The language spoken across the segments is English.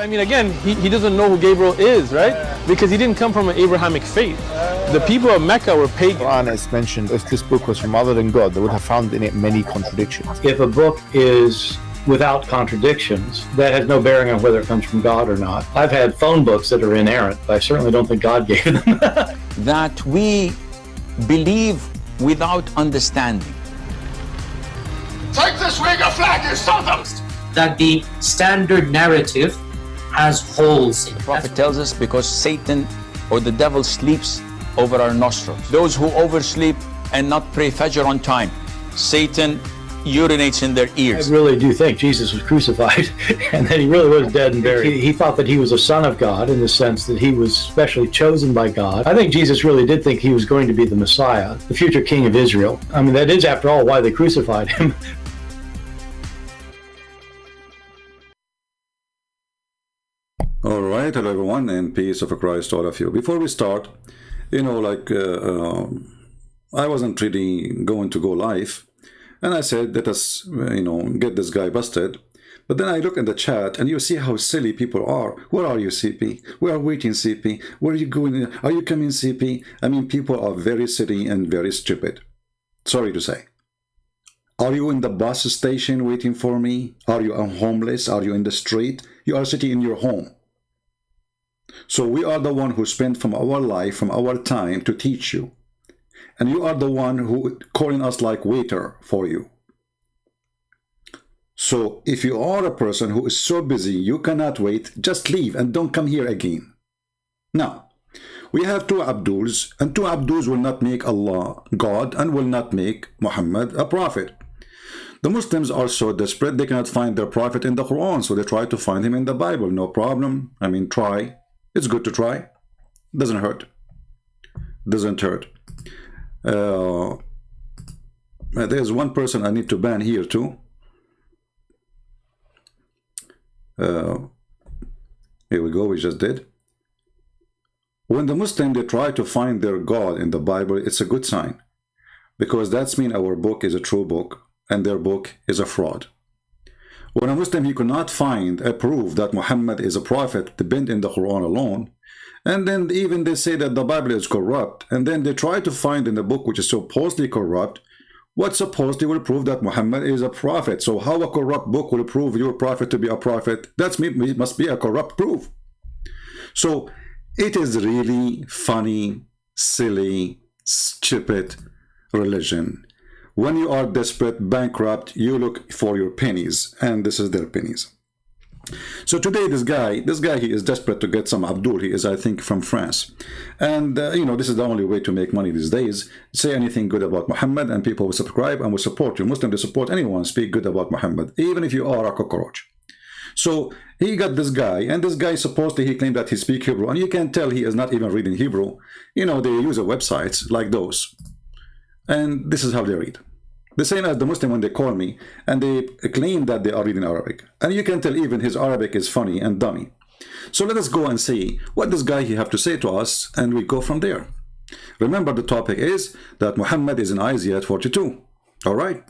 I mean, again, he doesn't know who Gabriel is, right? Because he didn't come from an Abrahamic faith. The people of Mecca were pagan. Quran has mentioned if this book was from other than God, they would have found in it many contradictions. If a book is without contradictions, that has no bearing on whether it comes from God or not. I've had phone books that are inerrant, but I certainly don't think God gave them. That we believe without understanding. Take this Uyghur flag, you sons! That the standard narrative has holes in it. The Prophet tells us because Satan or the devil sleeps over our nostrils. Those who oversleep and not pray Fajr on time, Satan urinates in their ears. I really do think Jesus was crucified and that he really was dead and buried. He thought that he was a son of God in the sense that he was specially chosen by God. I think Jesus really did think he was going to be the Messiah, the future king of Israel. I mean, that is, after all, why they crucified him. All right, hello everyone, and peace of Christ to all of you. Before we start, I wasn't really going to go live, and I said, let us, get this guy busted. But then I look in the chat, and you see how silly people are. Where are you, CP? We are waiting, CP. Where are you going? Are you coming, CP? I mean, people are very silly and very stupid. Sorry to say. Are you in the bus station waiting for me? Are you homeless? Are you in the street? You are sitting in your home. So we are the one who spent from our life, from our time to teach you. And you are the one who calling us like waiter for you. So if you are a person who is so busy, you cannot wait, just leave and don't come here again. Now, we have two Abduls, and two Abduls will not make Allah God and will not make Muhammad a prophet. The Muslims are so desperate, they cannot find their prophet in the Quran, so they try to find him in the Bible. No problem. I mean, try. It's good to try. Doesn't hurt. Doesn't hurt. There's one person I need to ban here too. Here we go, we just did. When the Muslims, they try to find their God in the Bible, it's a good sign. Because that's mean our book is a true book and their book is a fraud. When a Muslim, he could not find a proof that Muhammad is a prophet, depend in the Quran alone, and then even they say that the Bible is corrupt, and then they try to find in the book which is supposedly corrupt, what supposedly will prove that Muhammad is a prophet. So how a corrupt book will prove your prophet to be a prophet? That must be a corrupt proof. So it is really funny, silly, stupid religion. When you are desperate, bankrupt, you look for your pennies, and this is their pennies. So today this guy, he is desperate to get some Abdul. He is, I think, from France. And, this is the only way to make money these days. Say anything good about Muhammad, and people will subscribe and will support you. Muslims, they support anyone, speak good about Muhammad, even if you are a cockroach. So he got this guy, and this guy supposedly he claimed that he speaks Hebrew, and you can tell he is not even reading Hebrew. They use websites like those. And this is how they read. The same as the Muslim when they call me and they claim that they are reading Arabic. And you can tell even his Arabic is funny and dummy. So let us go and see what this guy he have to say to us, and we go from there. Remember, the topic is that Muhammad is in Isaiah 42. All right.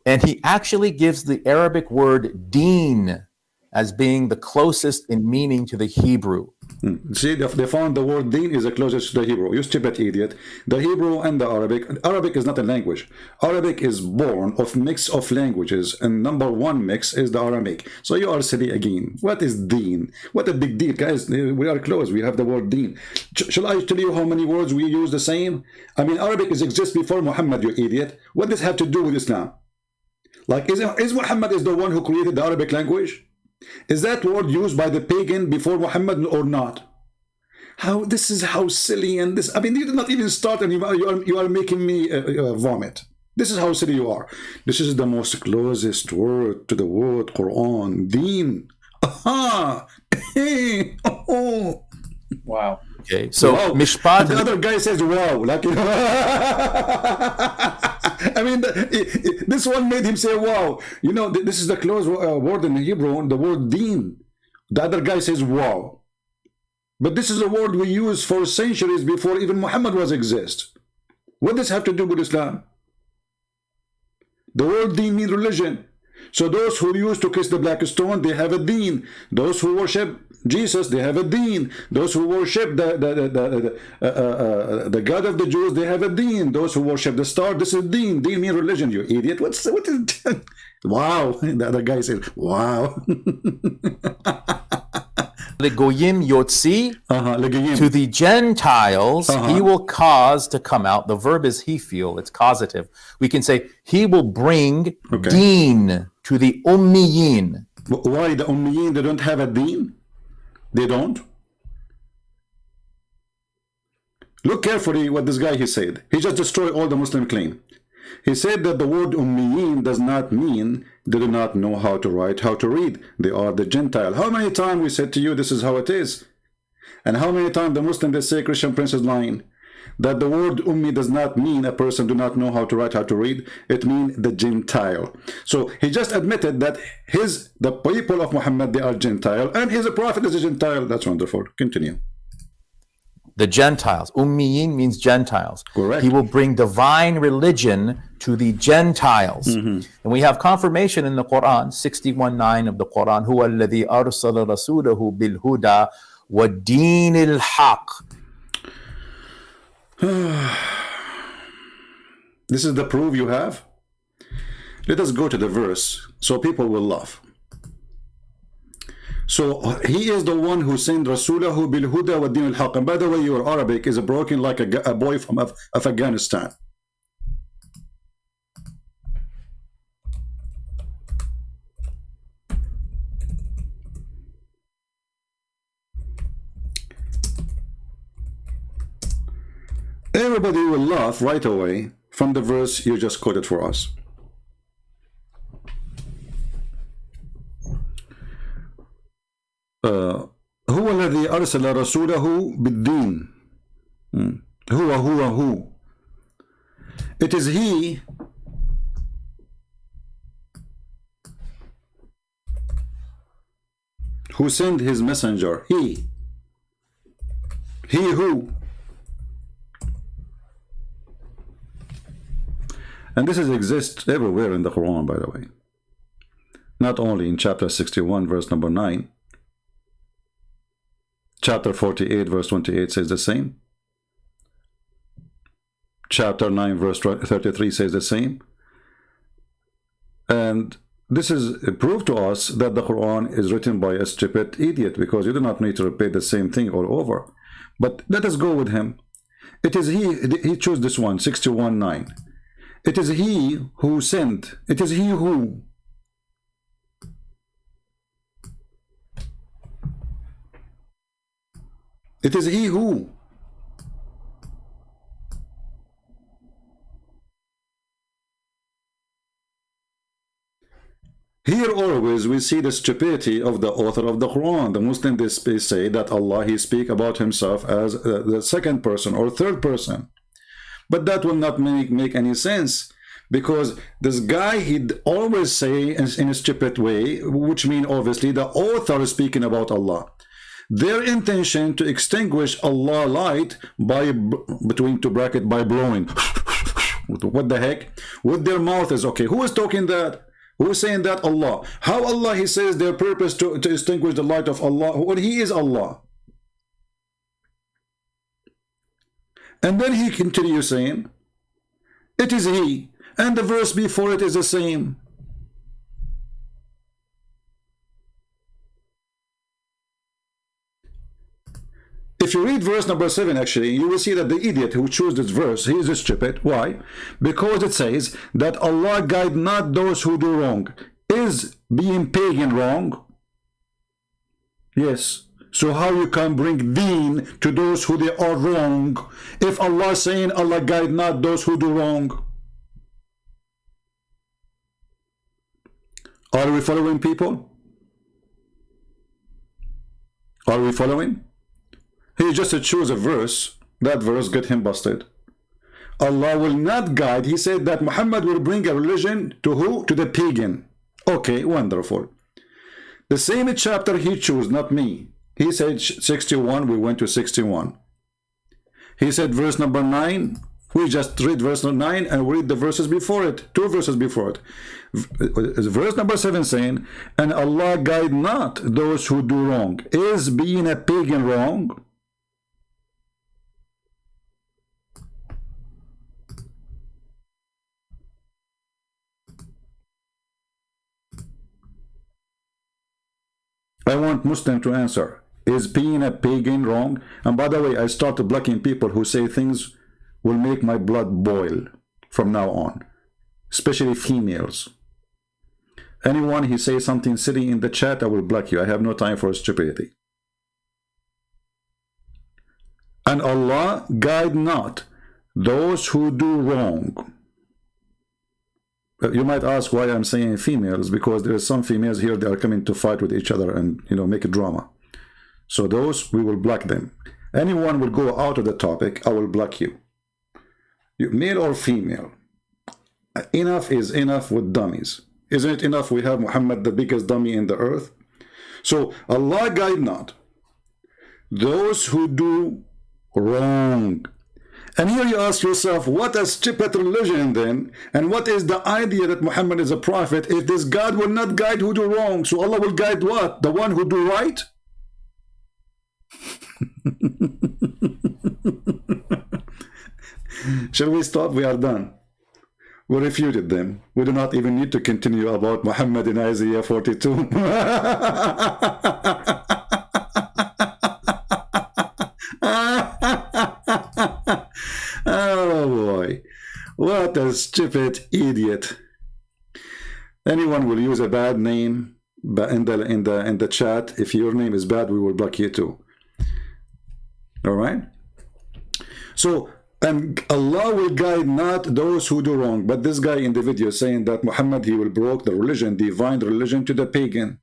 And he actually gives the Arabic word deen as being the closest in meaning to the Hebrew. See, they found the word deen is the closest to the Hebrew. You stupid idiot. The Hebrew and the Arabic is not a language. Arabic is born of mix of languages, and number one mix is the Aramaic. So you are silly again. What is deen? What a big deal, guys. We are close. We have the word deen. Shall I tell you how many words we use the same? I mean, Arabic exists before Muhammad, you idiot. What does this have to do with Islam? Like, is Muhammad is the one who created the Arabic language? Is that word used by the pagan before Muhammad or not? This is how silly, and this, I mean, you did not even start and you are making me vomit. This is how silly you are. This is the most closest word to the word Quran, deen. Aha! Oh. Wow. Okay, so wow. Mishpat. The other guy says wow, like, I mean, this one made him say wow. This is the close word in Hebrew, the word deen. The other guy says wow. But this is a word we use for centuries before even Muhammad was exist. What does this have to do with Islam? The word deen means religion. So those who used to kiss the black stone, they have a deen. Those who worship Jesus, they have a deen. Those who worship the God of the Jews, they have a deen. Those who worship the star, this is deen. Deen means religion, you idiot. What is wow. The other guy said, wow. Legoyim Yotzi, Legoyim. to the Gentiles, he will cause to come out. The verb is he feel, it's causative. We can say he will bring deen to the Ummiyin. Why the Ummiyin, they don't have a deen? They don't. Look carefully what this guy he said. He just destroyed all the Muslim claim. He said that the word Ummiyin does not mean they do not know how to write, how to read. They are the Gentile. How many times we said to you this is how it is? And how many times the Muslim they say Christian Prince is lying? That the word Ummi does not mean a person do not know how to write, how to read. It means the Gentile. So he just admitted that the people of Muhammad, they are Gentile, and his prophet is a Gentile. That's wonderful. Continue. The Gentiles. Ummiyin means Gentiles. Correct. He will bring divine religion to the Gentiles. And we have confirmation in the Quran, 61:9 of the Quran, Huwa alladhi arsala rasulahu bil huda wa dinil haq. This is the proof you have? Let us go to the verse so people will laugh. So he is the one who sent Rasulahu bil huda wa din al haq. And by the way, your Arabic is broken like a boy from Afghanistan. Everybody will laugh right away from the verse you just quoted for us. هو الذي أرسل رسوله بالدين. هو. It is he who sent his messenger. He who. And this exists everywhere in the Quran, by the way. Not only in chapter 61, verse number 9. Chapter 48, verse 28 says the same. Chapter 9, verse 33 says the same. And this is a proof to us that the Quran is written by a stupid idiot, because you do not need to repeat the same thing all over. But let us go with him. It is he chose this one, 61:9. It is he who sent. It is he who. It is he who. Here always we see the stupidity of the author of the Quran. The Muslim they say that Allah, he speak about himself as the second person or third person. But that will not make any sense, because this guy, he'd always say in a stupid way, which means obviously the author is speaking about Allah. Their intention to extinguish Allah light by, between two brackets, by blowing. What the heck? With their mouth is okay. Who is talking that? Who is saying that? Allah. How Allah, he says their purpose to extinguish the light of Allah when he is Allah. And then he continues saying, it is he, and the verse before it is the same. If you read verse number 7, actually, you will see that the idiot who chose this verse, he is stupid. Why? Because it says that Allah guide not those who do wrong. Is being pagan wrong? Yes. So how you can bring deen to those who they are wrong, if Allah is saying Allah guide not those who do wrong? Are we following, people? Are we following? He just chose a verse. That verse got him busted. Allah will not guide. He said that Muhammad will bring a religion to who? To the pagan. Okay, wonderful. The same chapter he chose, not me. He said 61, we went to 61. He said verse number 9, We just read verse 9 and read the verses before it, 2 verses before it. Verse number 7 saying, and Allah guide not those who do wrong. Is being a pagan wrong? I want Muslim to answer. Is being a pagan wrong? And by the way, I started blocking people who say things will make my blood boil from now on, especially females. Anyone who says something silly in the chat, I will block you. I have no time for stupidity. And Allah guide not those who do wrong. You might ask why I'm saying females, because there are some females here that are coming to fight with each other and, you know, make a drama. So those, we will block them. Anyone will go out of the topic, I will block you. Male or female. Enough is enough with dummies. Isn't it enough we have Muhammad, the biggest dummy in the earth? So Allah guide not those who do wrong. And here you ask yourself, what a stupid religion then? And what is the idea that Muhammad is a prophet if this God will not guide who do wrong? So Allah will guide what? The one who do right? Shall we stop? We are done. We refuted them. We do not even need to continue about Muhammad in Isaiah 42. Oh boy, what a stupid idiot. Anyone will use a bad name in the chat. If your name is bad, we will block you too. All right? So, and Allah will guide not those who do wrong. But this guy in the video is saying that Muhammad, he will broke the religion, divine religion, to the pagan.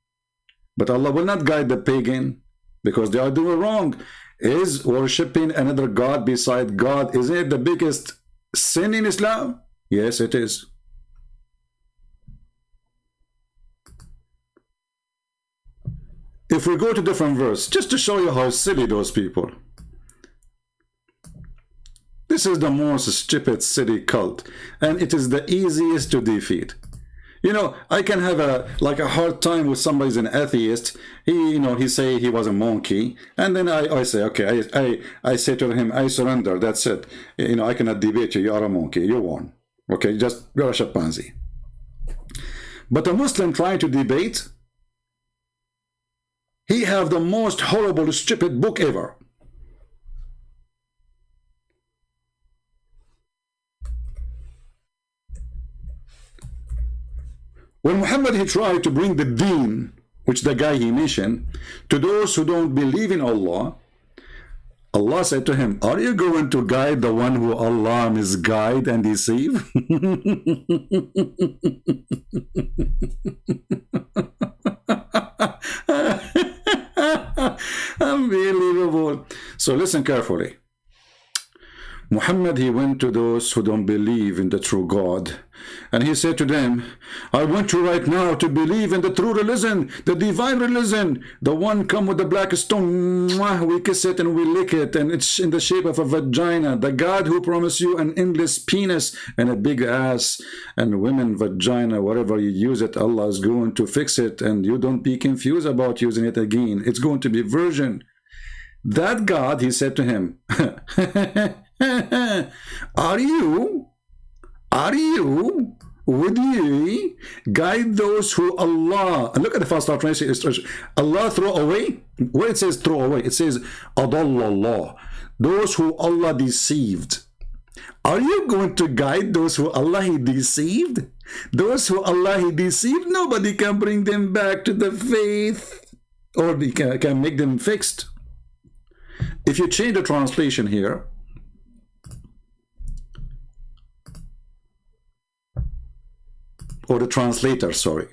But Allah will not guide the pagan because they are doing wrong. Is worshipping another God beside God, isn't it the biggest sin in Islam? Yes, it is. If we go to different verse, just to show you how silly those people. This is the most stupid silly cult, and it is the easiest to defeat. You know, I can have a hard time with somebody's an atheist. He say he was a monkey, and then I say, okay, I say to him, I surrender. That's it. I cannot debate you. You are a monkey. You won. Okay, just you're a chimpanzee. But a Muslim trying to debate, he have the most horrible, stupid book ever. When Muhammad, he tried to bring the deen, which the guy he mentioned, to those who don't believe in Allah, Allah said to him, are you going to guide the one who Allah misguide and deceive? Unbelievable. So listen carefully. Muhammad, he went to those who don't believe in the true God, and he said to them, I want you right now to believe in the true religion, the divine religion, the one come with the black stone, we kiss it and we lick it, and it's in the shape of a vagina, the God who promised you an endless penis and a big ass, and women vagina, whatever you use it, Allah is going to fix it, and you don't be confused about using it again. It's going to be virgin. That God, he said to him, would ye guide those who Allah, and look at the first translation, Allah throw away? Where it says throw away, it says adallallah, those who Allah deceived. Are you going to guide those who Allah he deceived? Those who Allah he deceived, nobody can bring them back to the faith, or they can make them fixed. If you change the translation here, or the translator, sorry.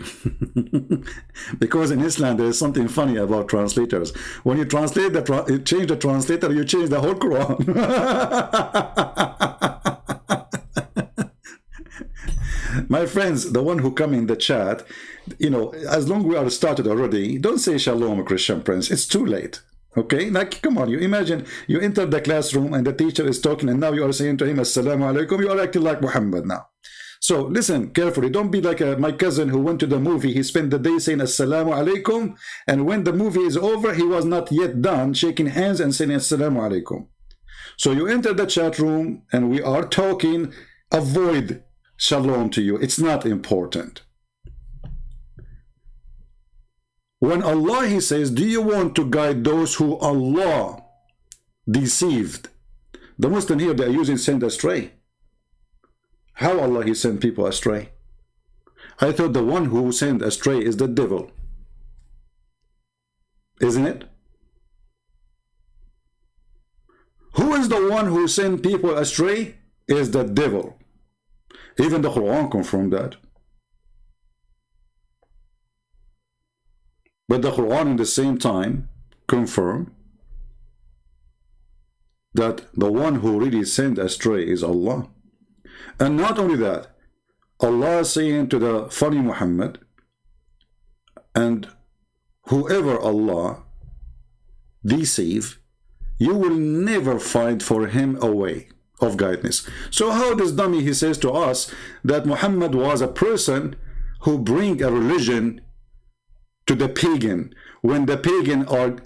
Because in Islam there is something funny about translators. When you translate you change the translator, you change the whole Quran. My friends, the one who come in the chat, as long as we are started already, don't say shalom, Christian Prince. It's too late. Okay, like, come on, you imagine you enter the classroom and the teacher is talking and now you are saying to him, Assalamu alaikum, you are acting like Muhammad now. So listen carefully, don't be like my cousin who went to the movie. He spent the day saying Assalamu alaikum, and when the movie is over, he was not yet done shaking hands and saying Assalamu alaikum. So you enter the chat room and we are talking, avoid shalom to you. It's not important. When Allah, he says, do you want to guide those who Allah deceived? The Muslim here, they are using send astray. How Allah, he sent people astray? I thought the one who sent astray is the devil. Isn't it? Who is the one who sent people astray? Is the devil. Even the Quran confirmed that. But the Quran in the same time confirmed that the one who really sent astray is Allah. And not only that, Allah is saying to the funny Muhammad, and whoever Allah deceive, you will never find for him a way of guidance. So how does dummy, he says to us that Muhammad was a person who bring a religion to the pagan, when the pagan are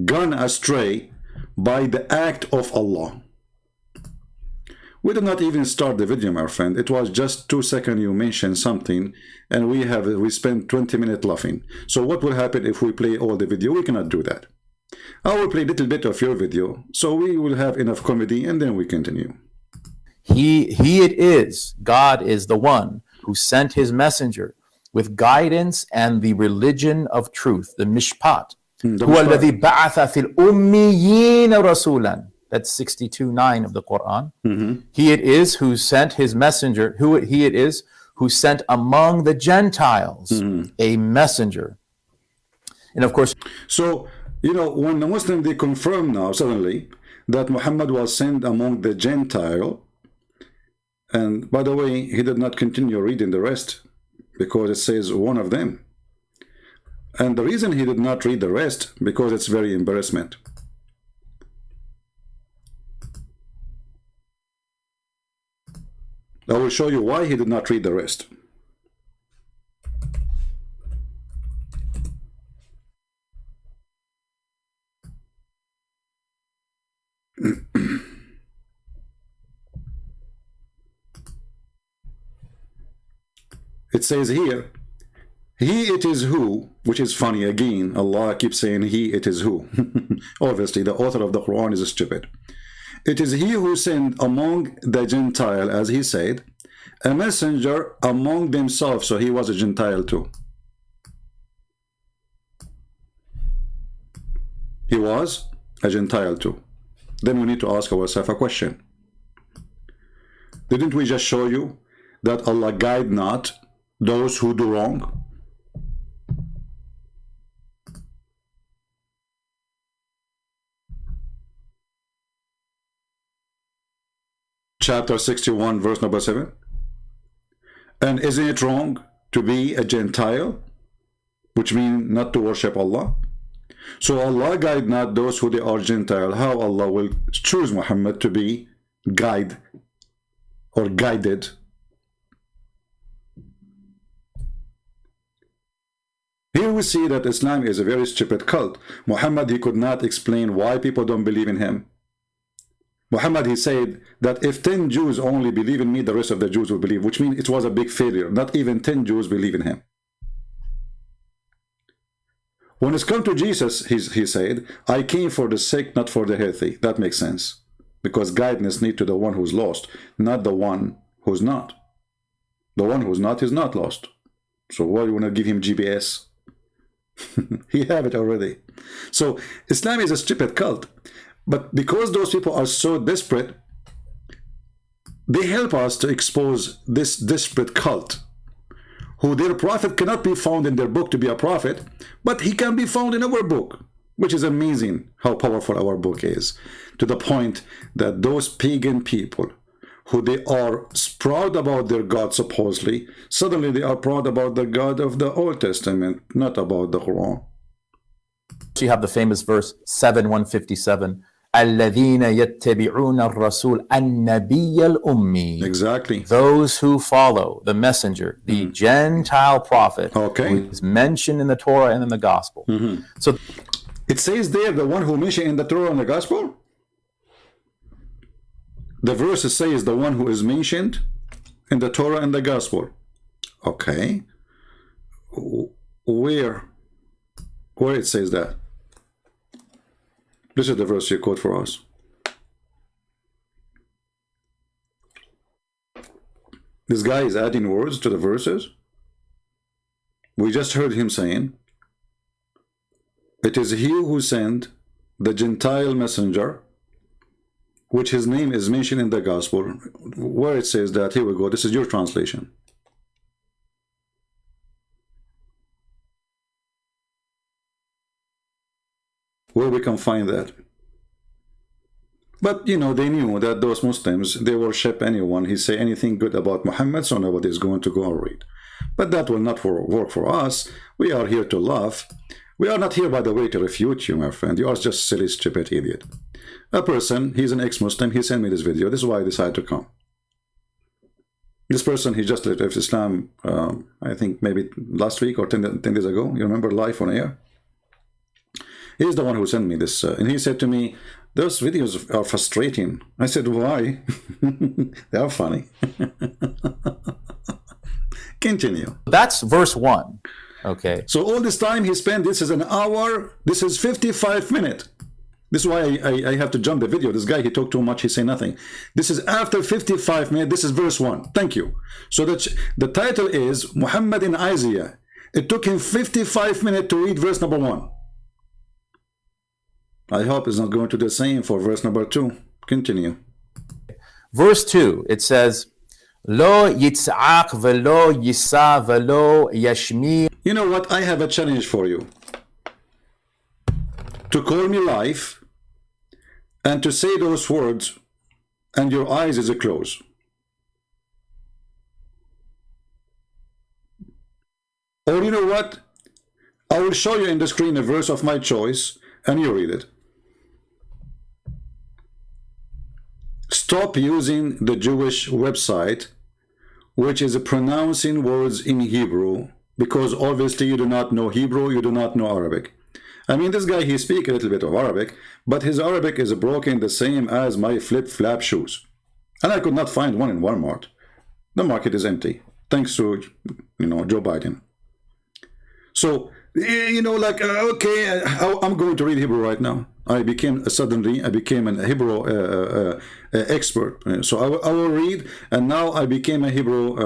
gone astray by the act of Allah? We did not even start the video, my friend. It was just 2 seconds you mentioned something, and we spent 20 minutes laughing. So what will happen if we play all the video? We cannot do that. I will play a little bit of your video, so we will have enough comedy, and then we continue. He it is, God is the one who sent his messenger with guidance and the religion of truth, the mishpat. هو الذي بعث في الأميين رسولا. That's 62:9 of the Quran. He it is who sent his messenger, he it is who sent among the Gentiles a messenger. And of course, so, you know, when the Muslim, they confirm now suddenly that Muhammad was sent among the Gentile, and by the way, he did not continue reading the rest because it says one of them. And the reason he did not read the rest, because it's very embarrassment. I will show you why he did not read the rest. It says here, he it is who, which is funny again, Allah keeps saying he it is who. Obviously the author of the Quran is stupid. It is he who sent among the Gentile, as he said, a messenger among themselves. So he was a Gentile too. He was a Gentile too. Then we need to ask ourselves a question. Didn't we just show you that Allah guide not those who do wrong? Chapter 61, verse number 7. And isn't it wrong to be a Gentile, which means not to worship Allah? So Allah guide not those who they are Gentile. How Allah will choose Muhammad to be guide or guided? Here we see that Islam is a very stupid cult. Muhammad, he could not explain why people don't believe in him. Muhammad, he said that if 10 Jews only believe in me, the rest of the Jews will believe, which means it was a big failure. Not even 10 Jews believe in him. When it's come to Jesus, he said, I came for the sick, not for the healthy. That makes sense. Because guidance needs to the one who's lost, not the one who's not. The one who's not is not lost. So why do you want to give him GPS? He have it already. So Islam is a stupid cult. But because those people are so desperate, they help us to expose this desperate cult, who their prophet cannot be found in their book to be a prophet, but he can be found in our book, which is amazing how powerful our book is, to the point that those pagan people, who they are proud about their God supposedly, suddenly they are proud about the God of the Old Testament, not about the Quran. You have the famous verse 7:157. الذين يتبعون الرسول النبي الأمي. Exactly. Those who follow the messenger, the Gentile prophet, Okay. who is mentioned in the Torah and in the Gospel. So It says there, the one who mentioned in the Torah and the Gospel. The verse says the one who is mentioned in the Torah and the Gospel. Okay. Where it says that? This is the verse you quote for us. This guy is adding words to the verses. We just heard him saying, it is he who sent the Gentile messenger, which his name is mentioned in the Gospel. Where it says that, here we go, this is your translation. Where we can find that. But, you know, they knew that those Muslims, they worship anyone. He say anything good about Muhammad, so nobody is going to go and read. But that will not work for us. We are here to love. We are not here, by the way, to refute you, my friend. You are just silly, stupid idiot. A person, he's an ex-Muslim, he sent me this video. This is why I decided to come. This person, he just left Islam, I think maybe last week or 10 days ago. You remember, live on air? He's the one who sent me this, and he said to me, those videos are frustrating. I said, why? They are funny. Continue. that's verse 1. Okay. So all this time he spent, this is an hour, this is 55 minutes. This is why I have to jump the video. This guy, he talked too much, he say nothing. This is after 55 minutes, this is verse 1. Thank you. So the title is Muhammad in Isaiah. It took him 55 minutes to read verse number 1. I hope it's not going to do the same for verse number 2. Continue. Verse 2, it says, Lo yitz'ak velo yisa velo yashmi. You know what? I have a challenge for you. To call me live and to say those words and your eyes is closed. Or you know what? I will show you in the screen a verse of my choice and you read it. Stop using the Jewish website, which is pronouncing words in Hebrew, because obviously you do not know Hebrew, you do not know Arabic. I mean, this guy, he speaks a little bit of Arabic, but his Arabic is broken the same as my flip-flap shoes. And I could not find one in Walmart. The market is empty, thanks to, you know, Joe Biden. So, you know, like, okay, I'm going to read Hebrew right now. I became a Hebrew expert. So I will read, and now I became a Hebrew,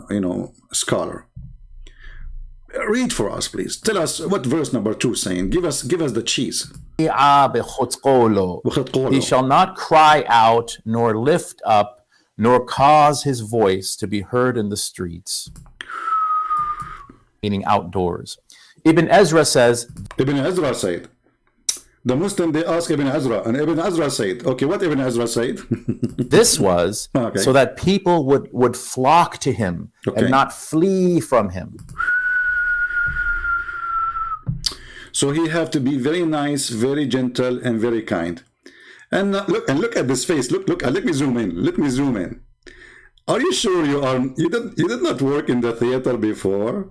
you know, scholar. Read for us, please. Tell us what verse number 2 is saying. Give us the cheese. He shall not cry out, nor lift up, nor cause his voice to be heard in the streets. Meaning outdoors. Ibn Ezra says, Ibn Ezra said, the Muslim, they ask Ibn Ezra, and Ibn Ezra said, okay, what Ibn Ezra said? this was so that people would flock to him and not flee from him. So he have to be very nice, very gentle, and very kind. And look at this face. Look. Let me zoom in. Let me zoom in. Are you sure you did not work in the theater before?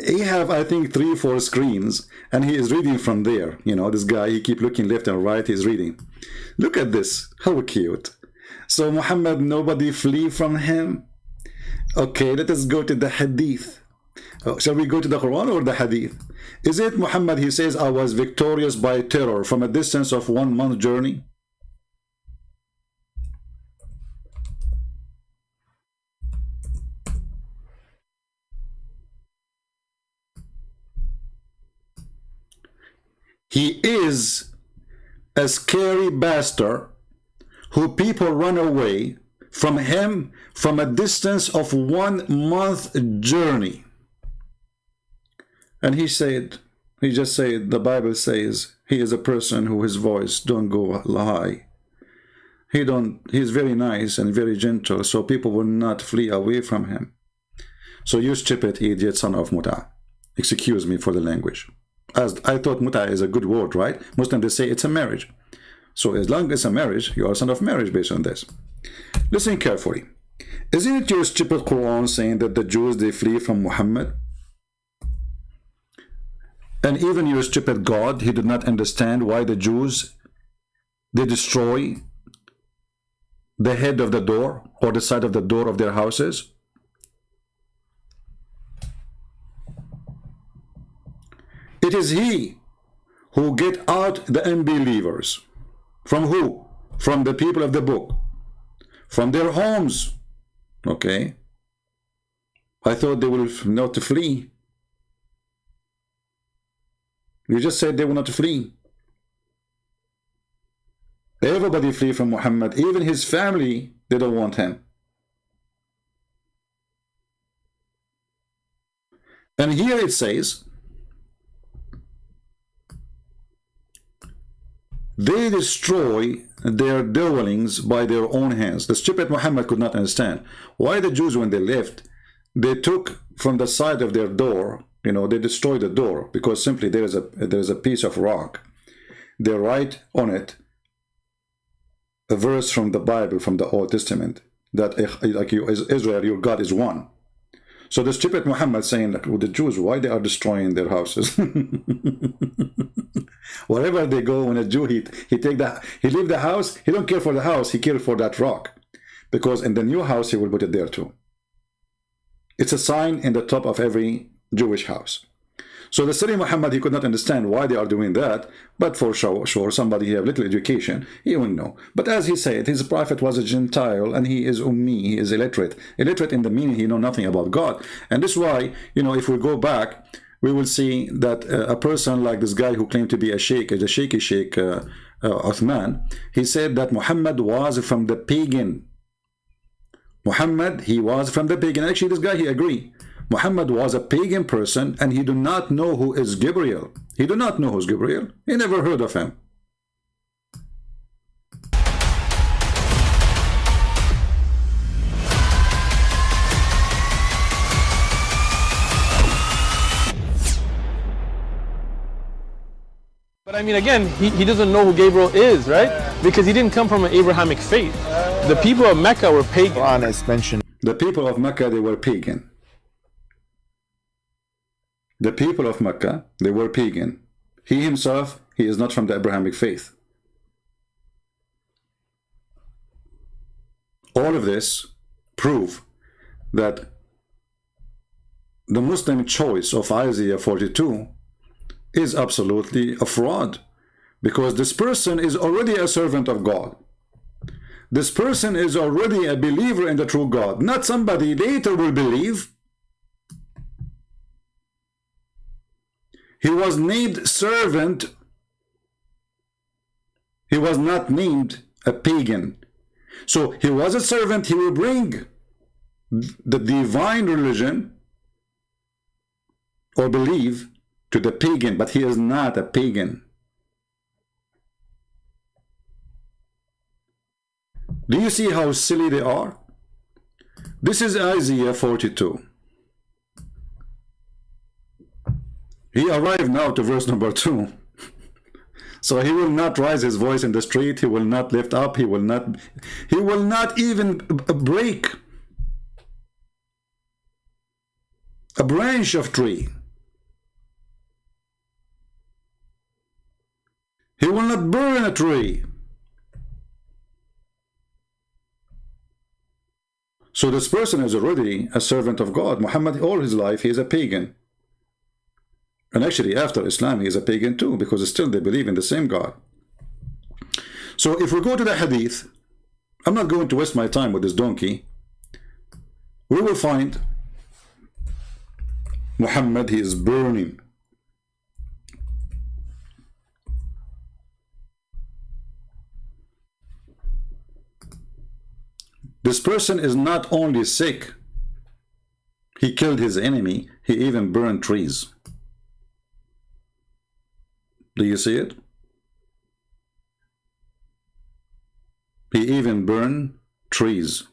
He have, I think, 3-4 screens, and he is reading from there. You know, this guy, he keep looking left and right, he's reading. Look at this, how cute. So Muhammad, nobody flee from him. Okay, let us go to the hadith. Shall we go to the Quran or the hadith? Is it Muhammad, he says, I was victorious by terror from a distance of 1 month journey? He is a scary bastard who people run away from him from a distance of 1 month journey. And he just said, the Bible says, he is a person who his voice don't go high. He's very nice and very gentle, so people will not flee away from him. So you stupid idiot son of Muta. Excuse me for the language. As I thought muta is a good word, right? Muslims, they say it's a marriage. So as long as it's a marriage, you are a son of marriage based on this. Listen carefully. Isn't it your stupid Quran saying that the Jews, they flee from Muhammad? And even your stupid God, he did not understand why the Jews, they destroy the head of the door or the side of the door of their houses? It is he who get out the unbelievers. From who? From the people of the book. From their homes. Okay. I thought they will not flee. You just said they will not flee. Everybody flee from Muhammad. Even his family, they don't want him. And here it says, they destroy their dwellings by their own hands. The stupid Muhammad could not understand why the Jews, when they left, they took from the side of their door, you know, they destroyed the door because simply there is a piece of rock. They write on it a verse from the Bible, from the Old Testament, that like you, Israel, your God is one. So the stupid Muhammad saying, like, well, the Jews, why they are destroying their houses? Wherever they go, when a Jew, he leave the house, he don't care for the house, he cares for that rock. Because in the new house, he will put it there too. It's a sign in the top of every Jewish house. So the silly Muhammad, he could not understand why they are doing that, but for sure, somebody who have little education, he will know. But as he said, his prophet was a Gentile, and he is ummi, he is illiterate. Illiterate in the meaning he know nothing about God. And this is why, you know, if we go back, we will see that a person like this guy who claimed to be a sheikh, the shaky sheikh Uthman, he said that Muhammad was from the pagan. Muhammad, he was from the pagan. Actually, this guy, he agreed. Muhammad was a pagan person, and he do not know who is Gabriel. He do not know who's Gabriel. He never heard of him. But I mean, again, he doesn't know who Gabriel is, right? Because he didn't come from an Abrahamic faith. The people of Mecca were pagan. Quran has mentioned. The people of Mecca, they were pagan. The people of Mecca, they were pagan. He himself, he is not from the Abrahamic faith. All of this prove that the Muslim choice of Isaiah 42 is absolutely a fraud, because this person is already a servant of God. This person is already a believer in the true God, not somebody later will believe. He was named servant. He was not named a pagan. So he was a servant. He will bring the divine religion or believe to the pagan, but he is not a pagan. Do you see how silly they are? This is Isaiah 42. He arrived now to verse number 2. So he will not raise his voice in the street. He will not lift up. He will not even break a branch of tree. He will not burn a tree. So this person is already a servant of God. Muhammad, all his life, he is a pagan. And actually, after Islam, he is a pagan too, because still they believe in the same God. So if we go to the hadith, I'm not going to waste my time with this donkey. We will find Muhammad, he is burning. This person is not only sick, he killed his enemy, he even burned trees. Do you see it? He even burned trees.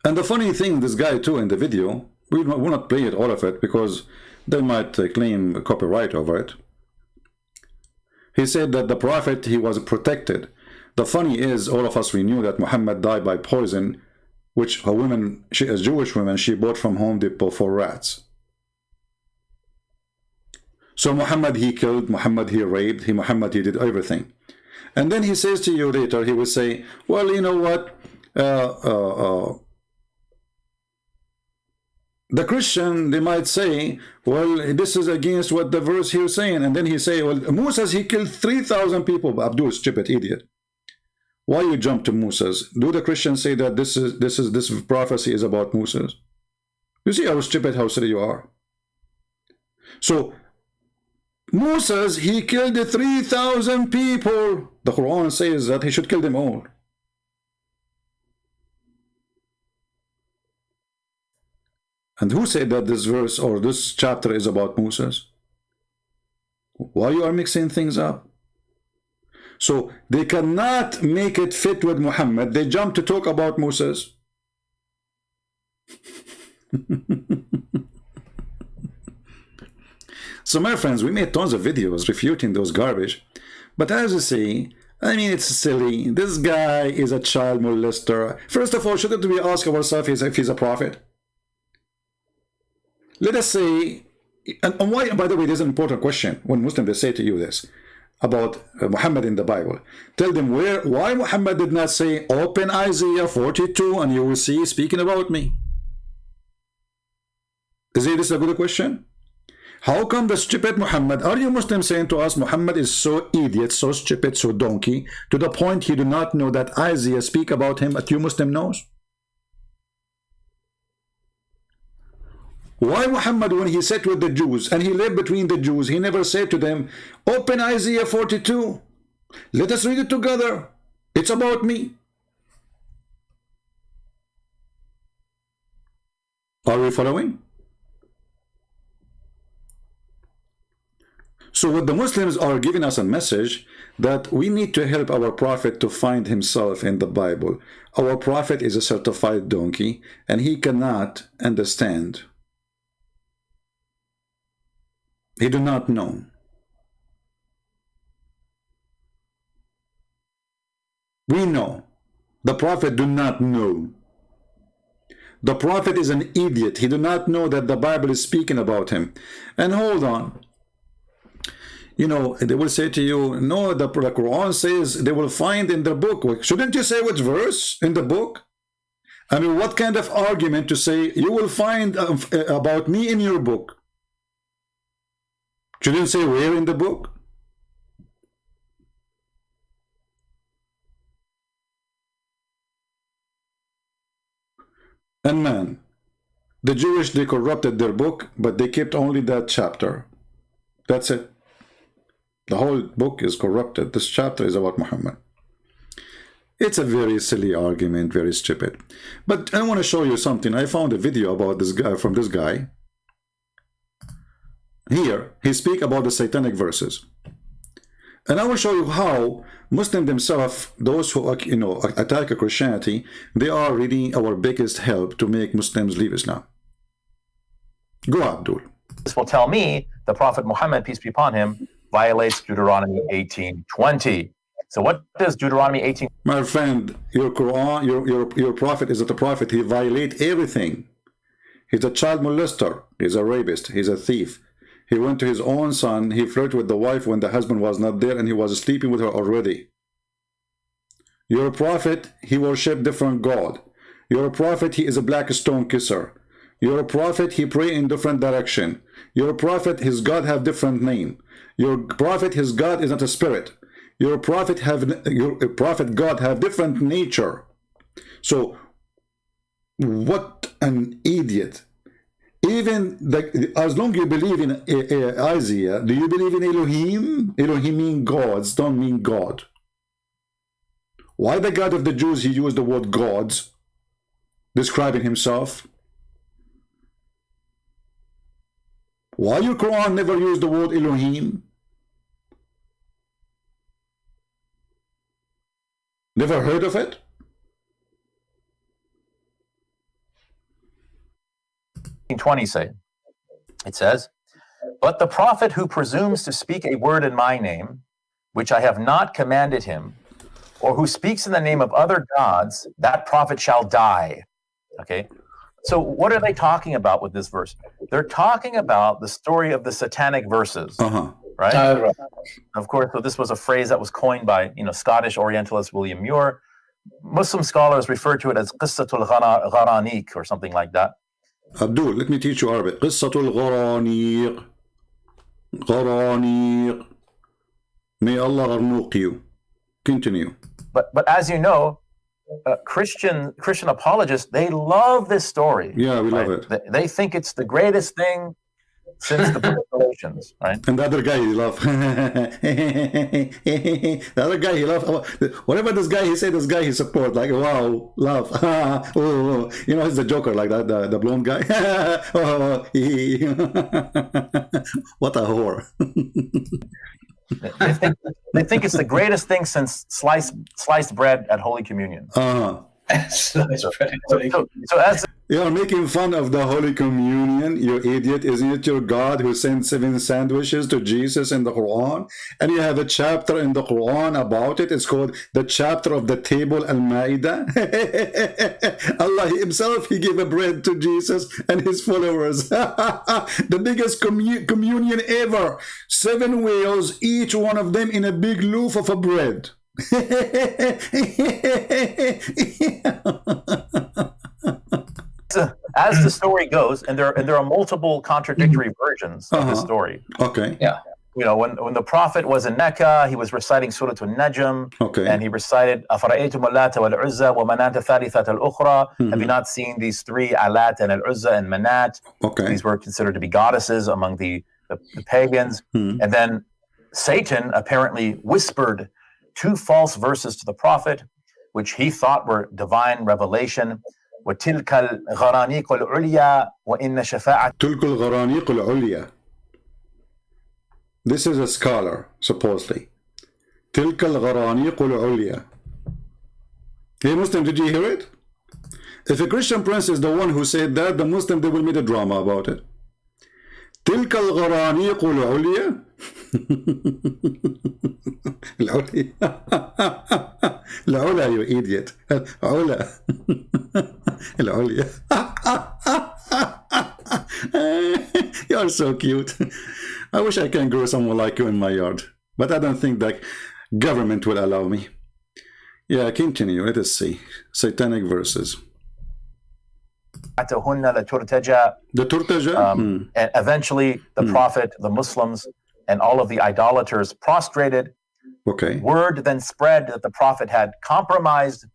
And the funny thing, this guy too in the video, We will not play it, all of it, because they might claim copyright over it. He said that the prophet, he was protected. The funny is, all of us, we knew that Muhammad died by poison, which a woman, a Jewish woman, she bought from Home Depot for rats. So Muhammad, he killed, Muhammad, he raped, Muhammad, he did everything. And then he says to you later, he will say, well, you know what, the Christian, they might say, well, this is against what the verse here is saying. And then he say, well, Moses, he killed 3,000 people. Abdul, stupid idiot. Why you jump to Moses? Do the Christians say that this prophecy is about Moses? You see how stupid, how silly you are. So Moses, he killed 3,000 people. The Quran says that he should kill them all. And who said that this verse or this chapter is about Moses? Why you are mixing things up? So they cannot make it fit with Muhammad. They jump to talk about Moses. So my friends, we made tons of videos refuting those garbage. But as you see, I mean, it's silly. This guy is a child molester. First of all, shouldn't we ask ourselves if he's a prophet? Let us say, and why, by the way, there's an important question when Muslims they say to you this about Muhammad in the Bible. Tell them why Muhammad did not say, open Isaiah 42 and you will see speaking about me. Is this a good question? How come the stupid Muhammad, are you Muslims saying to us, Muhammad is so idiot, so stupid, so donkey, to the point he do not know that Isaiah speak about him, but you Muslim knows? Why Muhammad, when he sat with the Jews and he lived between the Jews, he never said to them, open Isaiah 42. Let us read it together. It's about me. Are we following? So what the Muslims are giving us a message that we need to help our prophet to find himself in the Bible. Our prophet is a certified donkey and he cannot understand. He do not know. We know. The prophet do not know. The prophet is an idiot. He do not know that the Bible is speaking about him. And hold on. You know, they will say to you, no, the Quran says they will find in the book. Shouldn't you say which verse in the book? I mean, what kind of argument to say you will find about me in your book? Shouldn't say where in the book? And man, the Jewish, they corrupted their book, but they kept only that chapter. That's it. The whole book is corrupted. This chapter is about Muhammad. It's a very silly argument, very stupid. But I want to show you something. I found a video about this guy, from this guy. Here, he speaks about the satanic verses. And I will show you how Muslims themselves, those who attack Christianity, they are really our biggest help to make Muslims leave Islam. Go, Abdul. This will tell me the Prophet Muhammad, peace be upon him, violates Deuteronomy 18:20. So what does Deuteronomy 18? My friend, your Quran, your prophet is not a prophet. He violates everything. He's a child molester. He's a rapist. He's a thief. He went to his own son. He flirted with the wife when the husband was not there and he was sleeping with her already. Your prophet, he worshipped different God. Your prophet, he is a black stone kisser. Your prophet, he pray in different direction. Your prophet, his God have different name. Your prophet, his God is not a spirit. Your prophet God have different nature. So what an idiot. Even as long you believe in Isaiah, do you believe in Elohim? Elohim mean gods, don't mean God. Why the God of the Jews, he used the word gods, describing himself? Why your Quran never used the word Elohim? Never heard of it? 20 say? It says, "But the prophet who presumes to speak a word in my name, which I have not commanded him, or who speaks in the name of other gods, that prophet shall die." Okay? So what are they talking about with this verse? They're talking about the story of the satanic verses, right? Of course, so this was a phrase that was coined by Scottish Orientalist William Muir. Muslim scholars refer to it as Qissatul Gharaniq or something like that. Abdul, let me teach you Arabic. Qissatul Gharaniq. Gharaniq. May Allah gharnuq you. Continue. But as you know, Christian apologists, they love this story. Yeah, we love it. They think it's the greatest thing since the book of Galatians, right? And the other guy he love. The other guy he love. Whatever this guy he say, this guy he support. Like, wow, love. He's the Joker, like that, the blonde guy. What a whore. They think it's the greatest thing since sliced bread at Holy Communion. So as You are making fun of the Holy Communion, you idiot. Isn't it your God who sent 7 sandwiches to Jesus in the Quran? And you have a chapter in the Quran about it. It's called the chapter of the table Al-Ma'idah. Allah himself, he gave a bread to Jesus and his followers. The biggest communion ever. 7 whales, each one of them in a big loaf of a bread. As the story goes, and there are multiple contradictory versions of the story. Okay. Yeah. When the prophet was in Mecca, he was reciting Surah Al-Najm, Okay. and he recited أَفَرَأَيْتُمُ اللَّاتَ وَالْعُزَّى وَمَنَاةَ الثَّالِثَةَ الْأُخْرَى. Have you not seen these 3, Alat and Al-Uzza and Manat? Okay. These were considered to be goddesses among the pagans. And then Satan apparently whispered 2 false verses to the prophet, which he thought were divine revelation. وَتِلْكَ الْغَرَانِيقُ الْعُلْيَا وَإِنَّ شَفَاعَةَ تلك الغرانيق العليا. This is a scholar, supposedly. تلك الغرانيق العليا. Hey Muslim, did you hear it? If a Christian prince is the one who said that, the Muslim, they will make a drama about it. تلك الغرانيق العليا. العليا. العلا, you idiot. العلا. العليا. You are so cute. I wish I can grow someone like you in my yard, but I don't think that government will allow me. Yeah, continue. Let us see. Satanic verses. The Turtaja? And eventually the prophet, the Muslims, and all of the idolaters prostrated. Okay. Word then spread that the prophet had compromised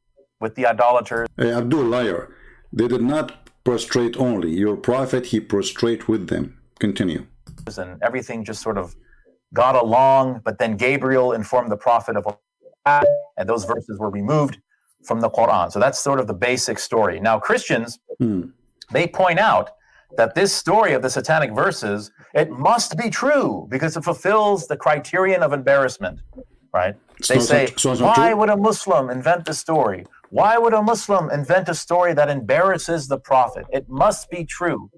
with the idolaters. Hey, Abdul, liar. They did not prostrate only. Your prophet, he prostrate with them. Continue. And everything just sort of got along, but then Gabriel informed the prophet of that, and those verses were removed from the Quran. So that's sort of the basic story. Now, Christians, they point out that this story of the satanic verses, it must be true because it fulfills the criterion of embarrassment, right? They say, why would a Muslim invent this story? Why would a Muslim invent a story that embarrasses the prophet? It must be true.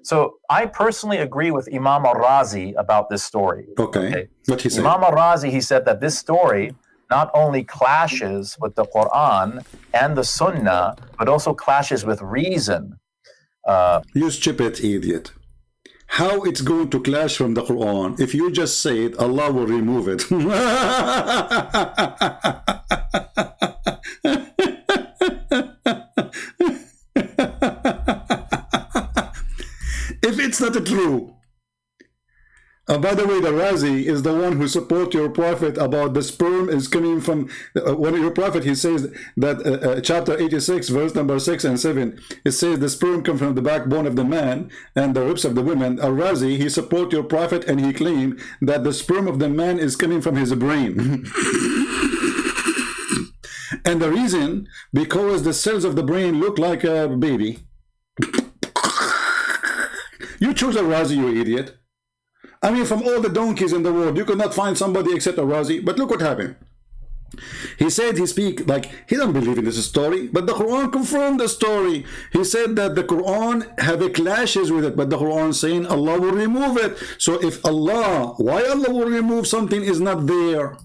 So I personally agree with Imam al-Razi about this story. Okay. What he said? Imam al-Razi, he said that this story not only clashes with the Quran and the Sunnah, but also clashes with reason. You stupid idiot. How it's going to clash from the Quran? If you just say it, Allah will remove it. If it's not true. By the way, the Razi is the one who support your prophet about the sperm is coming from one of your prophet. He says that chapter 86, verse number 6 and 7, it says the sperm comes from the backbone of the man and the ribs of the women. Razi, he support your prophet and he claimed that the sperm of the man is coming from his brain. And the reason, because the cells of the brain look like a baby. You choose a Razi, you idiot. I mean, from all the donkeys in the world, you could not find somebody except a Razi. But look what happened. He said he speak like he don't believe in this story, but the Quran confirmed the story. He said that the Quran have a clashes with it, but the Quran saying Allah will remove it. So if Allah, why Allah will remove something is not there?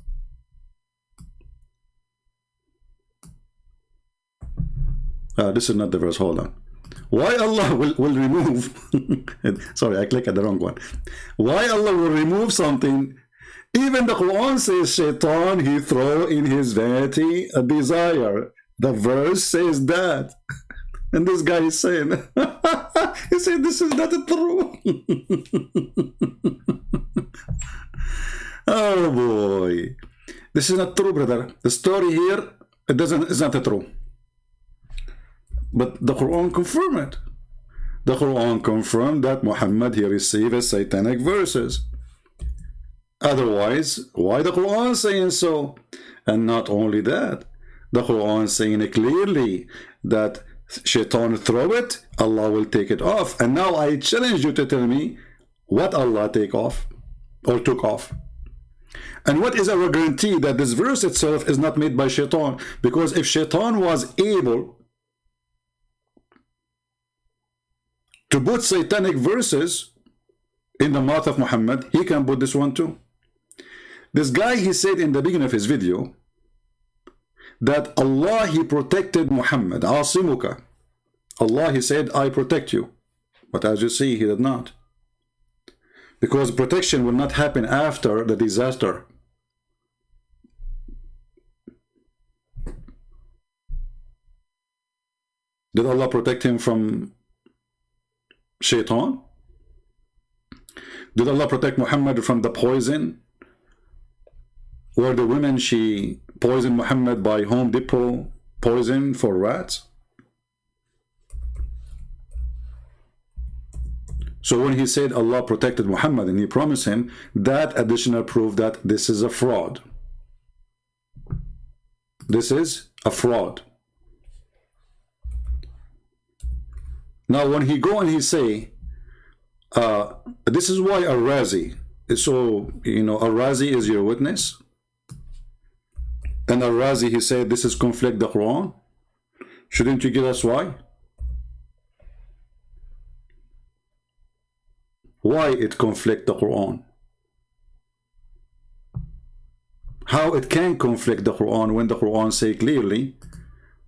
This is not the verse. Hold on. Why Allah will remove? Sorry, I clicked at the wrong one. Why Allah will remove something? Even the Quran says Shaitan he throw in his vanity a desire. The verse says that. And this guy is saying, he said this is not true. Oh boy. This is not true, brother. The story here, it's not true. But the Quran confirmed it. The Quran confirmed that Muhammad he received satanic verses. Otherwise, why the Quran saying so? And not only that, the Quran saying it clearly that Shaitan throw it, Allah will take it off. And now I challenge you to tell me what Allah take off or took off. And what is our guarantee that this verse itself is not made by Shaitan? Because if Shaitan was able to put satanic verses in the mouth of Muhammad, he can put this one too. This guy, he said in the beginning of his video that Allah, he protected Muhammad. Asimuka. Allah, he said, I protect you. But as you see, he did not. Because protection will not happen after the disaster. Did Allah protect him from Shaitan? Did Allah protect Muhammad from the poison? Where the women, she poisoned Muhammad by Home Depot poison for rats? So when he said Allah protected Muhammad and he promised him, that additional proof that this is a fraud. This is a fraud. Now when he go and he say, this is why Al-Razi, so, you know, Al-Razi is your witness. And Al-Razi, he said, this is conflict the Quran. Shouldn't you give us why? Why it conflict the Quran? How it can conflict the Quran when the Quran say clearly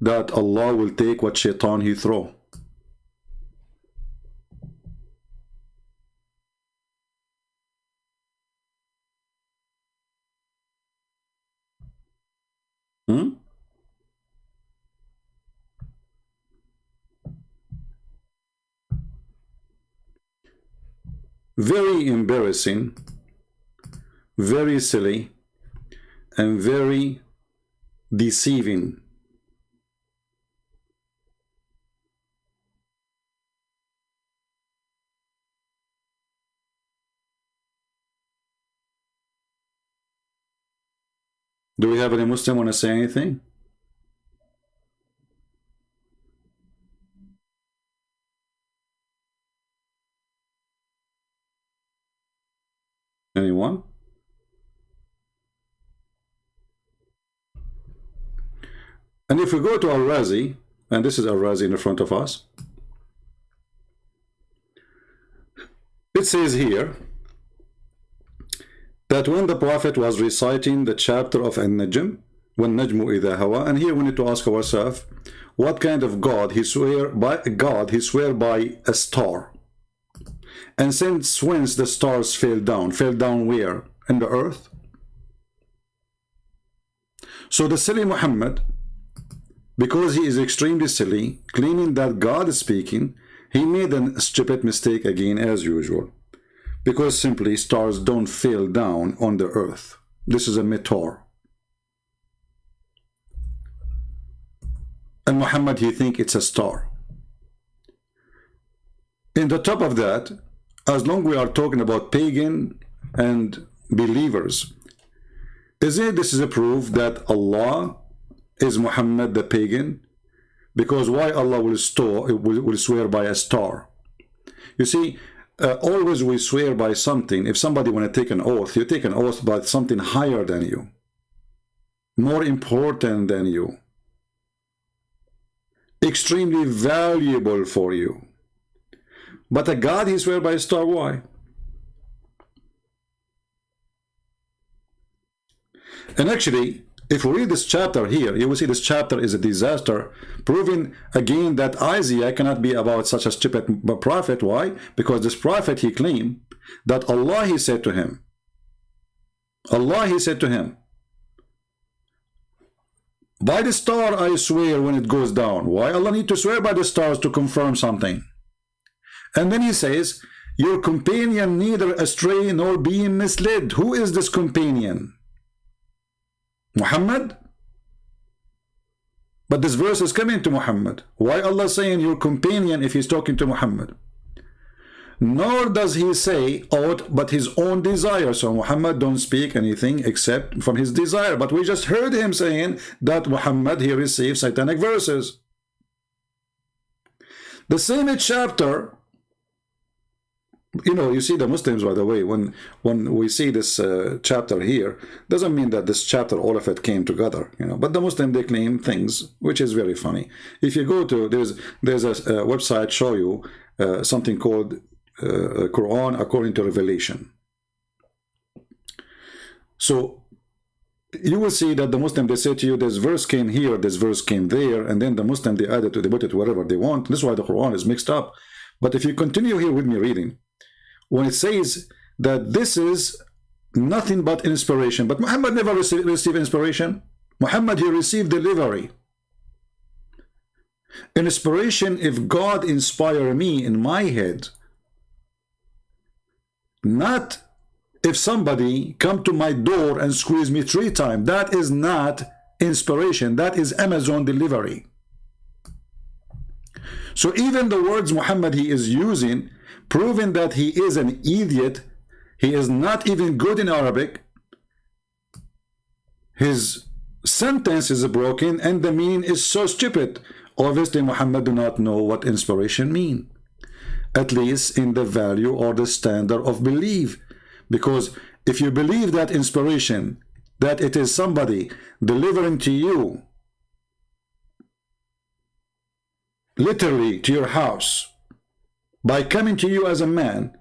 that Allah will take what Shaitan he throw? Very embarrassing, very silly, and very deceiving. Do we have any Muslim want to say anything? Anyone? And if we go to Al-Razi, and this is Al-Razi in the front of us, it says here that when the Prophet was reciting the chapter of An-Najm, وَالنَّجْمُ إِذَا هَوَى, and here we need to ask ourselves, what kind of God he swear by? God, he swear by a star. And since whence the stars fell down where? In the earth. So the silly Muhammad, because he is extremely silly, claiming that God is speaking, he made a stupid mistake again as usual. Because simply stars don't fall down on the earth. This is a meteor. And Muhammad, he think it's a star. In the top of that, as long we are talking about pagan and believers, isn't this is a proof that Allah is Muhammad the pagan? Because why Allah will swear by a star? You see, always we swear by something. If somebody want to take an oath, you take an oath by something higher than you. more important than you, extremely valuable for you. But a God he swear by a star. Why? And actually, if we read this chapter here, you will see this chapter is a disaster, proving again that Isaiah cannot be about such a stupid prophet. Why? Because this prophet, he claimed that Allah, he said to him, by the star I swear when it goes down. Why Allah need to swear by the stars to confirm something? And then he says, your companion neither astray nor being misled. Who is this companion? Muhammad? But this verse is coming to Muhammad. Why Allah saying your companion if he's talking to Muhammad? Nor does he say aught but his own desire. So Muhammad don't speak anything except from his desire. But we just heard him saying that Muhammad, he received satanic verses. The same chapter, you know, you see the Muslims, by the way, when we see this chapter here, doesn't mean that this chapter, all of it came together, you know. But the Muslim, they claim things, which is very funny. If you go to, there's a website show you something called Quran according to Revelation. So you will see that the Muslim, they say to you, this verse came here, this verse came there, and then the Muslim, they add it to, they put it wherever they want. This is why the Quran is mixed up. But if you continue here with me reading, when it says that this is nothing but inspiration, but Muhammad never received inspiration. Muhammad, he received delivery. Inspiration, if God inspire me in my head, not if somebody come to my door and squeeze me 3 times. That is not inspiration. That is Amazon delivery. So even the words Muhammad he is using, proving that he is an idiot, he is not even good in Arabic, his sentence is broken and the meaning is so stupid. Obviously Muhammad do not know what inspiration mean, at least in the value or the standard of belief. Because if you believe that inspiration, that it is somebody delivering to you literally to your house by coming to you as a man,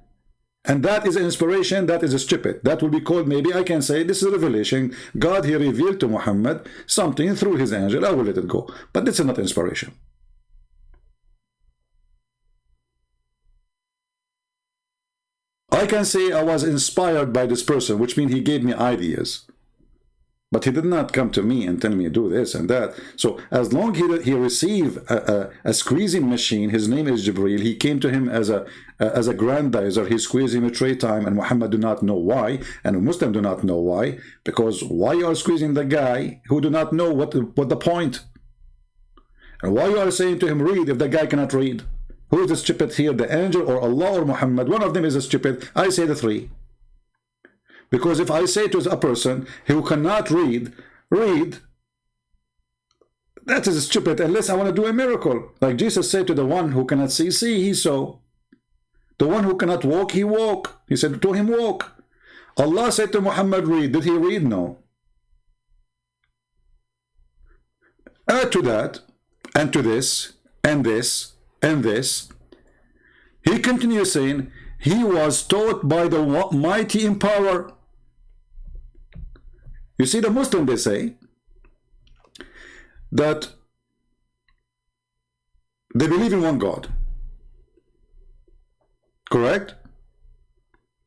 and that is inspiration, that is stupid. That will be called, maybe I can say, this is revelation. God, he revealed to Muhammad something through his angel. I will let it go. But this is not inspiration. I can say I was inspired by this person, which means he gave me ideas. But he did not come to me and tell me do this and that. So as long as he received a squeezing machine, his name is Jibreel, he came to him as a grandizer. He squeezed him 3 times, and Muhammad do not know why, and Muslim do not know why. Because why you are squeezing the guy who do not know what the point? And why you are saying to him read if the guy cannot read? Who is the stupid here, the angel or Allah or Muhammad? One of them is a stupid. I say the 3. Because if I say to a person who cannot read, that is stupid unless I want to do a miracle. Like Jesus said to the one who cannot see, he saw. The one who cannot walk, he walk. He said to him, walk. Allah said to Muhammad, read. Did he read? No. Add to that, and to this, and this, and this. He continues saying, he was taught by the mighty in power. You see, the Muslim, they say that they believe in one God. Correct?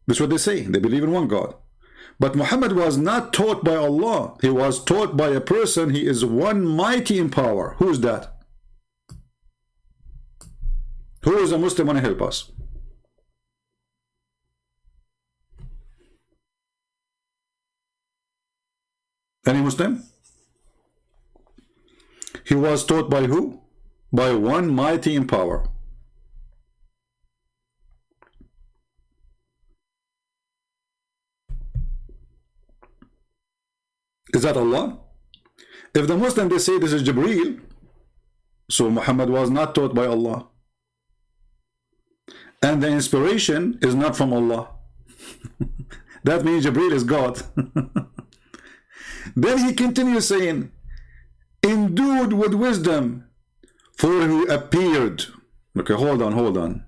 That's what they say. They believe in one God. But Muhammad was not taught by Allah. He was taught by a person. He is one mighty in power. Who is that? Who is a Muslim want to help us? Any Muslim? He was taught by who? By one mighty in power. Is that Allah? If the Muslim, they say this is Jibreel, so Muhammad was not taught by Allah. And the inspiration is not from Allah. That means Jibreel is God. Then he continues saying, endued with wisdom, for he appeared. Okay, hold on.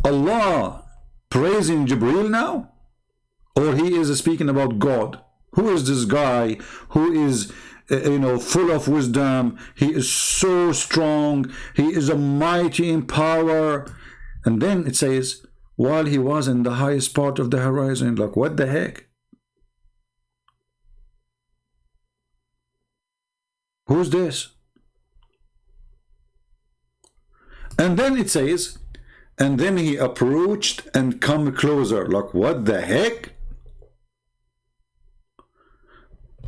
Allah praising Jibreel now? Or he is speaking about God? Who is this guy who is, full of wisdom? He is so strong. He is a mighty in power. And then it says, while he was in the highest part of the horizon. Like, what the heck? Who's this? And then it says, and then he approached and come closer. Like, what the heck?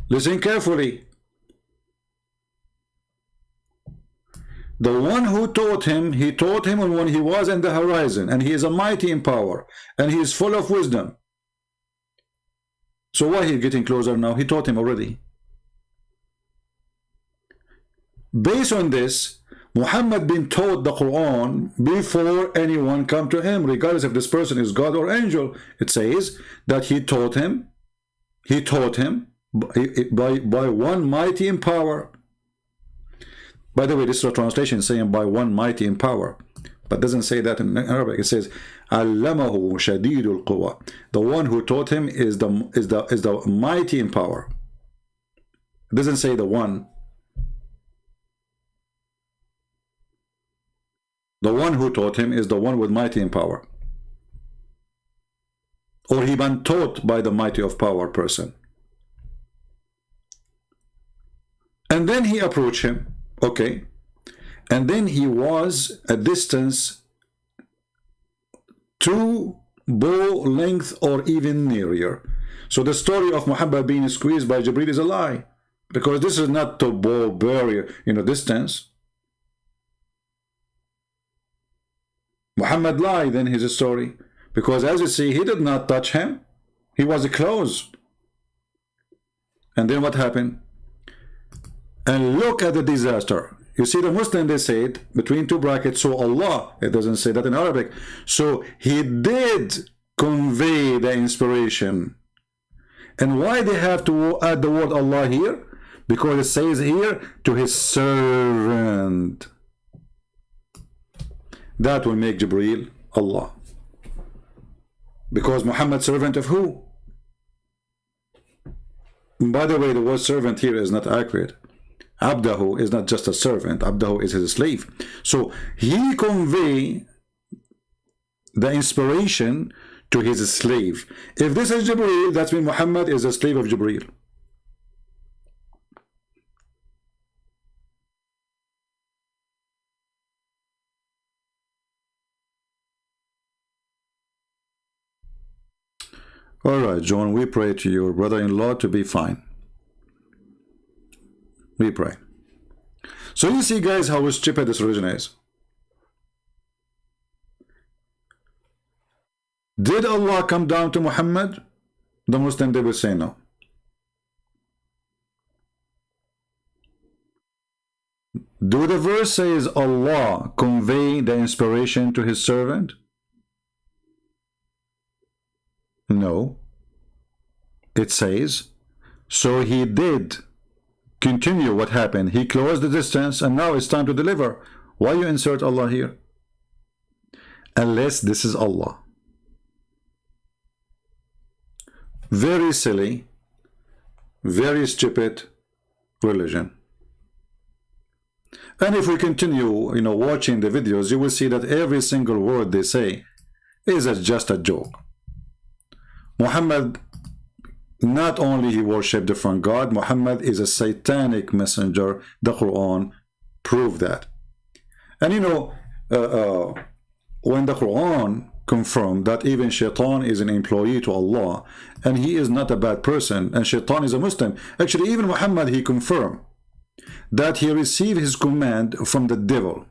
Listen carefully. The one who taught him, he taught him when he was in the horizon, and he is a mighty in power, and he is full of wisdom. So why he getting closer now? He taught him already. Based on this, Muhammad been taught the Quran before anyone come to him, regardless if this person is God or angel. It says that he taught him by one mighty in power. By the way, this is a translation saying by one mighty in power, but doesn't say that in Arabic. It says Allamahu shadidul quwa. The one who taught him is the mighty in power. It doesn't say the one. The one who taught him is the one with mighty in power. Or he been taught by the mighty of power person. And then he approached him. Okay. And then he was a distance 2 bow length or even nearer. So the story of Muhammad being squeezed by Jibreel is a lie. Because this is not the bow barrier, distance. Muhammad lied in his story, because as you see, he did not touch him. He was close. And then what happened? And look at the disaster. You see, the Muslim, they said between 2 brackets, so Allah, it doesn't say that in Arabic. So he did convey the inspiration. And why they have to add the word Allah here? Because it says here, to his servant. That will make Jibreel Allah. Because Muhammad servant of who? By the way, the word servant here is not accurate. Abdahu is not just a servant. Abdahu is his slave. So he convey the inspiration to his slave. If this is Jibreel, that means Muhammad is a slave of Jibreel. All right, John, we pray to your brother-in-law to be fine. We pray. So you see, guys, how stupid this religion is. Did Allah come down to Muhammad? The Muslim, they will say no. Do the verse says Allah convey the inspiration to his servant? No. It says, so he did continue what happened. He closed the distance and now it's time to deliver. Why you insert Allah here? Unless this is Allah. Very silly, very stupid religion. And if we continue, watching the videos, you will see that every single word they say is just a joke. Muhammad, not only he worshipped different God, Muhammad is a satanic messenger. The Quran proved that. And when the Quran confirmed that even Shaitan is an employee to Allah, and he is not a bad person, and Shaitan is a Muslim, actually even Muhammad, he confirmed that he received his command from the devil.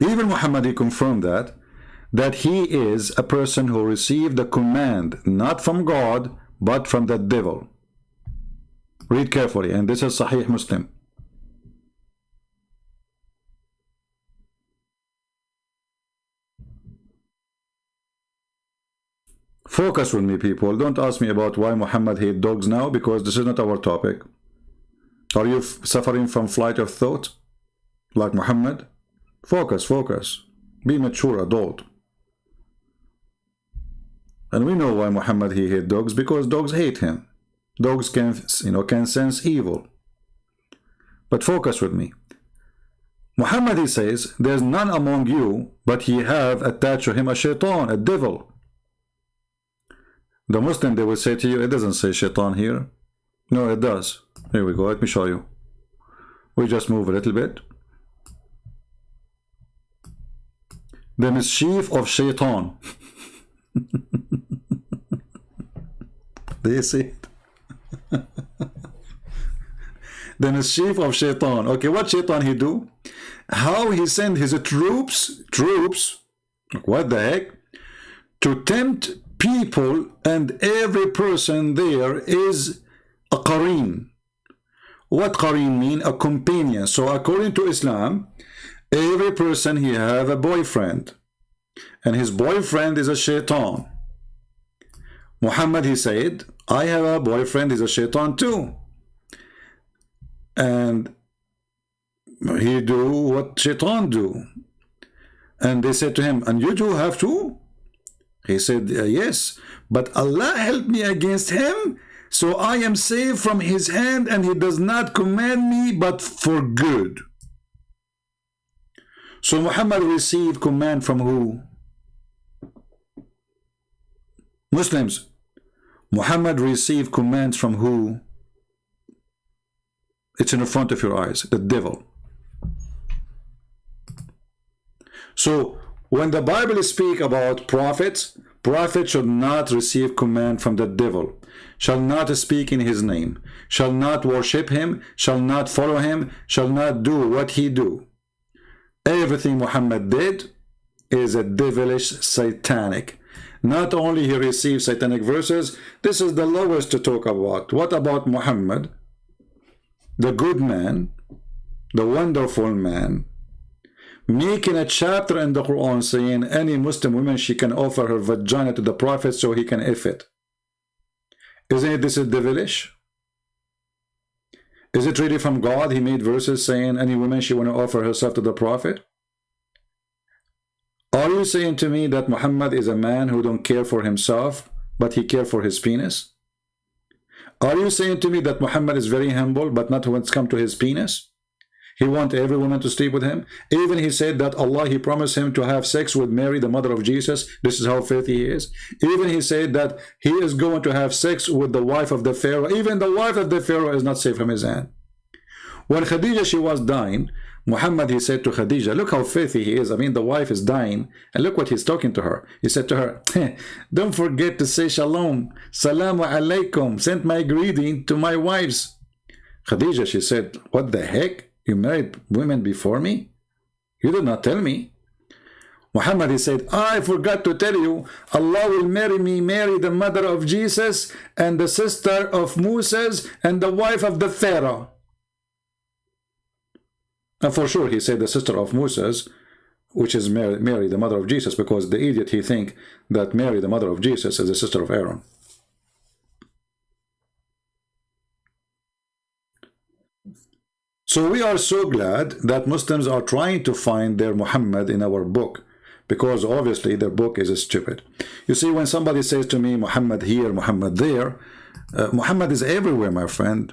Even Muhammad, he confirmed that he is a person who received the command not from God but from the devil. Read carefully, and this is Sahih Muslim. Focus with me, people. Don't ask me about why Muhammad hates dogs now, because this is not our topic. Are you suffering from flight of thought like Muhammad? Focus, focus. Be mature adult. And we know why Muhammad he hates dogs, because dogs hate him. Dogs can, can sense evil. But focus with me. Muhammad, he says, there's none among you, but he have attached to him a shaitan, a devil. The Muslim, they will say to you, it doesn't say shaitan here. No, it does. Here we go, let me show you. We just move a little bit. The mischief of shaitan. Do you see it? The mischief of shaitan. Okay, what shaitan he do? How he send his troops, what the heck, to tempt people, and every person there is a qareen. What qareen mean? A companion. So according to Islam, every person he have a boyfriend, and his boyfriend is a shaitan. Muhammad, he said, I have a boyfriend, he's a shaitan too. And he do what shaitan do. And they said to him, and you too have to? He said, yes, but Allah helped me against him, so I am saved from his hand, and he does not command me but for good. So Muhammad received command from who? Muslims. Muhammad received commands from who? It's in the front of your eyes, the devil. So when the Bible speaks about prophets, prophets should not receive command from the devil, shall not speak in his name, shall not worship him, shall not follow him, shall not do what he do. Everything Muhammad did is a devilish, satanic. Not only he received satanic verses, this is the lowest to talk about. What about Muhammad, the good man, the wonderful man, making a chapter in the Quran saying any Muslim woman, she can offer her vagina to the Prophet so he can if it. Isn't this devilish? Is it really from God? He made verses saying any woman, she want to offer herself to the Prophet? Are you saying to me that Muhammad is a man who don't care for himself, but he care for his penis? Are you saying to me that Muhammad is very humble, but not when it's come to his penis? He want every woman to sleep with him. Even he said that Allah, he promised him to have sex with Mary, the mother of Jesus. This is how filthy he is. Even he said that he is going to have sex with the wife of the Pharaoh. Even the wife of the Pharaoh is not safe from his hand. When Khadija, she was dying, Muhammad, he said to Khadija, look how filthy he is. I mean, the wife is dying, and look what he's talking to her. He said to her, don't forget to say shalom, salamu alaikum, send my greeting to my wives. Khadija, she said, what the heck? You married women before me? You did not tell me. Muhammad, he said, I forgot to tell you, Allah will marry me, Mary, the mother of Jesus, and the sister of Moses, and the wife of the Pharaoh. And for sure, he said the sister of Moses, which is Mary, the mother of Jesus, because the idiot, he think that Mary, the mother of Jesus, is the sister of Aaron. So we are so glad that Muslims are trying to find their Muhammad in our book, because obviously their book is stupid. You see, when somebody says to me, Muhammad here, Muhammad there, Muhammad is everywhere, my friend.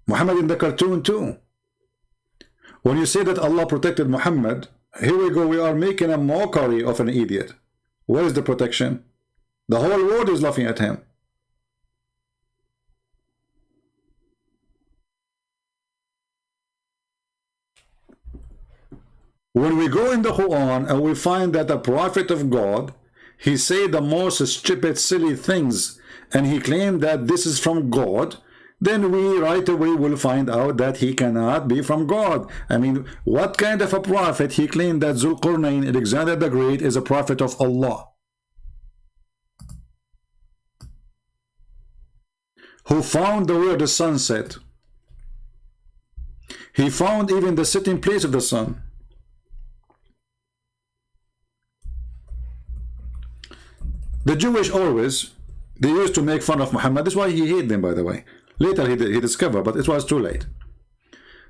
Muhammad in the cartoon too. When you say that Allah protected Muhammad, here we go, we are making a mockery of an idiot. Where is the protection? The whole world is laughing at him. When we go in the Quran and we find that the prophet of God, he said the most stupid, silly things, and he claimed that this is from God, then we right away will find out that he cannot be from God. I mean, what kind of a prophet? He claimed that Zulqarnain, Alexander the Great, is a prophet of Allah, who found where the sun set. He found even the sitting place of the sun. The Jewish always, they used to make fun of Muhammad. That's why he hated them, by the way. Later he discovered, but it was too late.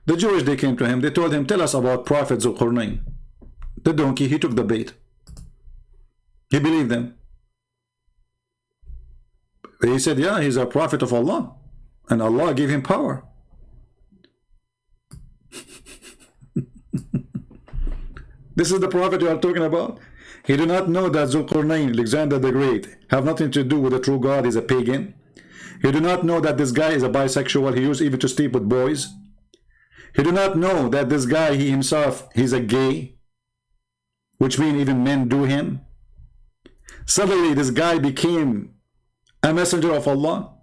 The Jewish, they came to him, they told him, tell us about Prophet Zulqarnain. The donkey, he took the bait. He believed them. He said, yeah, he's a prophet of Allah. And Allah gave him power. This is the prophet you are talking about. He did not know that Zulqarnain, Alexander the Great, have nothing to do with the true God. He's a pagan. He did not know that this guy is a bisexual. He used even to sleep with boys. He did not know that this guy, he himself, he's a gay, which means even men do him. Suddenly, this guy became a messenger of Allah.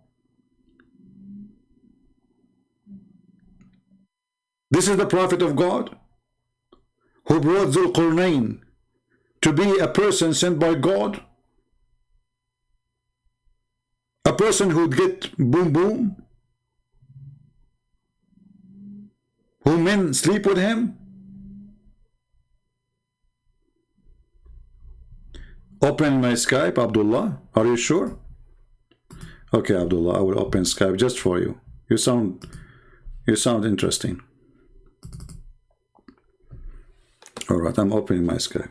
This is the prophet of God who brought Zulqarnain to be a person sent by God, a person who'd get boom boom, who men sleep with him. Open my Skype, Abdullah. Are you sure? Okay, Abdullah, I will open Skype just for you. You sound interesting. All right, I'm opening my Skype.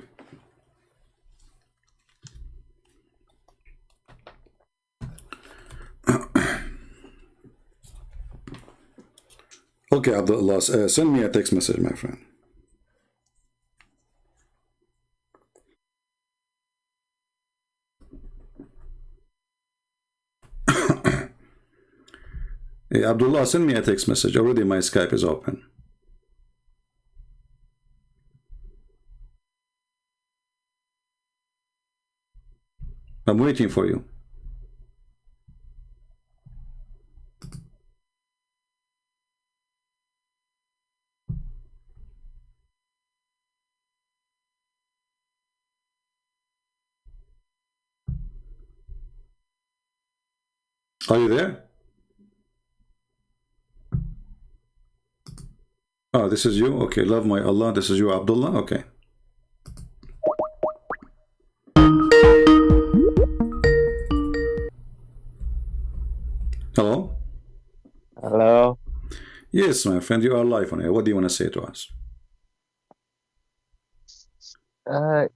Okay, Abdullah, send me a text message, my friend. Hey, Abdullah, send me a text message. Already my Skype is open. I'm waiting for you. Are you there? Oh, this is you? Okay, love my Allah. This is you, Abdullah? Okay. Hello? Hello? Yes, my friend, you are live on here. What do you want to say to us?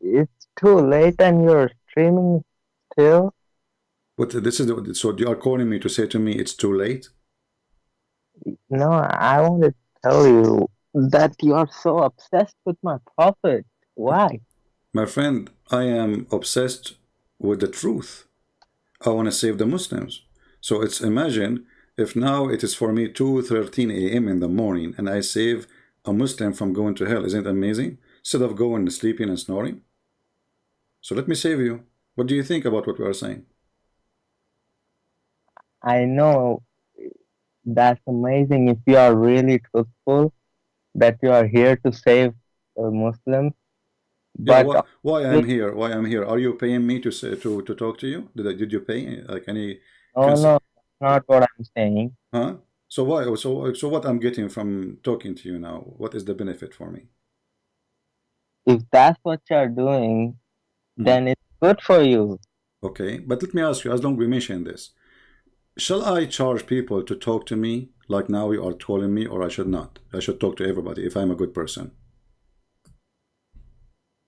It's too late and you're streaming still? What, this is the, so you are calling me to say to me it's too late? No, I want to tell you that you are so obsessed with my prophet. Why? My friend, I am obsessed with the truth. I want to save the Muslims. So it's, imagine if now it is for me 2:13 a.m. in the morning and I save a Muslim from going to hell. Isn't it amazing? Instead of going sleeping and snoring. So let me save you. What do you think about what we are saying? I know that's amazing if you are really truthful, that you are here to save Muslims. Yeah, But why I'm here? Why I'm here? Are you paying me to say to talk to you? Did you pay like any? no, that's not what I'm saying. Huh? So why? So what I'm getting from talking to you now? What is the benefit for me? If that's what you're doing, then it's good for you. Okay, but let me ask you. As long as we mention this, shall I charge people to talk to me like now you are calling me, or I should not? I should talk to everybody if I'm a good person.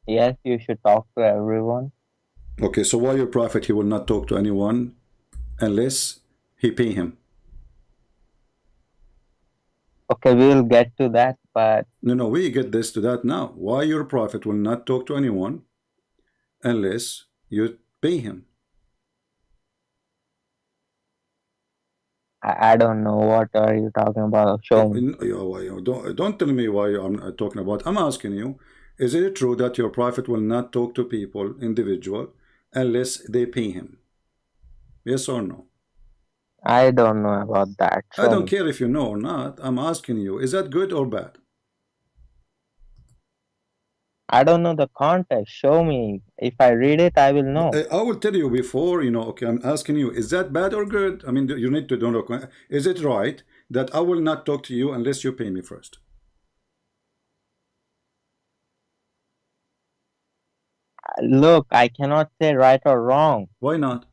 Yes, you should talk to everyone. Okay, so why your prophet, he will not talk to anyone unless he pay him? Okay, we'll get to that, but... No, we get this to that now. Why your prophet will not talk to anyone unless you pay him? I don't know. What are you talking about? Show me. Don't tell me why I'm talking about. I'm asking you, is it true that your prophet will not talk to people, individual, unless they pay him? Yes or no? I don't know about that. I don't care if you know or not. I'm asking you, is that good or bad? I don't know the context. Show me. If I read it, I will know. I will tell you before, okay, I'm asking you, is that bad or good? I mean, you need to know, is it right that I will not talk to you unless you pay me first? look, I cannot say right or wrong. Why not?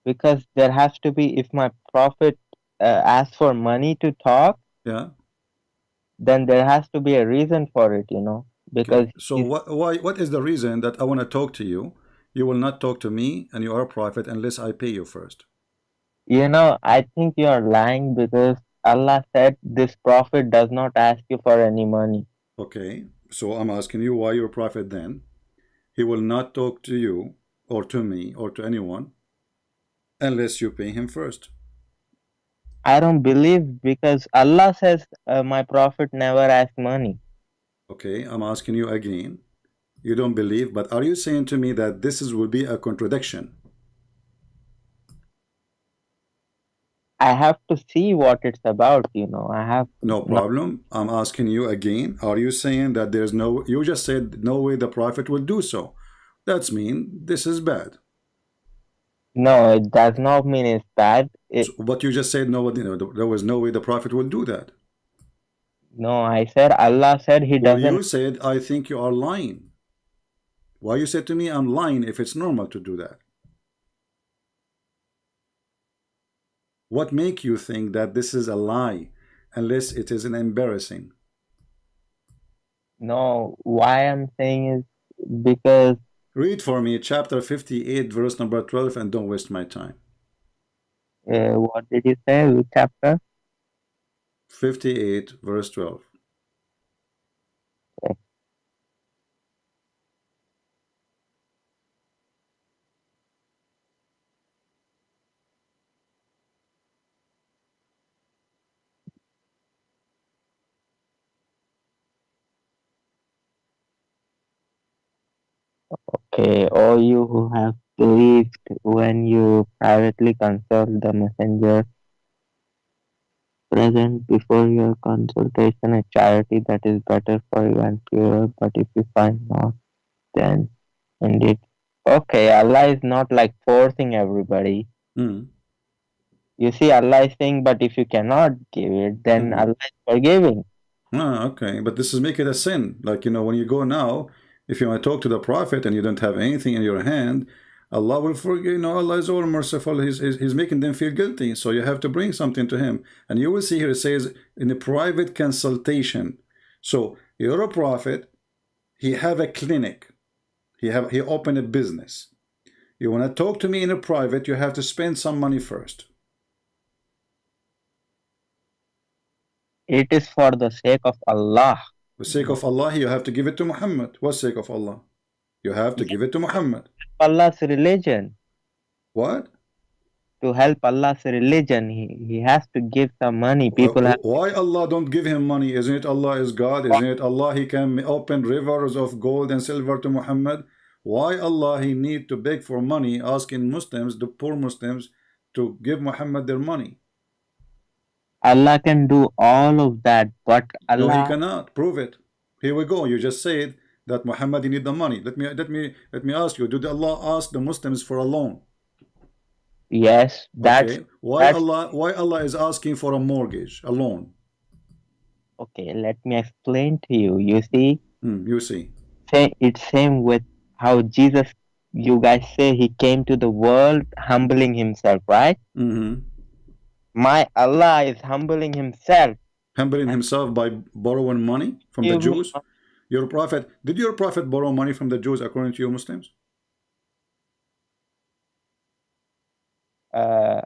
Because there has to be, if my prophet asks for money to talk, Yeah. then there has to be a reason for it, because Okay. So what is the reason that I want to talk to you? You will not talk to me and you are a prophet unless I pay you first. I think you are lying, because Allah said this prophet does not ask you for any money. Okay. So I'm asking you why you're a prophet then. He will not talk to you or to me or to anyone unless you pay him first. I don't believe, because Allah says my prophet never asks money. Okay. I'm asking you again. You don't believe, but are you saying to me that will be a contradiction? I have to see what it's about, I have No problem. I'm asking you again. Are you saying that there's no, you just said no way the prophet will do so. That's mean this is bad. No, it does not mean it's bad. But you just said nobody, there was no way the prophet will do that. No, I said Allah said he Well, doesn't. you said, I think you are lying. Why you said to me I'm lying if it's normal to do that? What make you think that this is a lie unless it is an embarrassing? No, why I'm saying is because Read for me chapter 58 verse number 12 and don't waste my time. what did you say? Which chapter? 58 verse 12. Okay. Okay, all you who have believed, when you privately consult the messenger, present before your consultation a charity that is better for you and purer, but if you find not, then indeed. Okay, Allah is not like forcing everybody. You see, Allah is saying, but if you cannot give it, then Allah is forgiving. Okay, but this is make it a sin. Like, when you go now, if you want to talk to the prophet and you don't have anything in your hand, Allah will forgive. Allah is all merciful. He's making them feel guilty. So you have to bring something to him. And you will see here it says in a private consultation. So you're a prophet. He have a clinic. He opened a business. You want to talk to me in a private, you have to spend some money first. It is for the sake of Allah. For the sake of Allah, you have to give it to Muhammad. What sake of Allah? You have to give it to Muhammad. Allah's religion. What? To help Allah's religion, he has to give some money. People have. Why Allah don't give him money? Isn't it Allah is God? Isn't it Allah he can open rivers of gold and silver to Muhammad? Why Allah he need to beg for money, asking Muslims, the poor Muslims, to give Muhammad their money? Allah can do all of that, but Allah. No, he cannot. Prove it. Here we go. You just said that Muhammad need the money. Let me ask you. Did Allah ask the Muslims for a loan? Yes. That's okay. Why Allah is asking for a mortgage, a loan? Okay. Let me explain to you. You see. You see. It's same with how Jesus. You guys say he came to the world humbling himself, right? My Allah is humbling himself. Humbling himself by borrowing money from the Jews? Your prophet, did your prophet borrow money from the Jews according to you Muslims? I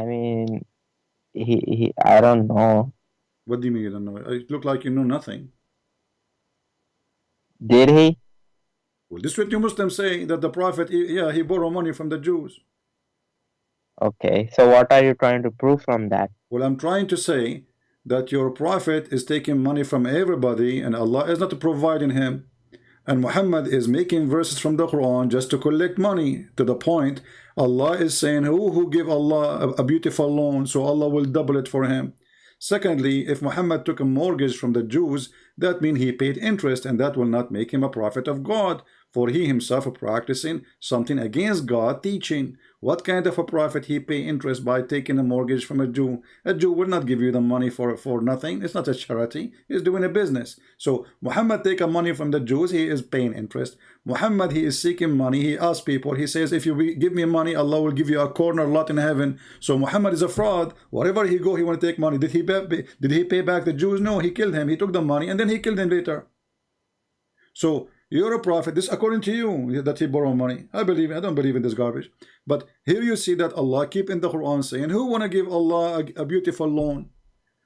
mean, I don't know. What do you mean you don't know? It looked like you know nothing. Did he? Well, this is what you Muslims say, that the prophet, yeah, he borrowed money from the Jews. Okay, so what are you trying to prove from that? Well, I'm trying to say that your prophet is taking money from everybody and Allah is not providing him. And Muhammad is making verses from the Quran just to collect money, to the point Allah is saying who give Allah a beautiful loan, so Allah will double it for him. Secondly, if Muhammad took a mortgage from the Jews, that means he paid interest, and that will not make him a prophet of God. for he himself practicing something against God teaching. What kind of a prophet he pay interest by taking a mortgage from a Jew? A Jew will not give you the money for nothing. It's not a charity. He's doing a business. So Muhammad take a money from the Jews. He is paying interest. Muhammad, he is seeking money. He asks people. He says, if you give me money, Allah will give you a corner lot in heaven. So Muhammad is a fraud. Wherever he go, he want to take money. Did he pay back the Jews? No, he killed him. He took the money and then he killed him later. So you're a prophet. This according to you that he borrowed money. I don't believe in this garbage. But here you see that Allah keep in the Quran saying, who want to give Allah a beautiful loan?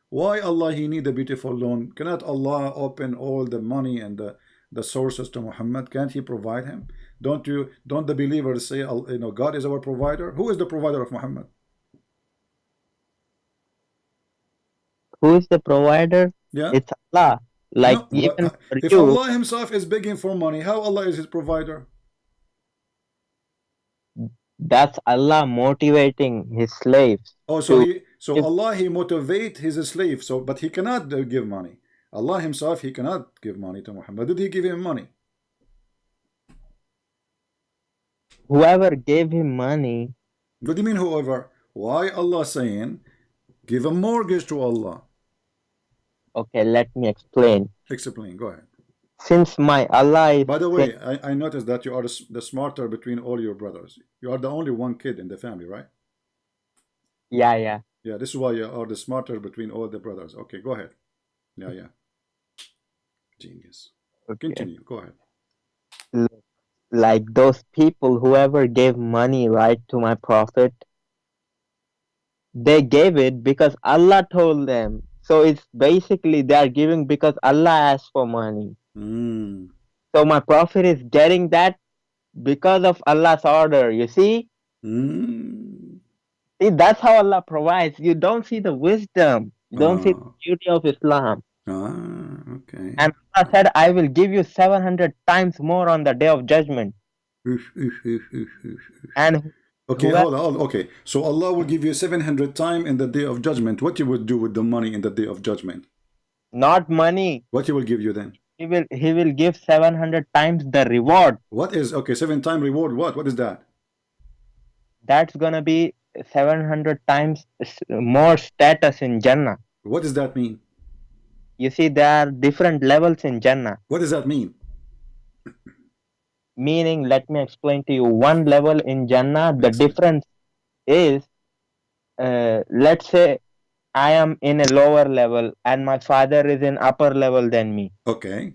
Why Allah he need a beautiful loan? Cannot Allah open all the money and the sources to Muhammad? Can't he provide him? Don't the believers say, God is our provider? Who is the provider of Muhammad? Who is the provider? Yeah, It's Allah. Like no, even for if you, Allah himself is begging for money, how Allah is his provider? that's Allah motivating his slaves. Oh, so Allah he motivate his slave. So, but he cannot give money. Allah himself he cannot give money to Muhammad. Did he give him money? Whoever gave him money. What do you mean whoever? Why Allah saying give a mortgage to Allah? Okay, let me explain. Explain. Go ahead. Since my Allah is. By the way, I noticed that you are the smarter between all your brothers. You are the only one kid in the family, right? Yeah. Yeah, this is why you are the smarter between all the brothers. Okay, go ahead. Yeah. Genius. Okay. Continue. Go ahead. Like those people, whoever gave money, right, to my prophet, they gave it because Allah told them. So it's basically they are giving because Allah asked for money. So my prophet is getting that because of Allah's order. You see? See, that's how Allah provides. You don't see the wisdom. You don't see the beauty of Islam. Okay. And Allah said, I will give you 700 times more on the day of judgment. And okay, hold on. Okay, so Allah will give you 700 times in the day of judgment. What you would do with the money in the day of judgment? Not money. What he will give you then? He will give 700 times the reward. What is 7 times reward? What is that? That's gonna be 700 times more status in Jannah. What does that mean? You see, there are different levels in Jannah. What does that mean? Meaning, let me explain to you. One level in Jannah, the difference is, let's say I am in a lower level and my father is in upper level than me. Okay.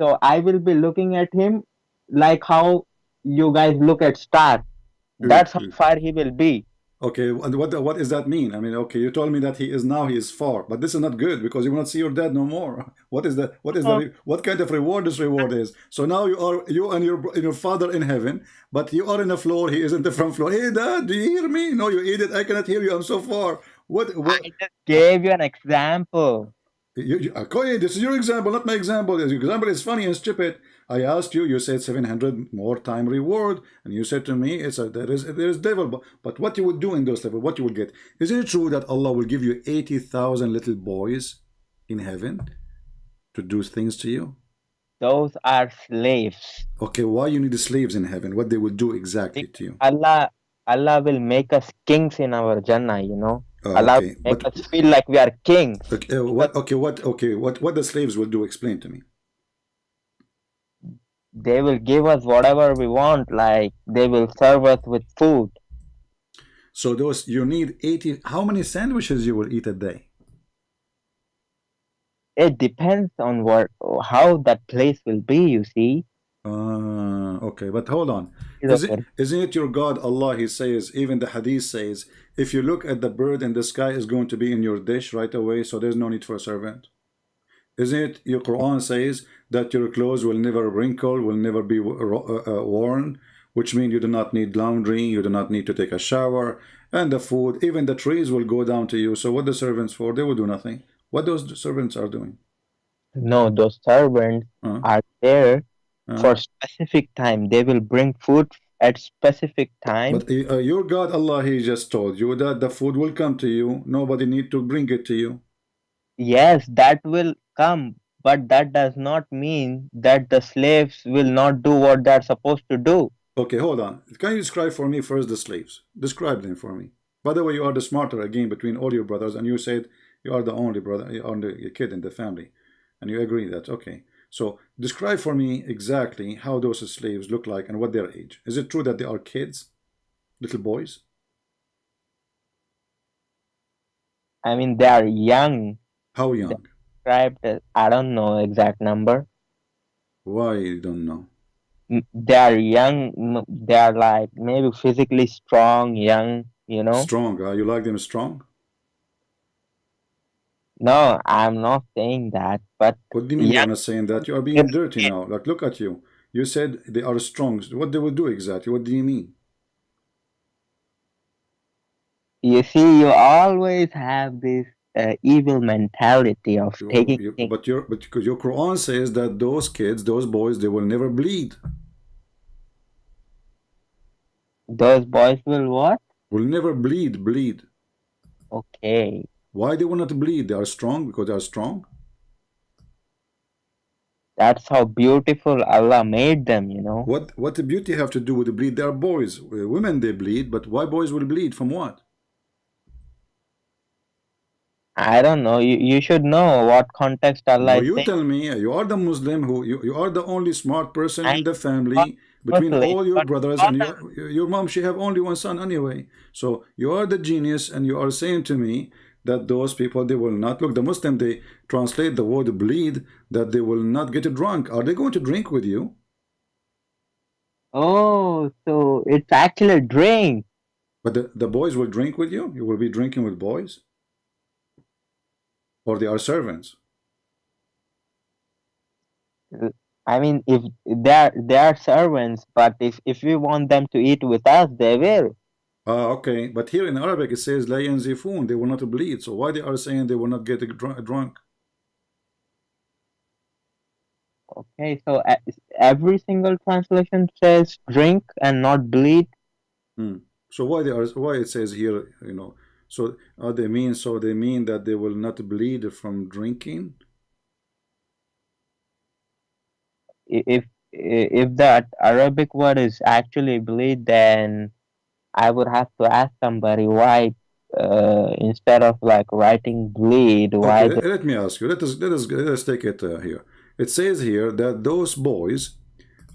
So I will be looking at him like how you guys look at stars. That's how far he will be. Okay, and what does that mean? I mean, okay, you told me that he is far, but this is not good because you will not see your dad no more. What kind of reward this reward is? So now you and your father in heaven, but you are in the floor, he is in the front floor. Hey dad, do you hear me? No, you idiot, I cannot hear you, I'm so far. What? I just gave you an example. Okay, this is your example, not my example. Your example is funny and stupid. I asked you, you said 700 more time reward, and you said to me, there is devil. But what you would do in those levels, what you will get? Is it true that Allah will give you 80,000 little boys in heaven to do things to you? Those are slaves. Okay, why you need the slaves in heaven? What they will do exactly to you? Allah will make us kings in our Jannah, you know. Allah will make us feel like we are kings. Okay, what the slaves will do? Explain to me. They will give us whatever we want, like they will serve us with food. So you need 80. How many sandwiches you will eat a day? It depends on how that place will be, you see. Okay, but hold on. Isn't it your God, Allah, he says, even the hadith says, if you look at the bird in the sky, is going to be in your dish right away, so there's no need for a servant. Isn't it your Quran says that your clothes will never wrinkle, will never be worn, which means you do not need laundry, you do not need to take a shower, and the food, even the trees will go down to you. So what the servants for? They will do nothing. What those servants are doing? No, those servants are there for specific time. They will bring food at specific time. But your God, Allah, he just told you that the food will come to you. Nobody need to bring it to you. Yes, that will come. but that does not mean that the slaves will not do what they're supposed to do. Okay, hold on. Can you describe for me first the slaves? Describe them for me. By the way, you are the smarter again between all your brothers, and you said you are the only brother, you are the kid in the family, and you agree that, okay. So describe for me exactly how those slaves look like and what their age. Is it true that they are kids, little boys? I mean, they are young. How young? Described as, I don't know exact number. Why you don't know? They are young. They are like maybe physically strong, young. You know. Strong. You like them strong? No, I'm not saying that. But What do you mean you're not saying that? You are being dirty now. Like, look at you. You said they are strong. What they will do exactly? What do you mean? You see, you always have this evil mentality of taking things. But your Quran says that those kids, those boys, they will never bleed. Those boys will what? Will never bleed. Okay. Why they will not bleed? They are strong because they are strong. That's how beautiful Allah made them, you know. What the beauty have to do with the bleed? They are boys. Women they bleed, but why boys will bleed? From what? I don't know. You should know what context Allah No, is you saying. tell me. You are the Muslim who you are the only smart person in the family between all your brothers, and your mom, she have only one son anyway. So you are the genius, and you are saying to me that those people, they will not look. The Muslim, they translate the word bleed that they will not get drunk. Are they going to drink with you? Oh, so it's actually a drink. But the boys will drink with you? You will be drinking with boys? Or they are servants? I mean, if they are servants, but if we want them to eat with us, they will. Okay. But here in Arabic it says la yanzifun, they will not bleed. So why they are saying they will not get drunk? Okay, so every single translation says drink and not bleed. So why it says here, you know, so they mean that they will not bleed from drinking? If that Arabic word is actually bleed, then I would have to ask somebody why instead of like writing bleed, why? Okay, let me ask you. Let us take it here. It says here that those boys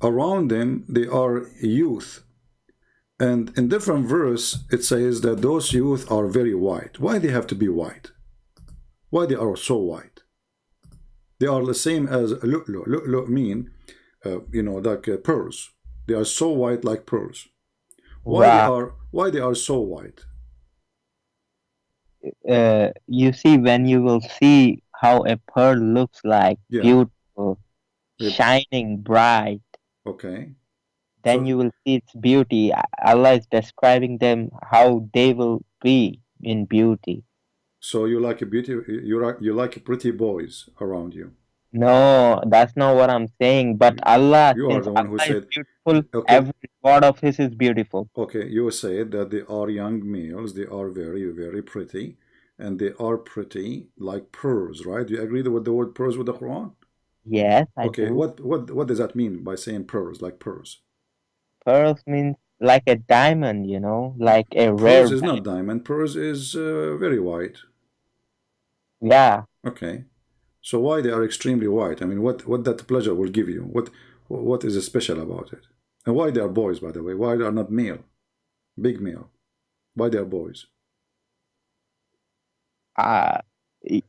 around them, they are youth. And in different verse, it says that those youth are very white. Why they have to be white? Why they are so white? They are the same as lu'lu. Lu'lu mean, you know, like pearls. They are so white like pearls. Why they are so white? You see, when you will see how a pearl looks like, beautiful, shining bright. Okay. Then you will see its beauty. Allah is describing them how they will be in beauty. So you like a beauty? You like pretty boys around you? No, that's not what I'm saying. But Allah, you are the one who said beautiful. Okay. Every word of His is beautiful. Okay, you said that they are young males. They are very, very pretty, and they are pretty like pearls, right? Do you agree with the word pearls with the Quran? Yes, I do. Okay, what does that mean by saying pearls, like pearls? Pearls means like a diamond, you know, like a rare. Pearls is not diamond. Pearls is very white. Yeah. Okay. So why they are extremely white? I mean, what that pleasure will give you? What is special about it? And why they are boys, by the way? Why they are not male, big male? Why they are boys?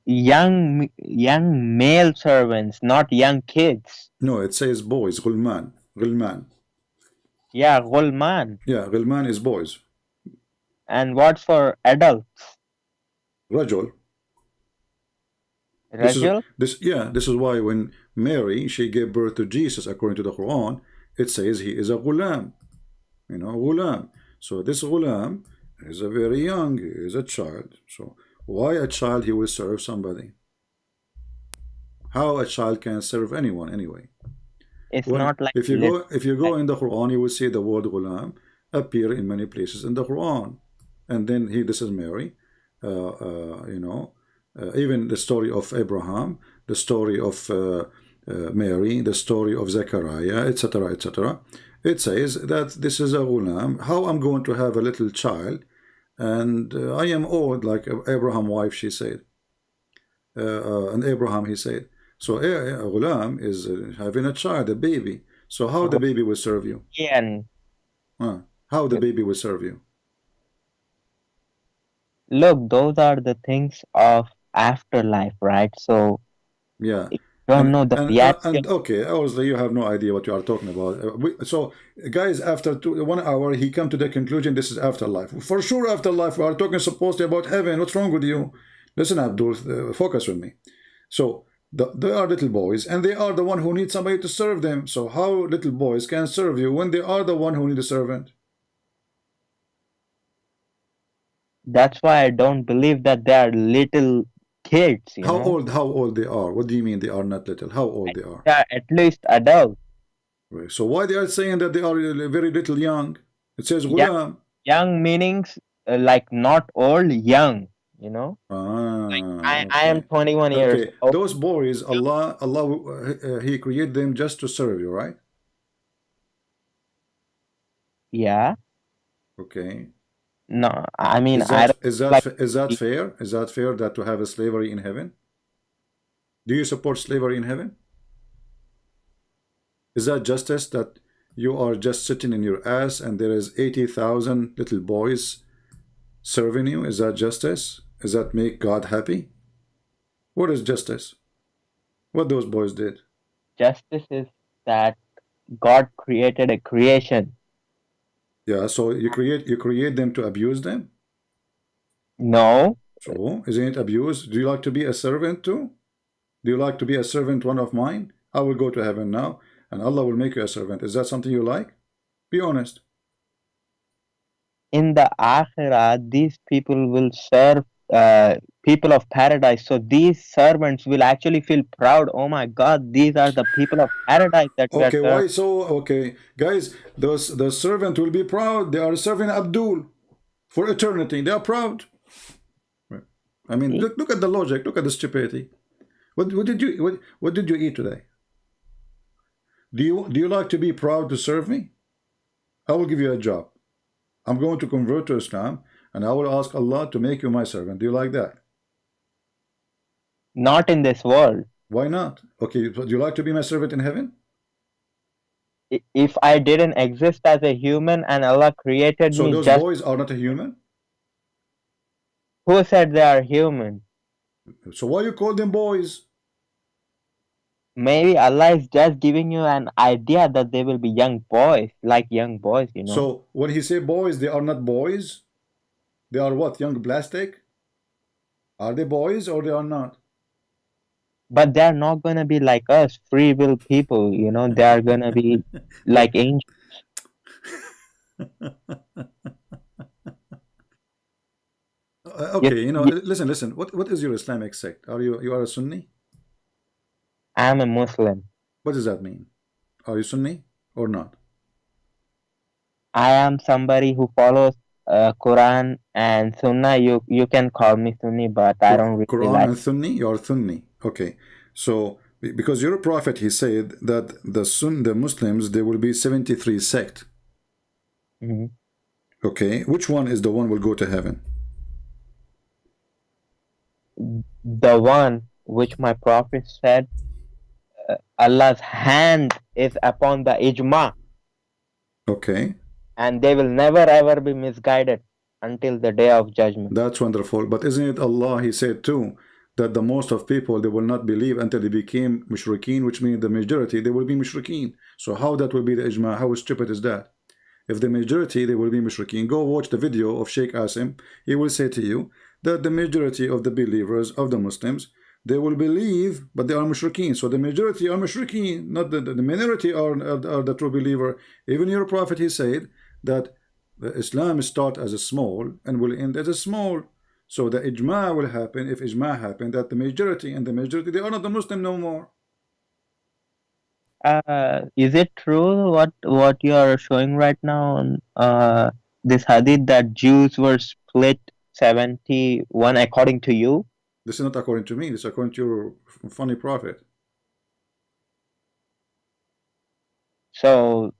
Young male servants, not young kids. No, it says boys. Ghulman. Yeah, ghulman. Yeah, ghulman is boys. And what's for adults? Rajul. This is why when Mary, she gave birth to Jesus, according to the Quran, it says he is a ghulam. You know, ghulam. So this ghulam is a very young, he is a child. So why a child he will serve somebody? How a child can serve anyone anyway? It's not like if you go in the Quran, you will see the word ghulam appear in many places in the Quran. And then this is Mary, you know, even the story of Abraham, the story of Mary, the story of Zechariah, etc., etc. It says that this is a ghulam. How I'm going to have a little child, and I am old, like Abraham's wife, she said. And Abraham, he said. So a ghulam is having a child, a baby. So how the baby will serve you? And How the baby will serve you? look, those are the things of afterlife, right? So Yeah. don't know the reality. And okay, obviously you have no idea what you are talking about. So guys, after 1 hour, he come to the conclusion this is afterlife. For sure, afterlife. We are talking supposedly about heaven. What's wrong with you? Listen, Abdul, focus with me. So they are little boys, and they are the one who need somebody to serve them. So how little boys can serve you when they are the one who need a servant? That's why I don't believe that they are little kids. How old they are? What do you mean they are not little? How old they are? They are at least adults. Right. So why they are saying that they are very little young? It says ghulam. Young meanings like not old, young. I am 21 years old. Those boys, Allah, He created them just to serve you, right? Yeah. Okay. No, I mean, is that fair? Is that fair that to have a slavery in heaven? Do you support slavery in heaven? Is that justice that you are just sitting in your ass and there is 80,000 little boys serving you? Is that justice? Does that make God happy? What is justice? What those boys did? Justice is that God created a creation. Yeah, so you create them to abuse them? No. So isn't it abuse? Do you like to be a servant too? Do you like to be a servant, one of mine? I will go to heaven now, and Allah will make you a servant. Is that something you like? Be honest. In the Akhirah, these people will serve people of paradise. So these servants will actually feel proud. Oh my God, these are the people of paradise that we are Okay, serving. why so? Okay, guys, the servant will be proud. They are serving Abdul for eternity. They are proud. I mean, look at the logic. Look at the stupidity. What did you eat today? Do you like to be proud to serve me? I will give you a job. I'm going to convert to Islam, and I will ask Allah to make you my servant. Do you like that? Not in this world. Why not? Okay, do you like to be my servant in heaven? If I didn't exist as a human and Allah created me, so those boys are not a human? Who said they are human? So why you call them boys? Maybe Allah is just giving you an idea that they will be young boys, like young boys, So when he say boys, they are not boys? They are what? Young plastic? Are they boys or they are not? But they are not going to be like us, free will people, they are going to be like angels. Okay, listen. What is your Islamic sect? You are a Sunni? I am a Muslim. What does that mean? Are you Sunni or not? I am somebody who follows Quran and Sunnah. You can call me Sunni, but I don't really Quran like and Sunni. You are Sunni. Okay, so because your prophet, he said that the Muslims, there will be 73 sect. Mm-hmm. Okay, which one is the one will go to heaven? The one which my prophet said, Allah's hand is upon the ijma. Okay. And they will never ever be misguided until the day of judgment. That's wonderful. But isn't it Allah, he said too, that the most of people, they will not believe until they became mushrikeen, which means the majority, they will be mushrikeen. So how that will be the ijma? How stupid is that? If the majority, they will be mushrikeen. Go watch the video of Sheikh Asim. He will say to you that the majority of the believers, of the Muslims, they will believe, but they are mushrikeen. So the majority are mushrikeen, not the minority are the true believer. Even your prophet, he said that Islam start as a small and will end as a small. So the ijma will happen, if ijma happen, that the majority and the majority, they are not the Muslim no more. Is it true what you are showing right now on this hadith that Jews were split 71 according to you? This is not according to me. This is according to your funny prophet. So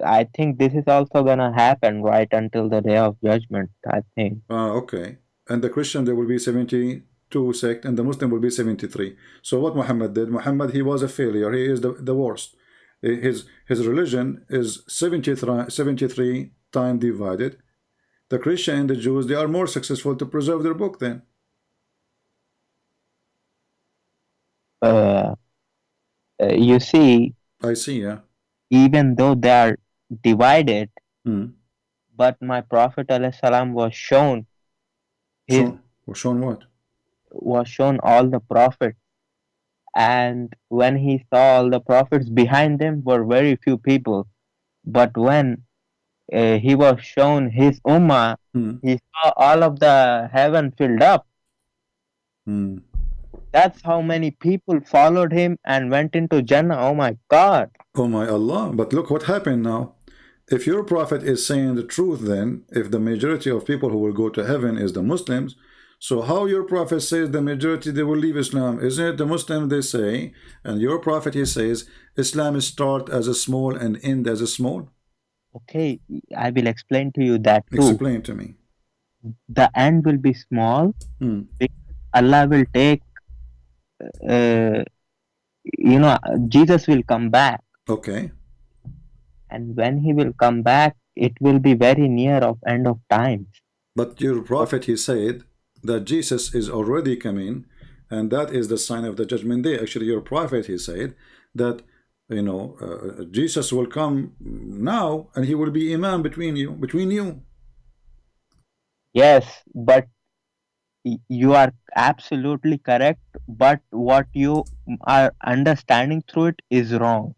I think this is also gonna happen right until the day of judgment, I think. Okay. And the Christian, there will be 72 sect, and the Muslim will be 73. So what Muhammad did, Muhammad, he was a failure. He is the worst. His religion is 73 time divided. The Christian and the Jews, they are more successful to preserve their book then. You see, I see, yeah. even though they are divided, Hmm. but my Prophet ﷺ was shown his Shown what? was shown all the prophets, and when he saw all the prophets, behind them were very few people. But when he was shown his ummah, Hmm. he saw all of the heaven filled up. Hmm. That's how many people followed him and went into Jannah. Oh my God. Oh my Allah. But look what happened now. If your prophet is saying the truth, then if the majority of people who will go to heaven is the Muslims, so how your prophet says the majority they will leave Islam? Isn't it the Muslim they say? And your prophet, he says Islam is start as a small and end as a small. Okay, I will explain to you that too. Explain to me. The end will be small. Hmm. Allah will take, Jesus will come back. Okay. And when he will come back, it will be very near of end of times. But your prophet, he said that Jesus is already coming, and that is the sign of the judgment day. Actually, your prophet, he said that, Jesus will come now, and he will be imam between you. Yes, but you are absolutely correct. But what you are understanding through it is wrong.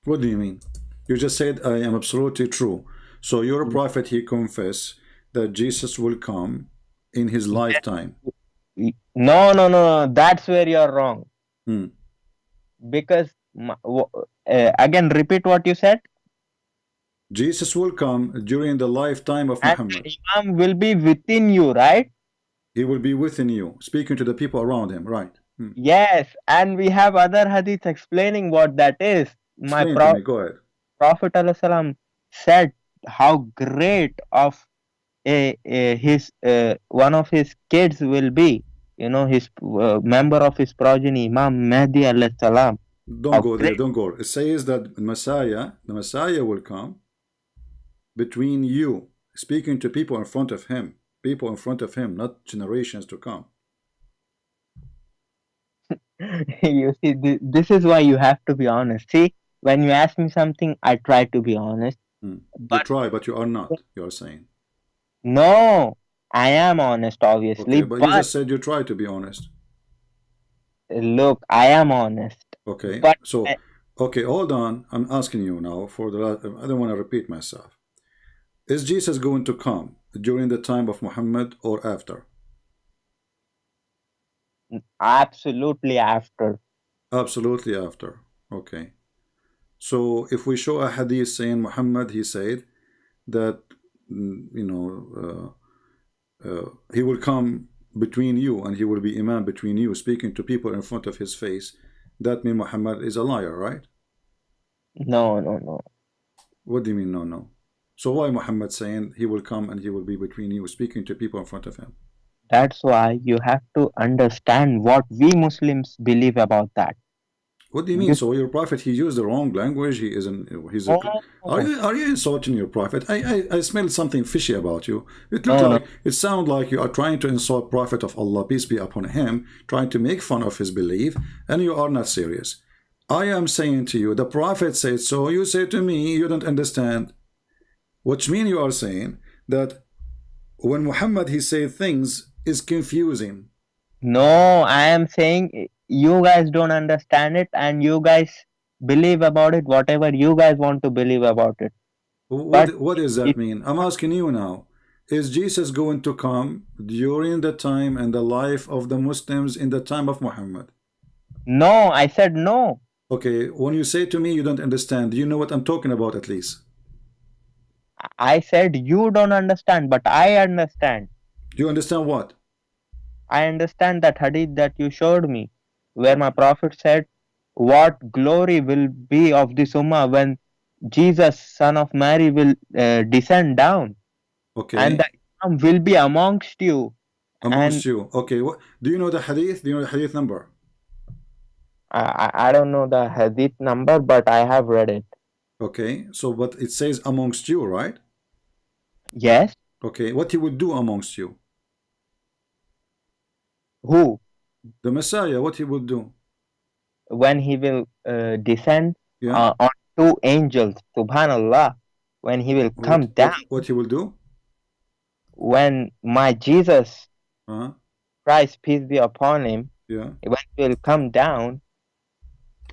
What do you mean? You just said I am absolutely true. So your prophet, he confessed that Jesus will come in his lifetime. No. That's where you're wrong. Hmm. Because again, repeat what you said. Jesus will come during the lifetime of Muhammad. Imam will be within you, right? He will be within you, speaking to the people around him, right? Hmm. Yes, and we have other hadiths explaining what that is. Explain to me. Go ahead. Prophet ﷺ said how great of his one of his kids will be. His member of his progeny, Imam Mahdi alayhi salam. Don't go there. Don't go. It says that the Messiah will come between you, speaking to people in front of him, not generations to come. You see, this is why you have to be honest. See, when you ask me something, I try to be honest. You try, but you are not. You are saying. No, I am honest, obviously. Okay, but you just said you try to be honest. Look, I am honest. Okay, but okay, hold on. I'm asking you now for the last, I don't want to repeat myself. Is Jesus going to come during the time of Muhammad or after? Absolutely after. Absolutely after. Okay. So if we show a hadith saying Muhammad, he said that he will come between you and he will be imam between you, speaking to people in front of his face, that means Muhammad is a liar, right? No. What do you mean no? So why Muhammad saying he will come and he will be between you, speaking to people in front of him? That's why you have to understand what we Muslims believe about that. What do you mean? So your prophet, he used the wrong language. Are you insulting your prophet? I smelled something fishy about you. It sounds like you are trying to insult Prophet of Allah, peace be upon him, trying to make fun of his belief, and you are not serious. I am saying to you, the prophet said so. You say to me, you don't understand. Which means you are saying that when Muhammad he said things is confusing. No, I am saying you guys don't understand it and you guys believe about it whatever you guys want to believe about it. What does that mean? I'm asking you now. Is Jesus going to come during the time and the life of the Muslims in the time of Muhammad? No, I said no. Okay, when you say to me you don't understand, do you know what I'm talking about at least? I said you don't understand, but I understand. Do you understand what? I understand that hadith that you showed me, where my prophet said, "What glory will be of this ummah when Jesus, son of Mary, will descend down, and the Okay, Imam will be amongst you." amongst And you. Okay, what do you know the hadith? Do you know the hadith number? I don't know the hadith number, but I have read it. Okay, so but it says amongst you, right? Yes. Okay, what he would do amongst you? Who? The Messiah, what he would do? When he will descend Yeah. on two angels, subhanallah, when he will come down, What he will do? when my Jesus Uh-huh. Christ, peace be upon him, Yeah. when he will come down,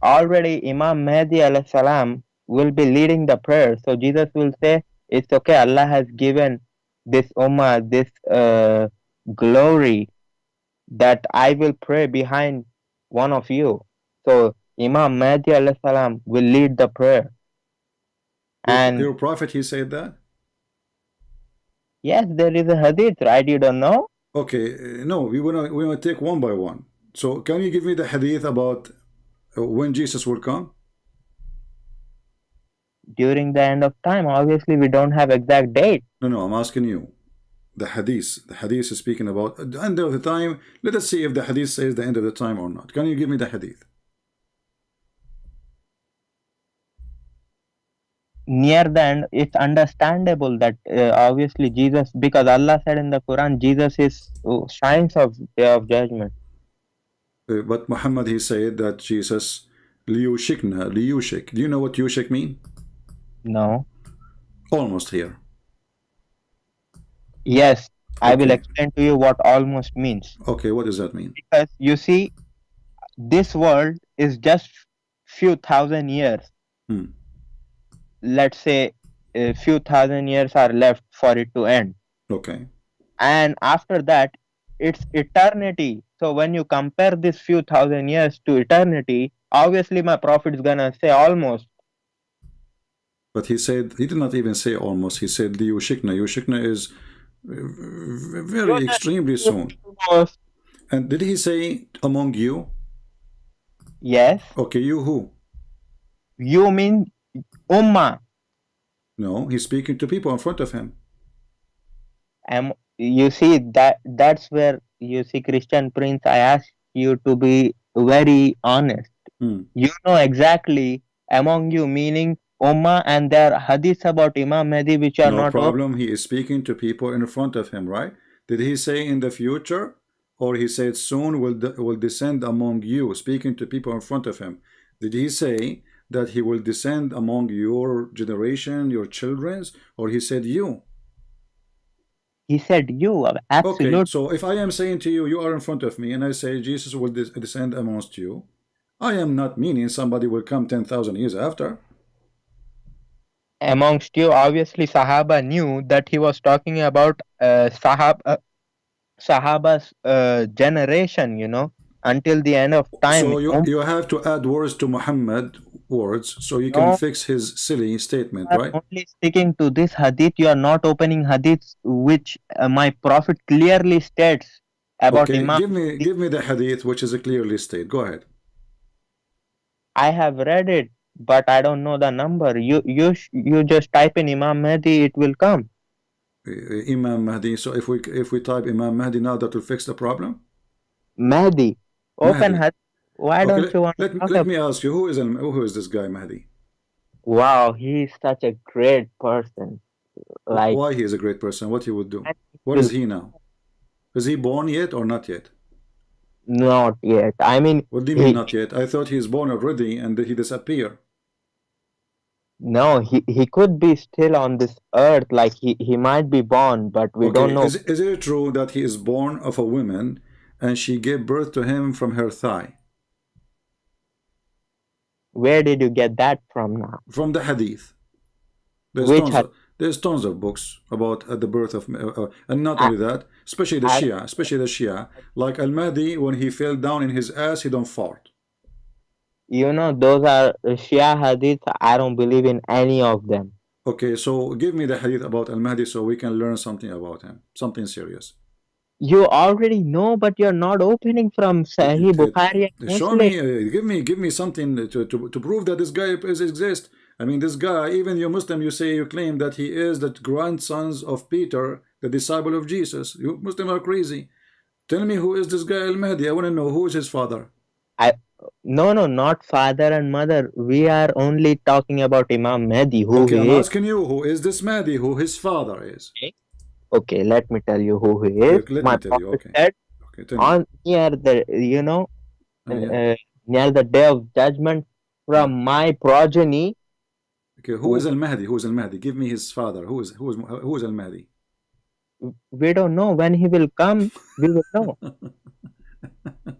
already Imam Mahdi alayhi salam will be leading the prayer. So Jesus will say, it's okay, Allah has given this ummah this glory that I will pray behind one of you. So Imam Mahdi alayhi salam will lead the prayer. And Your prophet, he said that? yes, there is a hadith, right? You don't know? Okay, no, we wanna take one by one. So can you give me the hadith about when Jesus will come? During the end of time, obviously we don't have exact date. No, I'm asking you. The hadith. The hadith is speaking about the end of the time. Let us see if the hadith says the end of the time or not. Can you give me the hadith? Near the end, it's understandable that obviously Jesus, because Allah said in the Quran, Jesus is shines of day of judgment. But Muhammad, he said that Jesus liyushikna, liyushik. Do you know what yushik mean? No. Almost here. Yes, I will Okay. explain to you what almost means. Okay, what does that mean? Because you see, this world is just few thousand years. Hmm. Let's say a few thousand years are left for it to end. Okay. And after that, it's eternity. So when you compare this few thousand years to eternity, obviously my prophet is gonna say almost. But he said, he did not even say almost. He said liyushikna. Yushikna is very extremely soon. Almost. And did he say among you? Yes. Okay, you who? You mean Ummah. No, he's speaking to people in front of him. You see that's where you see, Christian Prince, I ask you to be very honest. You know exactly among you meaning Ummah, and there are hadiths about Imam Mahdi which are No not problem. He is speaking to people in front of him, right? Did he say in the future, or he said soon will descend among you, speaking to people in front of him? Did he say that he will descend among your generation, your children's, or he said you? He said you, absolutely. Okay, so if I am saying to you, you are in front of me, and I say Jesus will descend amongst you, I am not meaning somebody will come 10,000 years after. Amongst you, obviously Sahaba knew that he was talking about Sahaba's generation, you know, until the end of time. So you have to add words to Muhammad words so you can fix his silly statement, right? Only sticking to this hadith, you are not opening hadiths which my prophet clearly states about Imam. Give me the hadith which is clearly stated. Go ahead. I have read it, but I don't know the number. You just type in Imam Mahdi, it will come. Imam Mahdi. So if we type Imam Mahdi now, that will fix the problem. Mahdi, open hadith. Why don't you want? Let me ask you, who is this guy Mahdi? Wow, he is such a great person. Like, why he is a great person? What he would do? What is he now? Is he born yet or not yet? Not yet. I mean, what do you mean not yet? I thought he's born already and he disappeared. No, he could be still on this earth. Like he might be born, but we don't know. Is it true that he is born of a woman and she gave birth to him from her thigh? Where did you get that from now? From the hadith. There's tons of books about the birth of, and not only that, especially the Shia. Like Al-Mahdi, when he fell down in his ass, he don't fart. You know, those are Shia hadiths. I don't believe in any of them. Okay, so give me the hadith about Al-Mahdi so we can learn something about him, something serious. You already know, but you're not opening from Sahih Bukhari and Show Muslim. me, give me something to prove that this guy exists. I mean, this guy, even you Muslim, you say, you claim that he is the grandsons of Peter, the disciple of Jesus. You Muslim are crazy. Tell me, who is this guy Al-Mahdi? I want to know who is his father. No, not father and mother. We are only talking about Imam Mahdi, who Okay, I'm he is. asking you, who is this Mahdi? Who his father is? Okay, let me tell you who he is. Let My me tell you. prophet Okay. said Okay, tell me. on near the Yeah. near the day of judgment from my progeny. Okay, who is Al-Mahdi? Who is Al-Mahdi? Give me his father. Who is Al-Mahdi? We don't know when he will come. We will know.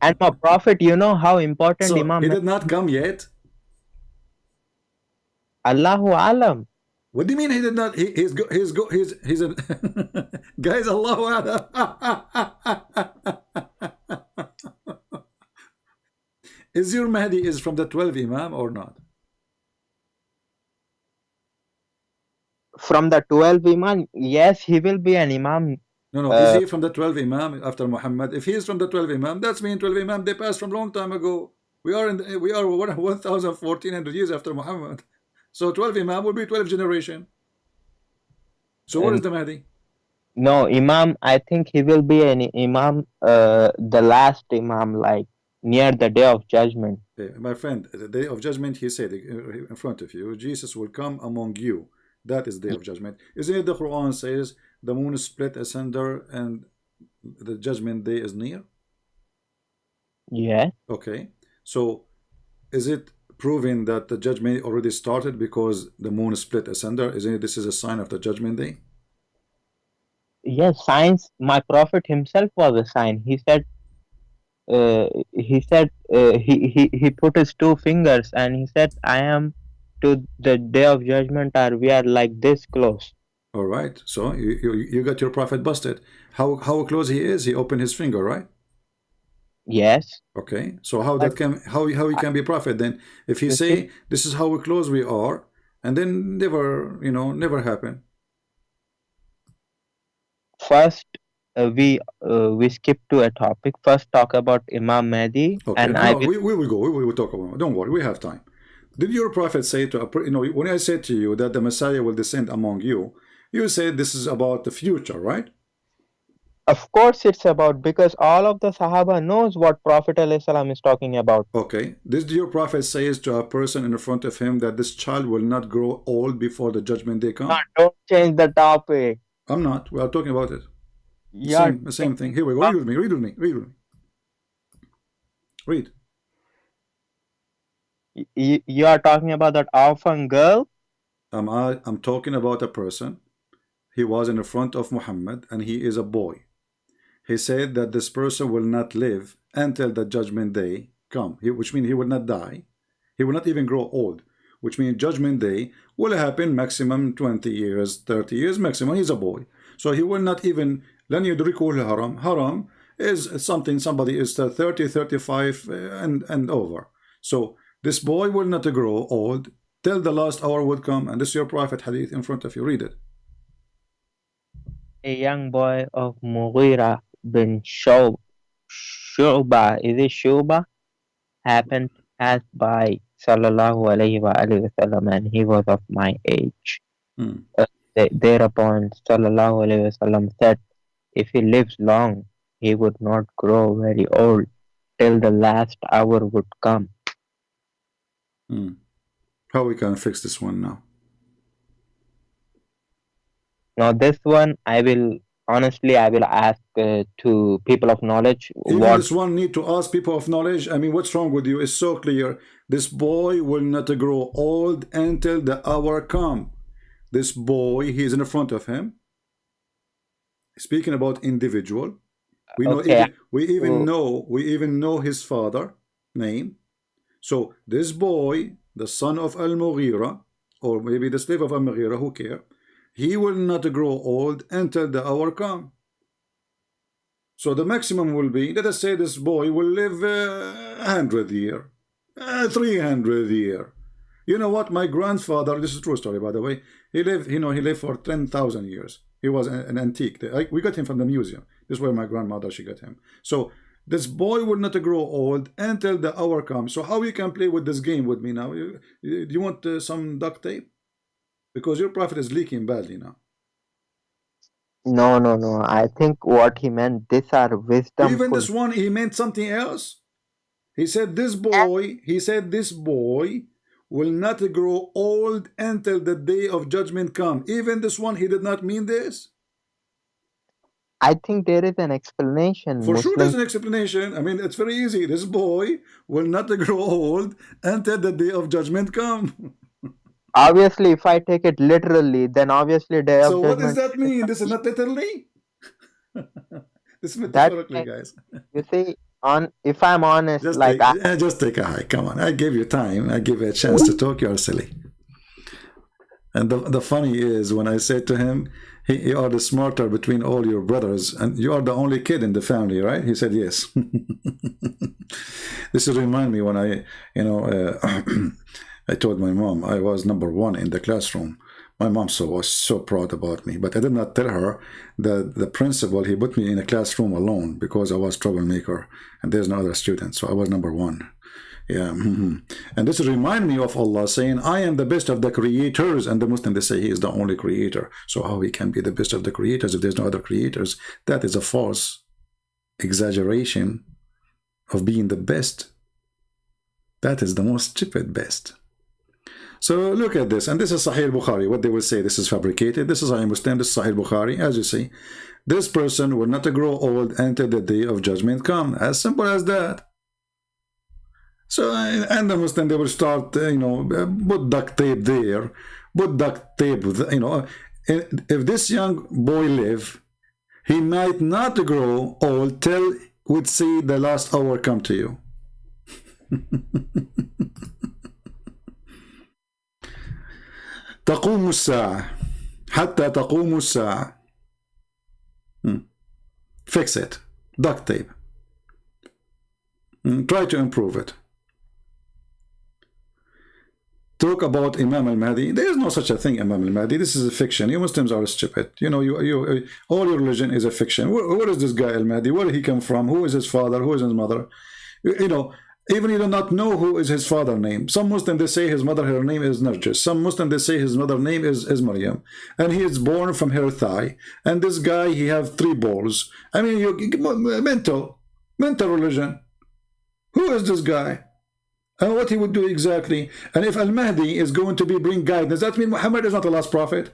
And my prophet, you know how important So Imam he Mahdi. did not come yet. Allahu Alam. What do you mean he did not? He's a guys. Allahu Akbar. Is your Mahdi is from the 12 Imam or not? From the 12 Imam, yes, he will be an Imam. No, is he from the 12 Imam after Muhammad? If he is from the 12 Imam, that's mean 12 Imam they passed from long time ago. We are 1,400 years after Muhammad. So 12 Imam will be 12 generation. So what is the Mahdi? No, Imam, I think he will be an Imam, the last Imam, like near the day of judgment. My friend, the day of judgment, he said in front of you, Jesus will come among you. That is the day of judgment. Isn't it the Quran says the moon is split asunder and the judgment day is near? Yeah. Okay. So is it proving that the judgment already started because the moon is split asunder? Isn't it this is a sign of the judgment day? Yes, signs. My prophet himself was a sign. He said, he put his two fingers and he said, I am to the day of judgment, or we are like this close. All right. So you got your prophet busted. How close he is? He opened his finger, right? Yes. Okay. So how he can be prophet then? If he say this is how close we are, and then never happen. First, we skip to a topic. First, talk about Imam Mahdi, Okay. and we will go. We will talk about it. Don't worry. We have time. Did your prophet say to when I said to you that the Messiah will descend among you, you said this is about the future, right? Of course, it's about, because all of the Sahaba knows what Prophet ﷺ is talking about. Okay. Did your prophet says to a person in front of him that this child will not grow old before the judgment day comes? Don't change the topic. I'm not. We are talking about it. The same thing. Here we go. Read with me. Read with me. Read with me. Read. You are talking about that orphan girl? I'm talking about a person. He was in the front of Muhammad and he is a boy. He said that this person will not live until the judgment day come, which means he will not die. He will not even grow old, which means judgment day will happen maximum 20 years, 30 years maximum. He's a boy. So he will not even, لن يدركه الهرم. Haram is something somebody is 30, 35 and over. So this boy will not grow old till the last hour would come. And this is your prophet hadith in front of you. Read it. A young boy of Mughira bin Shu'ba, is it Shu'ba? Happened to pass by Sallallahu Alaihi Wasallam, and he was of my age. Thereupon Sallallahu Alaihi Wasallam said, if he lives long, he would not grow very old till the last hour would come. How we can fix this one now? Now this one, I will ask to people of knowledge. Even this one need to ask people of knowledge. I mean, what's wrong with you? It's so clear. This boy will not grow old until the hour come. This boy, he is in front of him. Speaking about individual, we know we even know his father name. So this boy, the son of Al-Mughira, or maybe the slave of Al-Mughira, who care? He will not grow old until the hour come. So the maximum will be, let us say this boy will live 100 years, 300 years. You know what? My grandfather, this is a true story, by the way. He lived, he lived for 10,000 years. He was an antique. We got him from the museum. This is where my grandmother, she got him. So this boy will not grow old until the hour comes. So how you can play with this game with me now? Do you want some duct tape? Because your prophet is leaking badly now. No, no, no. I think what he meant, these are wisdom. Even this one, he meant something else. He said this boy will not grow old until the day of judgment come. Even this one, he did not mean this. I think there is an explanation. For sure there's an explanation. I mean, it's very easy. This boy will not grow old until the day of judgment come. Obviously, if I take it literally, then obviously day of So judgment. what does that mean? This is not literally? This is metaphorically, guys. You see, if I'm honest, Just like just take a hike. Come on, I gave you time. I give you a chance to talk. You're silly. And the funny is, when I said to him, you are the smarter between all your brothers, and you are the only kid in the family, right? He said yes. This will remind me when I told my mom I was #1 in the classroom. My mom was so proud about me, but I did not tell her that the principal, he put me in a classroom alone because I was troublemaker and there's no other student, so I was #1. Yeah. And this remind me of Allah saying, I am the best of the creators, and the Muslims, they say he is the only creator. So how he can be the best of the creators if there's no other creators? That is a false exaggeration of being the best. That is the most stupid best. So look at this, and this is Sahih Bukhari. What they will say, this is fabricated. This is Sahih Muslim, this is Sahih Bukhari. As you see, this person will not grow old until the day of judgment come. As simple as that. So, and the Muslim, they will start, put duct tape there, put duct tape, if this young boy live, he might not grow old till we'd see the last hour come to you. تقوم الساعة حتى تقوم الساعة. Fix it. Duct tape. Try to improve it. Talk about Imam al-Mahdi. There is no such a thing, Imam al-Mahdi. This is a fiction. You Muslims are stupid. All your religion is a fiction. Where is this guy al-Mahdi? Where did he come from? Who is his father? Who is his mother? Even you do not know who is his father name. Some Muslims, they say his mother, her name is Narjis. Some Muslims, they say his mother name is Maryam. And he is born from her thigh. And this guy, he have 3 balls. I mean, mental religion. Who is this guy? And what he would do exactly? And if Al-Mahdi is going to bring guidance, that means Muhammad is not the last prophet.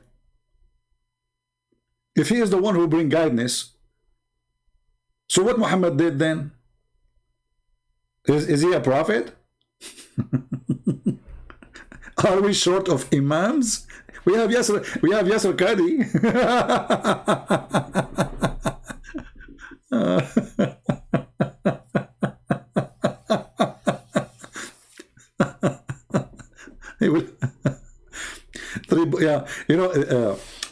If he is the one who bring guidance, so what Muhammad did then? Is he a prophet? Are we short of imams? We have Yasser Qadi.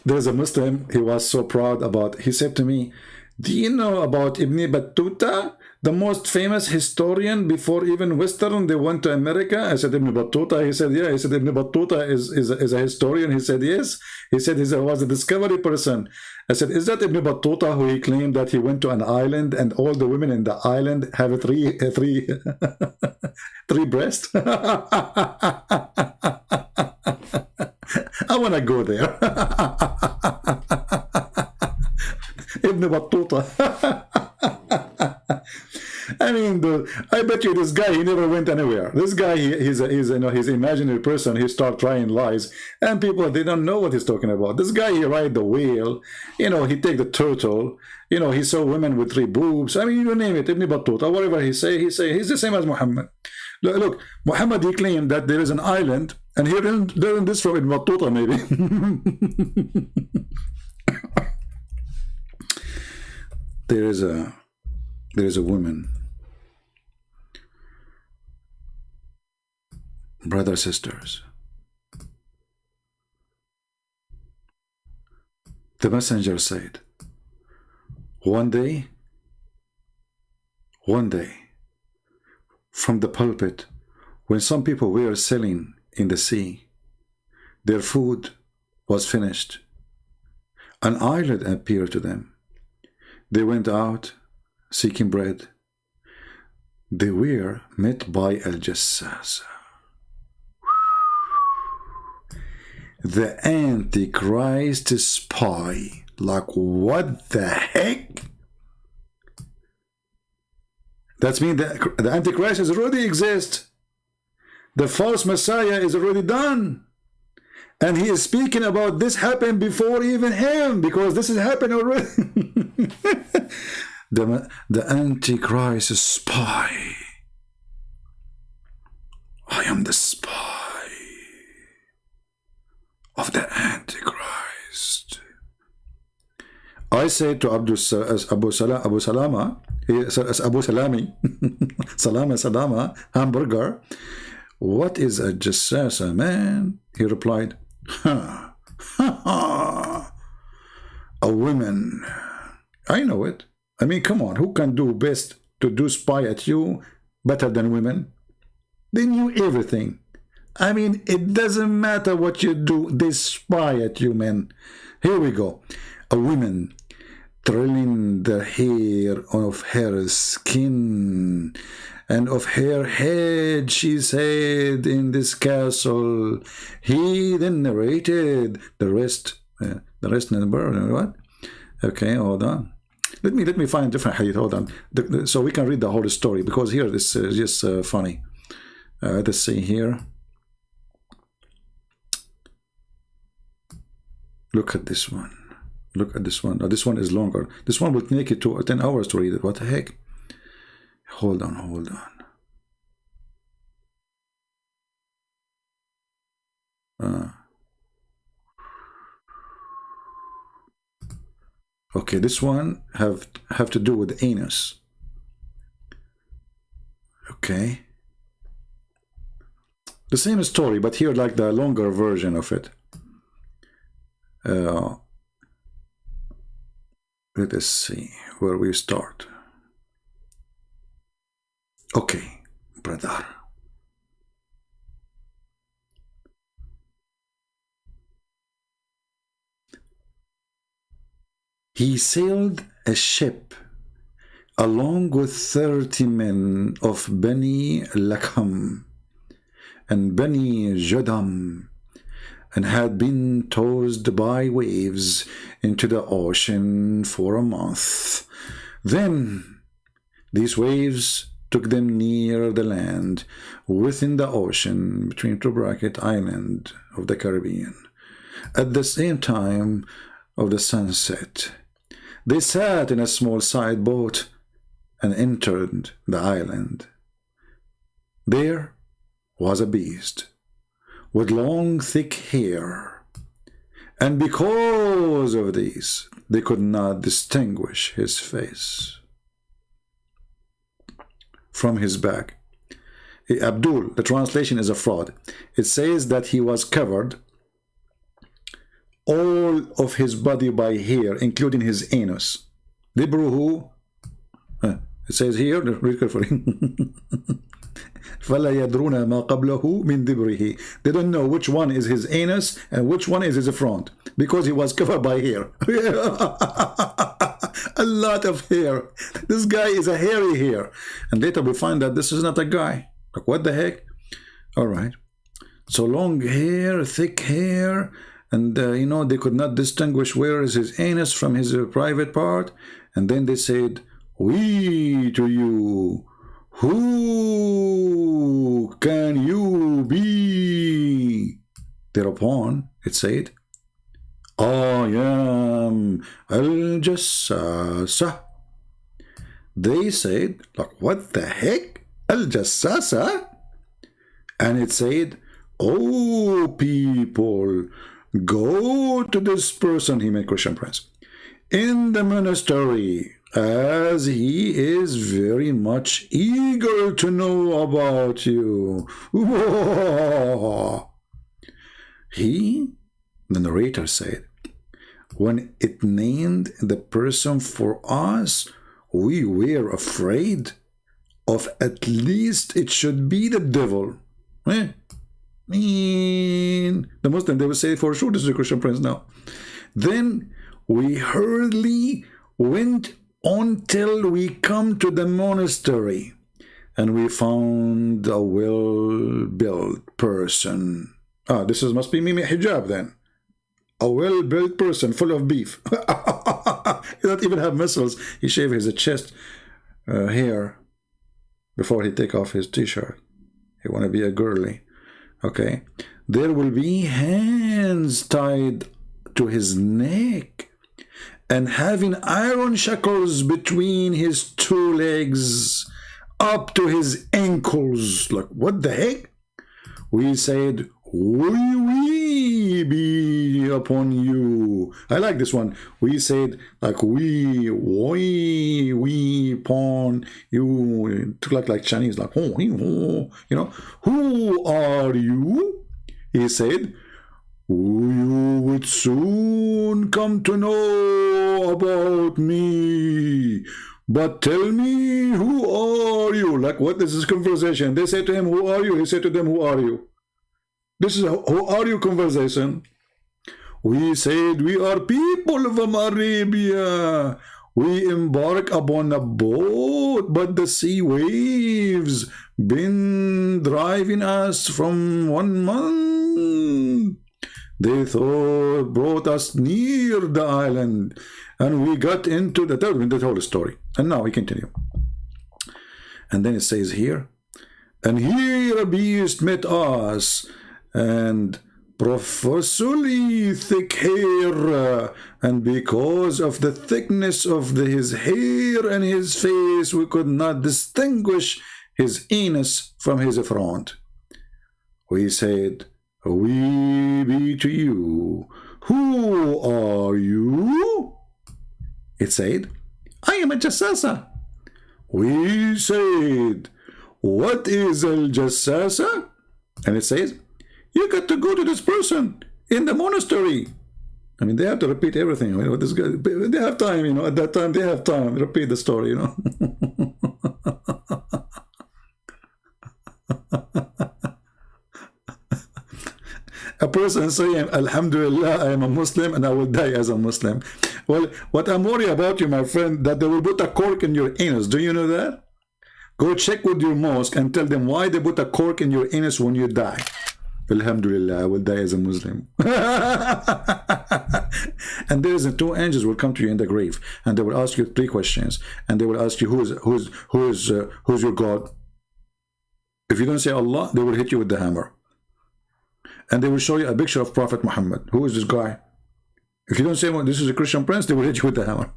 There's a Muslim, he was so proud about, he said to me, do you know about Ibn Battuta, the most famous historian before even Western, they went to America? I said, Ibn Battuta? He said, yeah. He said, Ibn Battuta is a historian? He said, yes. He said, he was a discovery person. I said, is that Ibn Battuta who he claimed that he went to an island and all the women in the island have three breasts? I want to go there. Ibn Battuta. I mean, I bet you this guy, he never went anywhere. This guy, he's an imaginary person. He start trying lies, and people, they don't know what he's talking about. This guy, he ride the whale, he take the turtle, he saw women with 3 boobs. I mean, you name it, Ibn Battuta, whatever he say, he's the same as Muhammad. Look, Muhammad, he claimed that there is an island, and he learned this from Ibn Battuta, maybe. There is a woman, brothers, sisters. The messenger said, one day, from the pulpit, when some people were selling in the sea. Their food was finished. An island appeared to them. They went out seeking bread. They were met by Al-Jassasa, the Antichrist spy. Like, what the heck? That means the Antichrist is already exist. The false Messiah is already done. And he is speaking about this happened before even him, because this has happened already. The Antichrist spy. I am the spy of the Antichrist. I say to Abu Salama, Salama, hamburger, what is a jassasa, man? He replied, a woman. I know it. I mean, come on, who can do best to do spy at you better than women? They knew everything. I mean, it doesn't matter what you do, they spy at you, man. Here we go. A woman trailing the hair of her skin and of her head, she said, in this castle. He then narrated the rest in the bird. What? Okay, hold on. Let me find a different hadith. Hold on, so we can read the whole story, because here this is just funny. Let's see here. Look at this one. Look at this one. Oh, this one is longer. This one will take it to 10 hours to read it. What the heck? Hold on, hold on. Okay, this one have to do with anus. Okay. The same story, but here like the longer version of it. Let us see where we start. Okay, brother. He sailed a ship along with 30 men of Bani Lakham and Bani Jadam, and had been tossed by waves into the ocean for a month. Then these waves took them near the land within the ocean between two bracket island of the Caribbean. At the same time of the sunset, they sat in a small side boat and entered the island. There was a beast with long thick hair, and because of this they could not distinguish his face from his back. Abdul, the translation is a fraud. It says that he was covered all of his body by hair, including his anus. Dibruhu, it says here, read carefully. فَلَا يَدْرُونَ مَا قَبْلَهُ مِنْ دِبْرِهِ. They don't know which one is his anus and which one is his front, because he was covered by hair. A lot of hair. This guy is a hairy hair. And later we find that this is not a guy. Like, what the heck? All right. So long hair, thick hair, and you know, they could not distinguish where is his anus from his private part. And then they said, "We to you, who can you be?" Thereupon it said, "I am Al-Jassasa." They said, like, what the heck? Al-Jassasa? And it said, "Oh people, go to this person," he meant Christian Prince, "in the monastery, as he is very much eager to know about you." Whoa. He, the narrator said, when it named the person for us, we were afraid of at least it should be the devil. mean, the Muslim, they will say for sure this is a Christian prince now. Then we hurriedly went on till we come to the monastery, and we found a well-built person. Ah, this must be Mimi Hijab then. A well-built person full of beef. He doesn't even have muscles. He shaved his chest hair before he take off his t-shirt. He want to be a girly. Okay. There will be hands tied to his neck and having iron shackles between his two legs up to his ankles. Like, what the heck? We said, we be upon you. I like this one. We said, like, we upon you. It took like Chinese, like, you know, who are you? He said, you would soon come to know about me. But tell me, who are you? Like, what is this conversation? They say to him, who are you? He said to them, who are you? This is a who are you conversation. We said, we are people from Arabia. We embark upon a boat, but the sea waves been driving us from 1 month. They brought us near the island, and we got into the whole story. And now we continue. And then it says here, and here a beast met us, and profusely thick hair, and because of the thickness of his hair and his face, we could not distinguish his anus from his front. We said, we be to you. Who are you? It said, I am a jassasa. We said, what is al jassasa? And it says, you got to go to this person in the monastery. I mean, they have to repeat everything. You know, this guy, they have time, you know, at that time they have time. Repeat the story, you know. A person saying, Alhamdulillah, I am a Muslim and I will die as a Muslim. Well, what I'm worried about you, my friend, that they will put a cork in your anus. Do you know that? Go check with your mosque and tell them why they put a cork in your anus when you die. Alhamdulillah, I will die as a Muslim. And there is 2 angels will come to you in the grave, and they will ask you 3 questions, and they will ask you who's your God. If you don't say Allah, they will hit you with the hammer, and they will show you a picture of Prophet Muhammad. Who is this guy? If you don't say, well, this is a Christian prince, they will hit you with the hammer.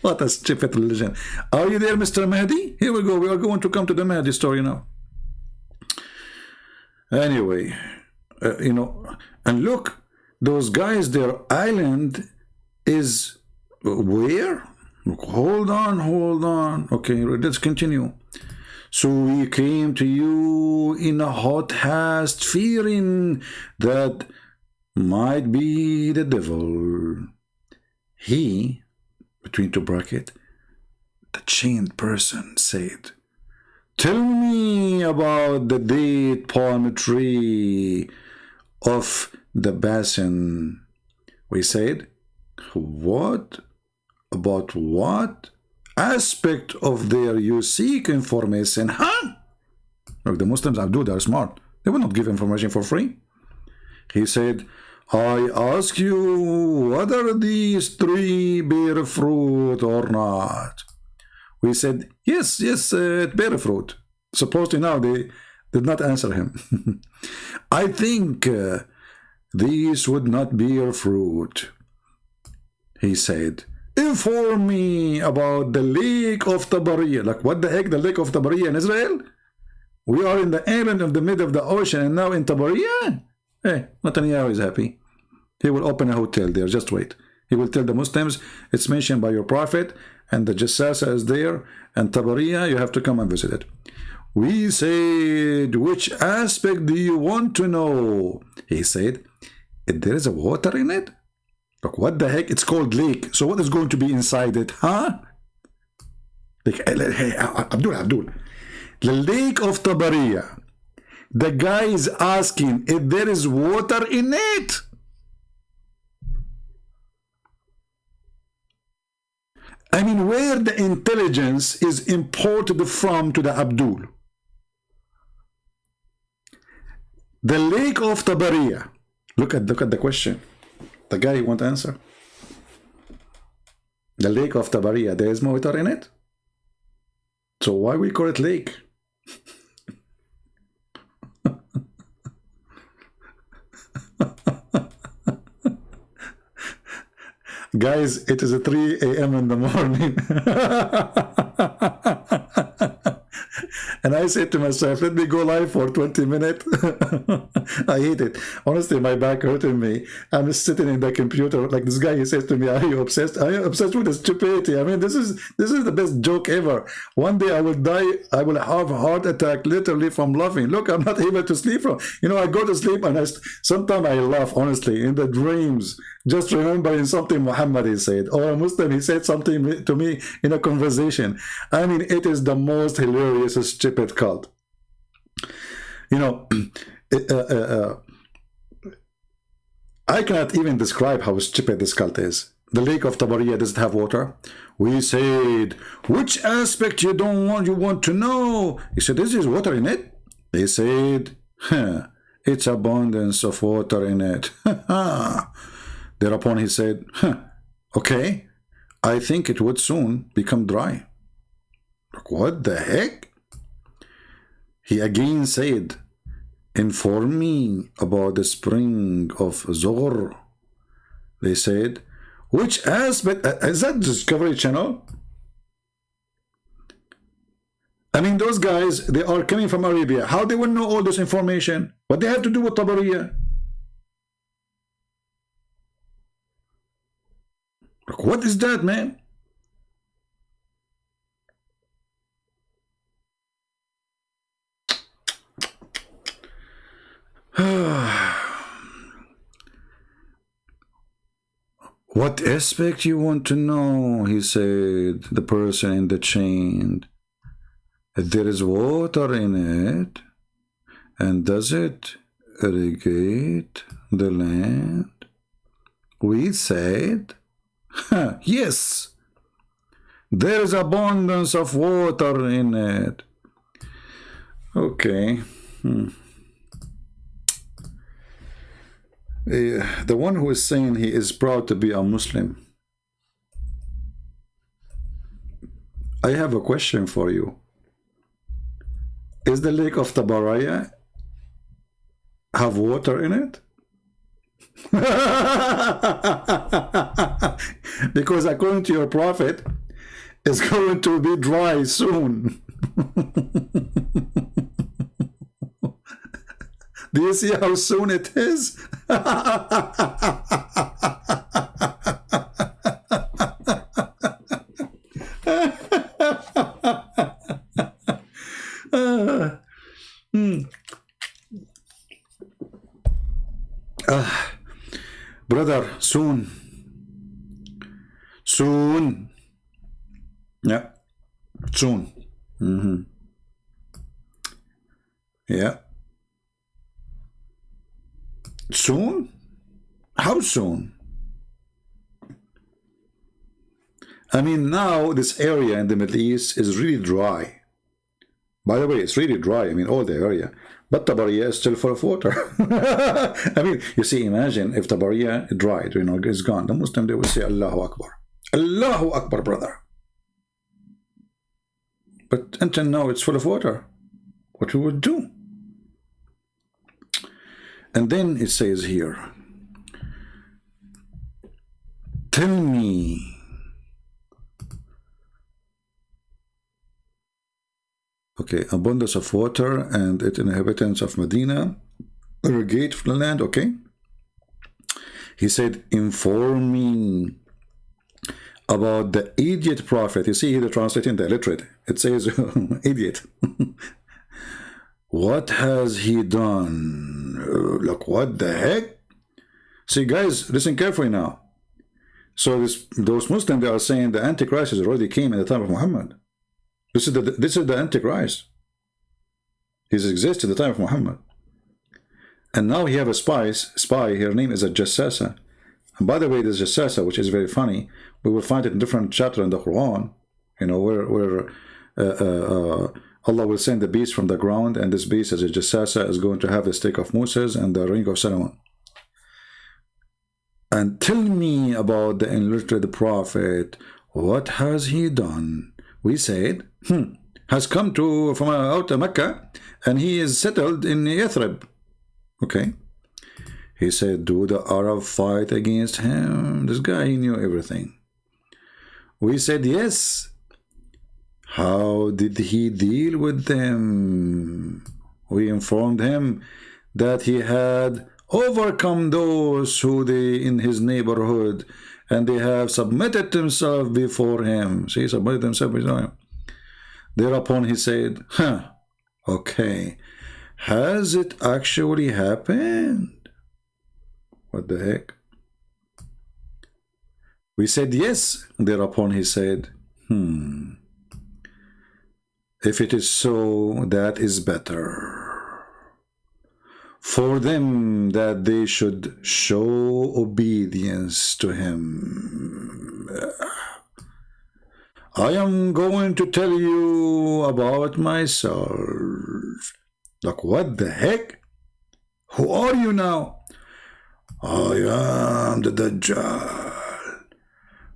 What a stupid religion. Are you there, Mr. Mahdi? Here we go. We are going to come to the Mahdi story now. Anyway, you know, and look, those guys, their island is where? Hold on. Okay, let's continue. So we came to you in a hot haste, fearing that might be the devil. He, between 2 brackets, the chained person said, tell me about the date palm tree of the basin. We said, what? About what aspect of there you seek information? Huh? Look, the Muslims, Abdul, they are smart. They will not give information for free. He said, I ask you, whether these 3 bear fruit or not? We said, yes, it bear fruit. Supposedly now they did not answer him. I think these would not bear fruit. He said, inform me about the lake of Tabariya. Like, what the heck, the lake of Tabariya in Israel? We are in the island of the middle of the ocean, and now in Tabariya? Hey, Netanyahu is happy. He will open a hotel there, just wait. He will tell the Muslims, it's mentioned by your prophet, and the Jassasa is there, and Tabariya, you have to come and visit it. We said, which aspect do you want to know? He said, if there is a water in it? Look, what the heck? It's called lake. So what is going to be inside it? Huh? Like, hey, Abdul. The lake of Tabariya. The guy is asking if there is water in it. I mean, where the intelligence is imported from to the Abdul. The lake of Tabariya. Look at the question. The guy won't answer. The lake of Tabariya, there is water in it. So why we call it lake? Guys, it is 3 a.m. in the morning. And I said to myself, let me go live for 20 minutes. I hate it. Honestly, my back hurting me. I'm sitting in the computer like this guy. He says to me, are you obsessed? Are you obsessed with the stupidity? I mean, this is the best joke ever. One day I will die. I will have a heart attack literally from laughing. Look, I'm not able to sleep from. You know, I go to sleep and sometimes I laugh, honestly, in the dreams. Just remembering something Muhammad he said, or a Muslim, he said something to me in a conversation. I mean, it is the most hilarious, stupid cult. You know, I cannot even describe how stupid this cult is. The lake of Tabariya doesn't have water. We said, which aspect you want to know? He said, this is water in it. They said, it's abundance of water in it. Thereupon he said, okay, I think it would soon become dry. Like, what the heck? He again said, inform me about the spring of Zohr. They said, which aspect? Is that Discovery Channel? I mean, those guys, they are coming from Arabia. How they will know all this information? What they have to do with Tabariya? Like, what is that, man? What aspect you want to know? He said, the person in the chain. There is water in it, and does it irrigate the land? We said, yes, there is abundance of water in it. Okay. The one who is saying he is proud to be a Muslim, I have a question for you. Is the lake of Tabariya have water in it? Because according to your prophet, it's going to be dry soon. Do you see how soon it is? Brother, soon. Soon. Yeah. Soon. Yeah. Soon? How soon? I mean, now this area in the Middle East is really dry. By the way, it's really dry. I mean, all the area. But Tabariya is still full of water. I mean, you see, imagine if Tabariya dried, you know, it's gone. The Muslim, they will say, Allahu Akbar. Allahu Akbar, brother. But until now, it's full of water. What we would do? And then it says here, tell me, okay, abundance of water and its inhabitants of Medina irrigate the land, okay. He said, inform me about the idiot prophet. You see, they're translating the illiterate. It says, idiot. What has he done? Look, what the heck? See, guys, listen carefully now. So those Muslims, they are saying the Antichrist has already came at the time of Muhammad. This is the Antichrist. He's existed at the time of Muhammad. And now he have a spy, her name is a Jassasa. And by the way, this Jassasa, which is very funny, we will find it in different chapters in the Quran, you know, where Allah will send the beast from the ground, and this beast as a Jassasa is going to have the stick of Moses and the ring of Solomon. And tell me about the illiterate prophet. What has he done? We said, has come from out of Mecca, and he is settled in Yathrib. Okay. He said, do the Arab fight against him? This guy, he knew everything. We said, yes. How did he deal with them? We informed him that he had overcome those who in his neighborhood, and they have submitted themselves before him. See, submitted themselves before him. Thereupon he said, okay, has it actually happened? What the heck? We said yes. Thereupon he said, if it is so, that is better for them, that they should show obedience to him. I am going to tell you about myself. Like, what the heck? Who are you now? I am the Dajjal,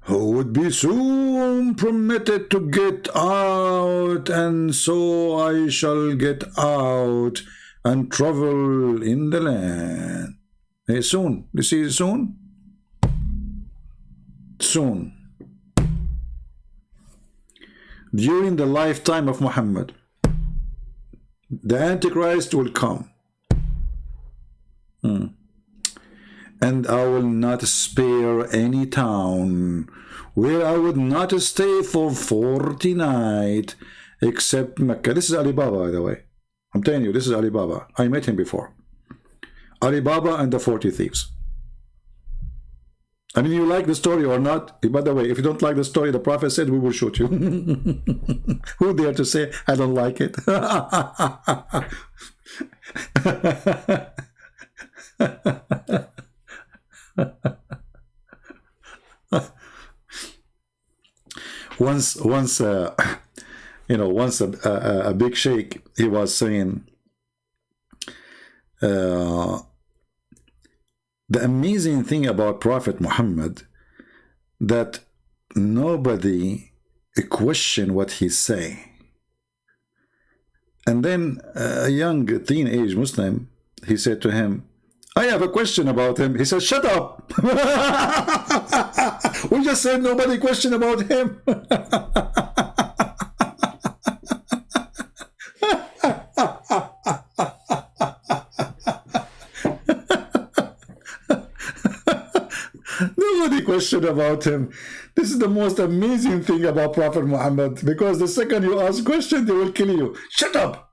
who would be soon permitted to get out, and so I shall get out and travel in the land. Hey, soon. You see, soon? Soon. During the lifetime of Muhammad, the Antichrist will come. And I will not spare any town where I would not stay for 40 nights except Mecca. This is Alibaba, by the way. I'm telling you, this is Alibaba. I met him before. Alibaba and the 40 thieves. I mean, you like the story or not? By the way, if you don't like the story, the Prophet said, we will shoot you. Who dare to say, I don't like it? once a big sheikh, he was saying, the amazing thing about Prophet Muhammad, that nobody question what he say. And then a young teenage Muslim, he said to him, I have a question about him. He said, shut up. We just said nobody question about him. Nobody question about him. This is the most amazing thing about Prophet Muhammad, because the second you ask question, they will kill you. Shut up.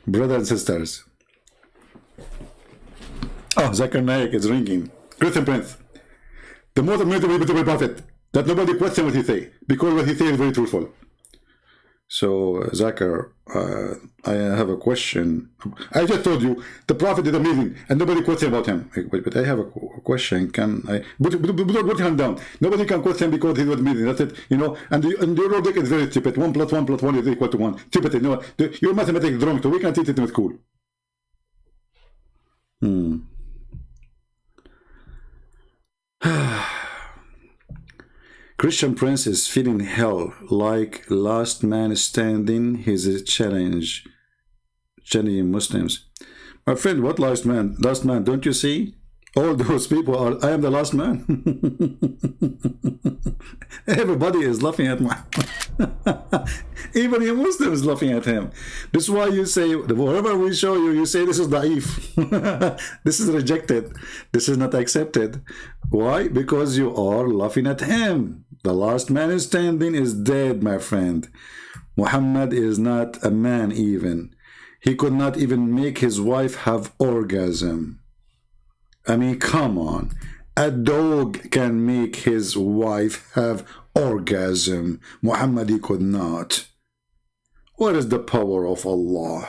Brothers and sisters. Oh, Zakir Naik is ringing. Christian Prince. The most amazing prophet, that nobody question what he say, because what he say is very truthful. So, Zakir, I have a question. I just told you, the prophet is amazing, and nobody question about him. Wait, but I have a question. Can I... Put your hand down. Nobody can question because he was amazing. That's it. You know, and your logic is very stupid. 1 + 1 + 1 is equal to 1. Stupid. No, your mathematics is wrong, so we can't teach it in school. Christian Prince is feeling hell like last man standing. He's a challenging Muslims. My friend, what last man? Last man, don't you see? All those people are, I am the last man. Everybody is laughing at Muhammad. Even a Muslim is laughing at him. This is why you say, wherever we show you, you say this is da'if. This is rejected. This is not accepted. Why? Because you are laughing at him. The last man is standing is dead, my friend. Muhammad is not a man even. He could not even make his wife have orgasm. I mean, come on. A dog can make his wife have orgasm. Muhammad, he could not. What is the power of Allah?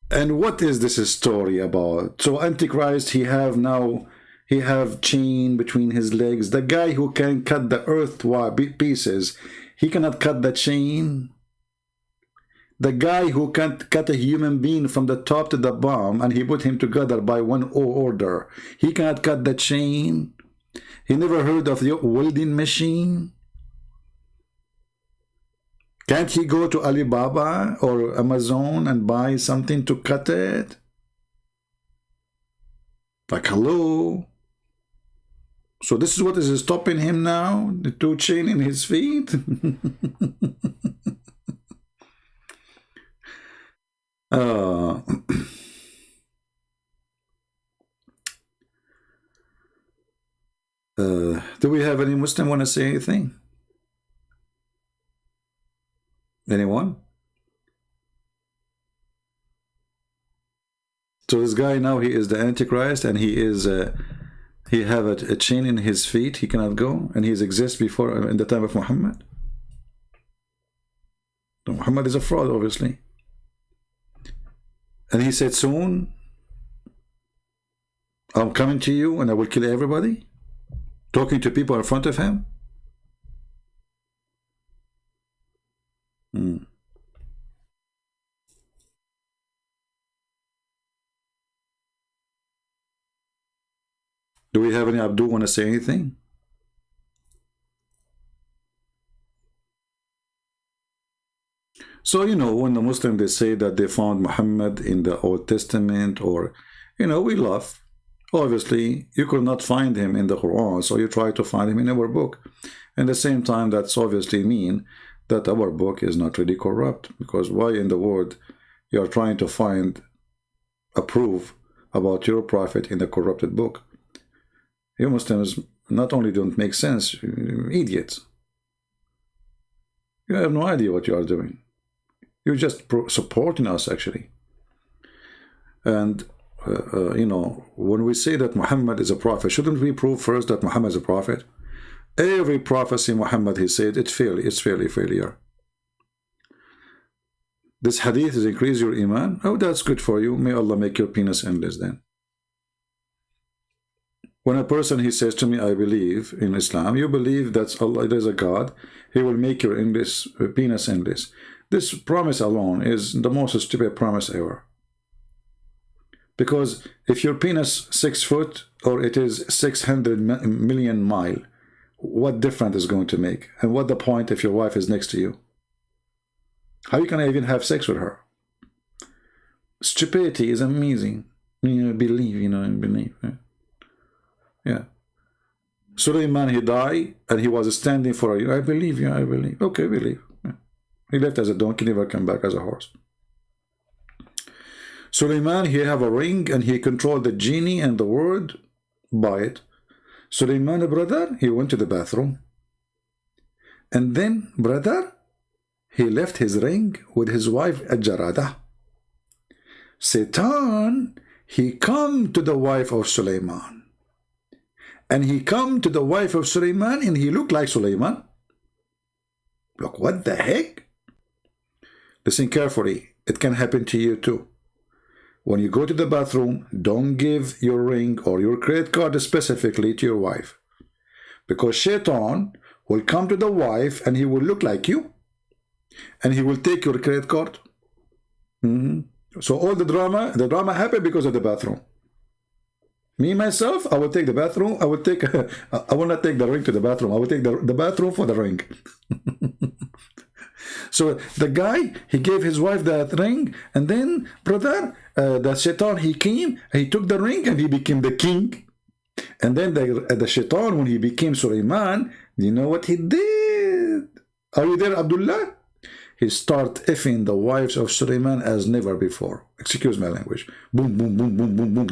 And what is this story about? So Antichrist, he have chain between his legs. The guy who can cut the earth pieces, he cannot cut the chain. The guy who can't cut a human being from the top to the bottom and he put him together by one order, he cannot cut the chain. He never heard of the welding machine. Can't he go to Alibaba or Amazon and buy something to cut it? Like, hello? So this is what is stopping him now? The two chain in his feet? Do we have any Muslim want to say anything? Anyone? So this guy now, he is the Antichrist, and he is he have a chain in his feet. He cannot go, and he exists before in the time of Muhammad. So Muhammad is a fraud, obviously. And he said, soon I'm coming to you and I will kill everybody, talking to people in front of him. Do we have any Abdul want to say anything? So, you know, when the Muslims, they say that they found Muhammad in the Old Testament, or, you know, we laugh. Obviously, you could not find him in the Quran, so you try to find him in our book. At the same time, that's obviously mean that our book is not really corrupt, because why in the world you are trying to find a proof about your prophet in the corrupted book? You Muslims not only don't make sense, you're idiots. You have no idea what you are doing. You're just supporting us, actually. And, you know, when we say that Muhammad is a prophet, shouldn't we prove first that Muhammad is a prophet? Every prophecy Muhammad, he said, it's failure. This hadith is increase your iman. Oh, that's good for you. May Allah make your penis endless then. When a person, he says to me, I believe in Islam, you believe that Allah, there's a God, he will make your penis endless. This promise alone is the most stupid promise ever. Because if your penis 6 foot or it is 600 million mile, what difference is going to make? And what the point if your wife is next to you? How you can even have sex with her? Stupidity is amazing. Believe. Yeah. Sulaiman, he died and he was standing for you. I believe you, I believe. Okay, believe. Yeah. He left as a donkey, never came back as a horse. Sulaiman, he have a ring and he controlled the genie and the word by it. Sulaiman, brother, he went to the bathroom. And then, brother, he left his ring with his wife Jarada. Satan, he come to the wife of Sulaiman. And he come to the wife of Sulaiman and he looked like Sulaiman. Look, what the heck? Listen carefully. It can happen to you too. When you go to the bathroom, don't give your ring or your credit card specifically to your wife. Because Shaitan will come to the wife and he will look like you. And he will take your credit card. So all the drama happened because of the bathroom. Me, myself, I will take the bathroom. I will not take the ring to the bathroom. I will take the bathroom for the ring. So the guy, he gave his wife that ring. And then, brother, the Shaitan, he came, he took the ring and he became the king. And then the Shaitan, when he became Sulaiman, you know what he did? Are you there, Abdullah? He started effing the wives of Sulaiman as never before. Excuse my language. Boom, boom, boom, boom, boom, boom.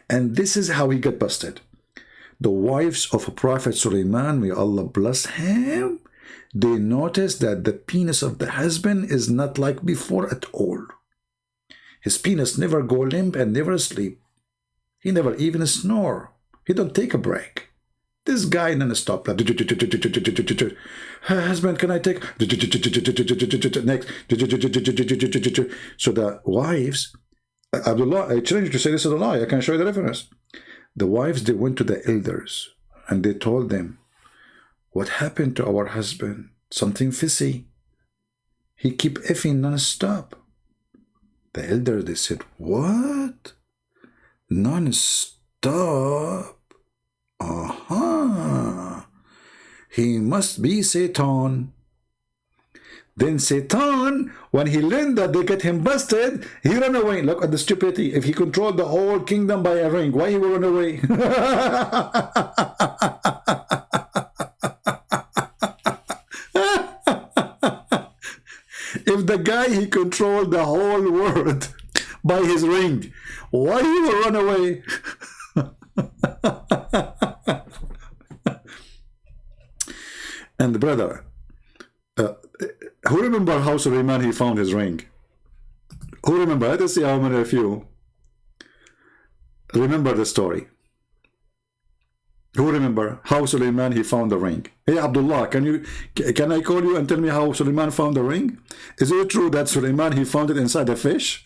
And this is how he got busted. The wives of Prophet Sulaiman, may Allah bless him, they noticed that the penis of the husband is not like before at all. His penis never go limp and never sleep. He never even snore. He don't take a break. This guy non-stop. Husband, can I take? Next. So the wives, Abdullah, I challenge you to say this is a lie. I can show you the reference. The wives, they went to the elders and they told them, what happened to our husband? Something fishy. He keep effing non-stop. The elders, they said, what? Non-stop? He must be Satan. Then Satan, when he learned that they get him busted, he ran away. Look at the stupidity. If he controlled the whole kingdom by a ring, why he will run away? If the guy, he controlled the whole world by his ring, why he will run away? And brother, who remember how Suleiman, he found his ring? Who remember? Let us see how many of you remember the story. Who remember how Suleiman, he found the ring? Hey Abdullah, can I call you and tell me how Suleiman found the ring? Is it true that Suleiman, he found it inside a fish?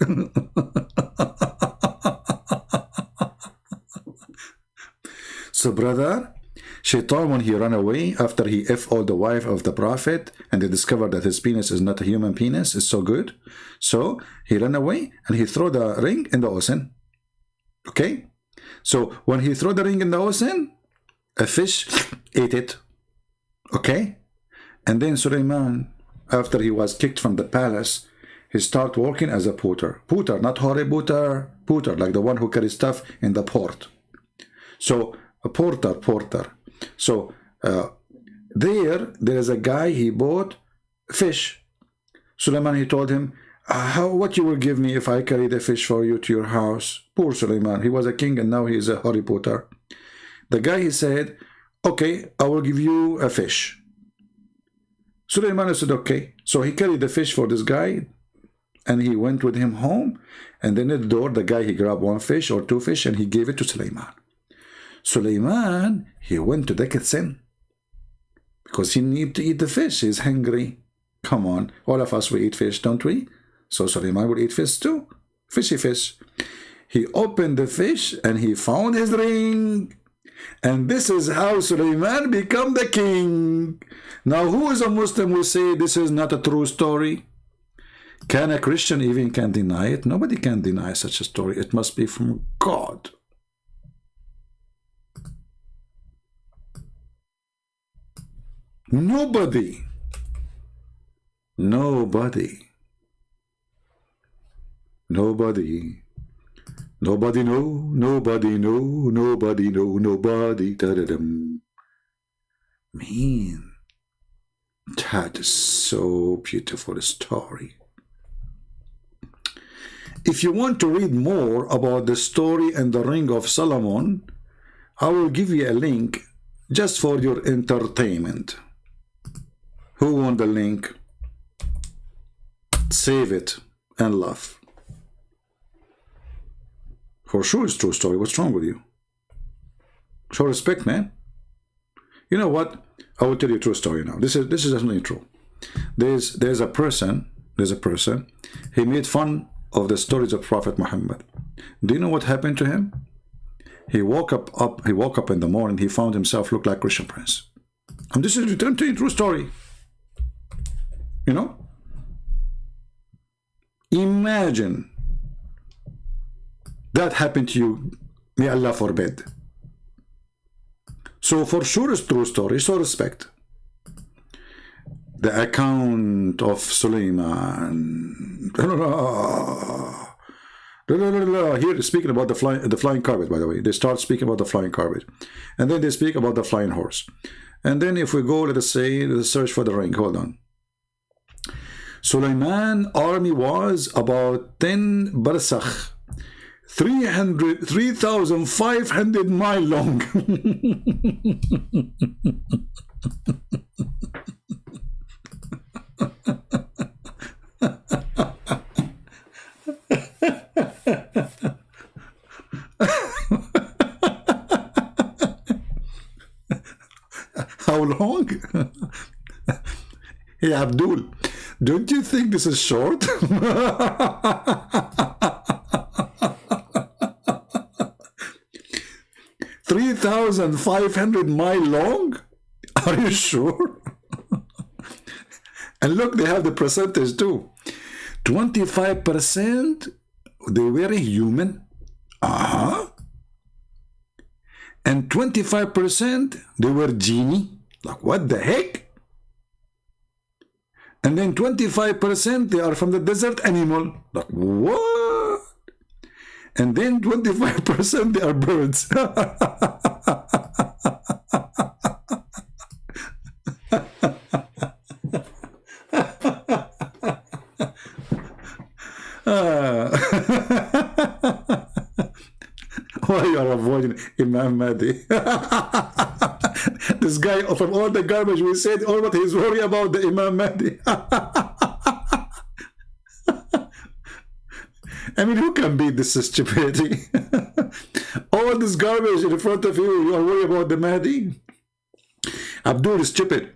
So brother, Shaitan, when he ran away after he all the wife of the prophet, and they discovered that his penis is not a human penis, it's so good, so he ran away and he threw the ring in the ocean. Okay, so when he threw the ring in the ocean, a fish ate it. Okay, and then Suleiman, after he was kicked from the palace, he started working as a porter, not hori porter, like the one who carries stuff in the port. So a porter. So there is a guy, he bought fish. Suleiman, he told him, what you will give me if I carry the fish for you to your house? Poor Suleiman, he was a king and now he is a Harry Potter. The guy, he said, okay, I will give you a fish. Suleiman said, okay. So he carried the fish for this guy and he went with him home. And then at the door, the guy, he grabbed one fish or two fish and he gave it to Suleiman. Suleiman, he went to the kitchen because he needed to eat the fish. He's hungry. Come on, all of us, we eat fish, don't we? So Suleiman will eat fish too. Fishy fish. He opened the fish and he found his ring. And this is how Suleiman became the king. Now, who is a Muslim will say this is not a true story? Can a Christian even can deny it? Nobody can deny such a story. It must be from God. Nobody know, da-da-dum. Man, that is so beautiful story. If you want to read more about the story and the Ring of Solomon, I will give you a link just for your entertainment. Who want the link? Save it and laugh. For sure it's true story. What's wrong with you? Show respect, man. You know what? I will tell you a true story now. This is definitely true. There's a person, he made fun of the stories of Prophet Muhammad. Do you know what happened to him? He woke up in the morning, he found himself look like Christian Prince. And this is a true story. You know? Imagine that happened to you. May Allah forbid. So for sure it's true story, so respect. The account of Suleiman. Here speaking about the flying carpet, by the way. They start speaking about the flying carpet. And then they speak about the flying horse. And then if we go, let us search for the ring. Hold on. Suleiman army was about 10 barsakh, 3,500 miles long. Hey, Abdul, don't you think this is short? 3,500 miles long? Are you sure? And look, they have the percentage too. 25% they were human. And 25% they were genie. Like, what the heck? And then 25% they are from the desert animal. Like, what? And then 25% they are birds. Why you are avoiding Imam Mahdi? This guy, from all the garbage we said, all what he's worried about the Imam Mahdi. I mean, who can beat this stupidity? All this garbage in front of you, you are worried about the Mahdi? Abdul is stupid.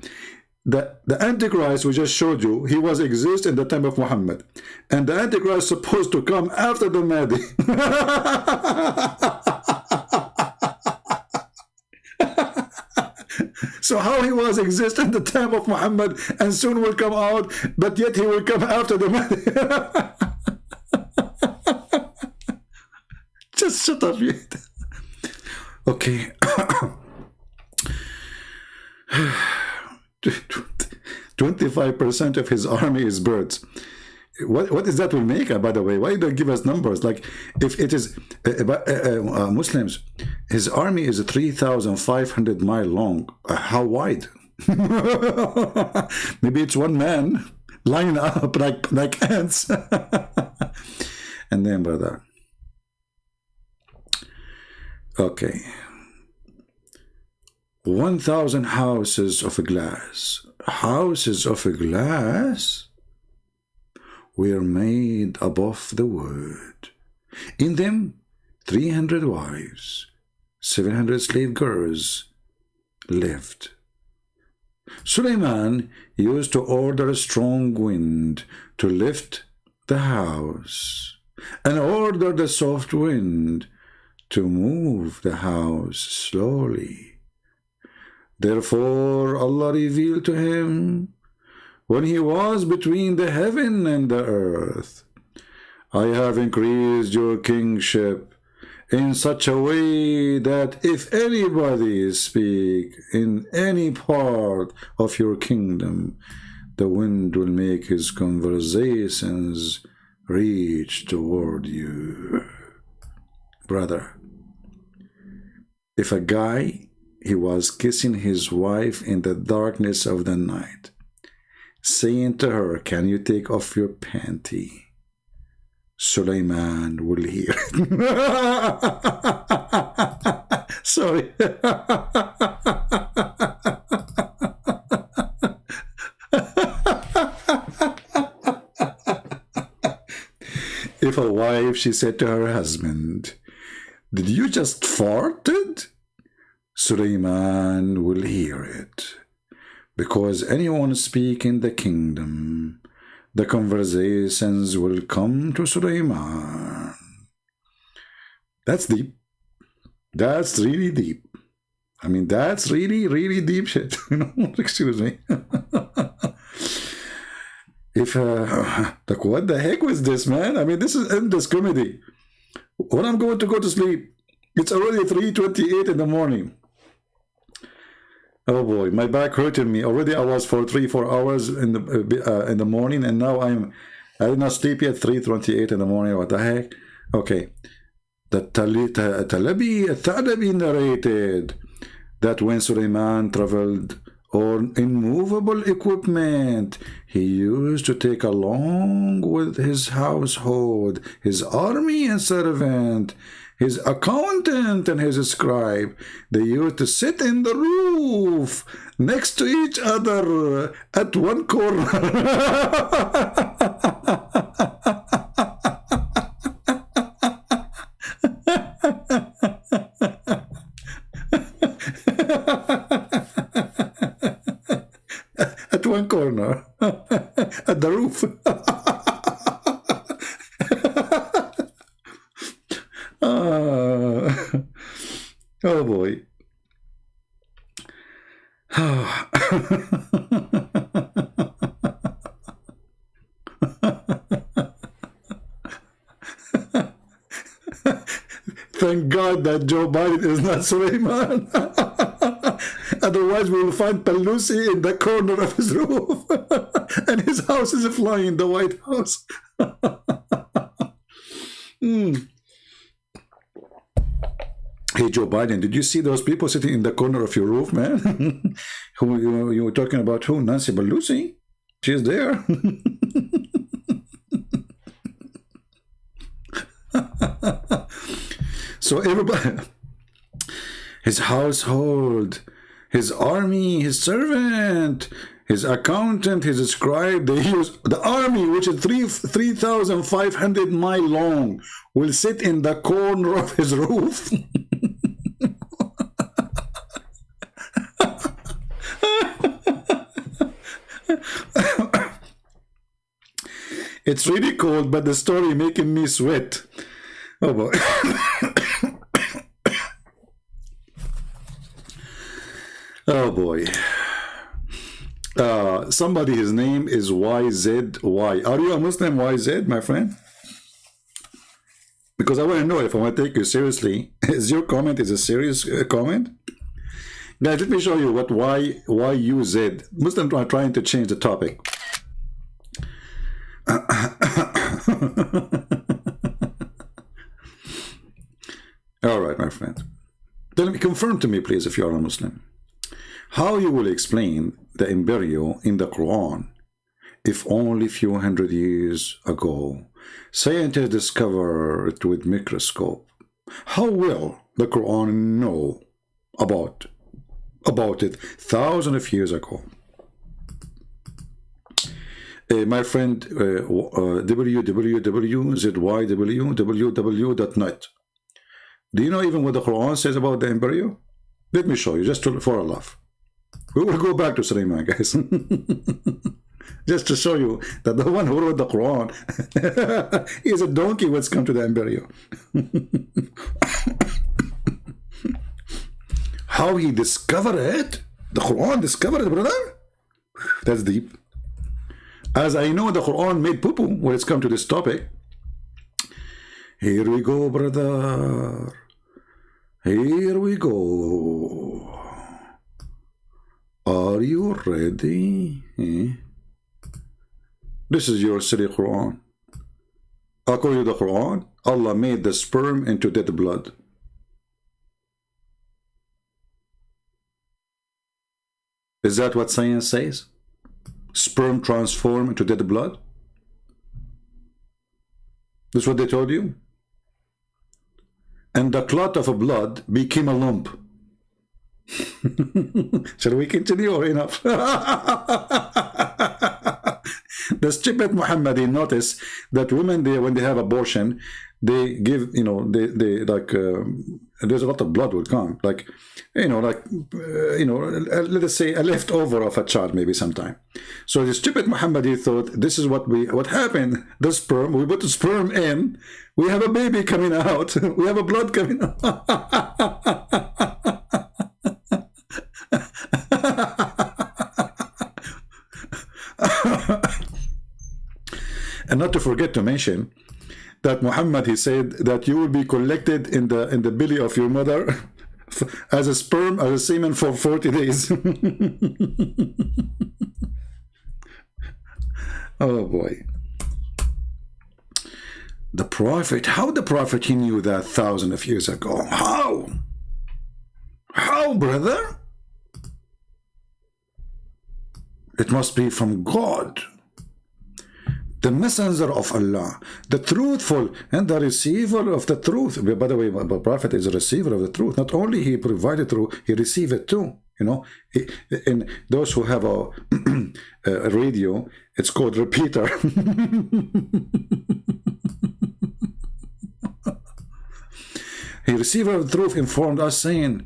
The Antichrist we just showed you, he was exist in the time of Muhammad. And the Antichrist is supposed to come after the Mahdi. So how he was exist in the time of Muhammad and soon will come out, but yet he will come after the Mahdi. Just shut up, yet. Okay. 25% of his army is birds. What is that will make, by the way? Why don't give us numbers? Like, if it is Muslims, his army is 3,500 miles long. How wide? Maybe it's one man lining up like ants. And then, brother. Okay. 1,000 houses of glass. Houses of glass were made above the world. In them, 300 wives, 700 slave girls lived. Suleiman used to order a strong wind to lift the house, and order the soft wind to move the house slowly. Therefore Allah revealed to him when he was between the heaven and the earth, I have increased your kingship in such a way that if anybody speak in any part of your kingdom, the wind will make his conversations reach toward you. Brother, if a guy, he was kissing his wife in the darkness of the night, saying to her, can you take off your panty? Suleiman will hear it. Sorry. If a wife, she said to her husband, did you just farted? Suleiman will hear it. Because anyone speak in the kingdom, the conversations will come to Suleiman. That's deep. That's really deep. I mean, that's really, really deep shit. You know, excuse me. If, like, what the heck was this, man? I mean, this is endless comedy. When I'm going to go to sleep, it's already 3:28 in the morning. Oh boy, my back hurting me. Already I was for 3-4 hours in the morning, and now I did not sleep yet. 3:28 in the morning. What the heck? Okay. The Thalabi narrated that when Suleiman traveled on immovable equipment, he used to take along with his household, his army and servant, his accountant and his scribe. They used to sit in the roof next to each other at one corner. Oh boy. Thank God that Joe Biden is not Suleiman. Otherwise, we will find Pelosi in the corner of his roof. And his house is flying in the White House. Hey, Joe Biden, did you see those people sitting in the corner of your roof, man? Who you were talking about? Who? Nancy Pelosi? She's there. So everybody, his household, his army, his servant, his accountant, his scribe, they use the army, which is 3,500 miles long, will sit in the corner of his roof. It's really cold, but the story making me sweat. Oh boy. Oh boy. Somebody, his name is YZY. Are you a Muslim, YZ, my friend? Because I want to know if I want to take you seriously. Is your comment a serious comment? Guys, let me show you what YUZ. Muslims are trying to change the topic. All right, my friend. Then confirm to me, please, if you are a Muslim, how you will explain the embryo in the Quran if only a few hundred years ago scientists discovered it with microscope. How will the Quran know about it thousands of years ago? My friend, www.zywww.net. Do you know even what the Quran says about the embryo? Let me show you, just for a laugh. We will go back to Suleiman, guys. Just to show you that the one who wrote the Quran is a donkey when it's come to the embryo. How he discovered it? The Quran discovered it, brother? That's deep. As I know the Quran made poo-poo when it's come to this topic. Here we go, brother. Here we go. Are you ready? This is your silly Quran. According to the Quran, Allah made the sperm into dead blood. Is that what science says? Sperm transform into dead blood? This is what they told you? And the clot of blood became a lump. Shall we continue or enough? The stupid Muhammadi notice that women, when they have abortion, they give, they like, there's a lot of blood will come, like, let us say a leftover of a child maybe sometime. So the stupid Muhammadi thought this is what happened. The sperm, we put the sperm in, we have a baby coming out, we have a blood coming out. And not to forget to mention that Muhammad, he said that you will be collected in the belly of your mother as a sperm, as a semen for 40 days. Oh boy. The Prophet, how the Prophet, he knew that thousands of years ago? How? How, brother? It must be from God, the messenger of Allah, the truthful and the receiver of the truth. By the way, the Prophet is a receiver of the truth. Not only he provided truth, he received it too. And those who have a radio, it's called repeater. He received the truth, informed us, saying,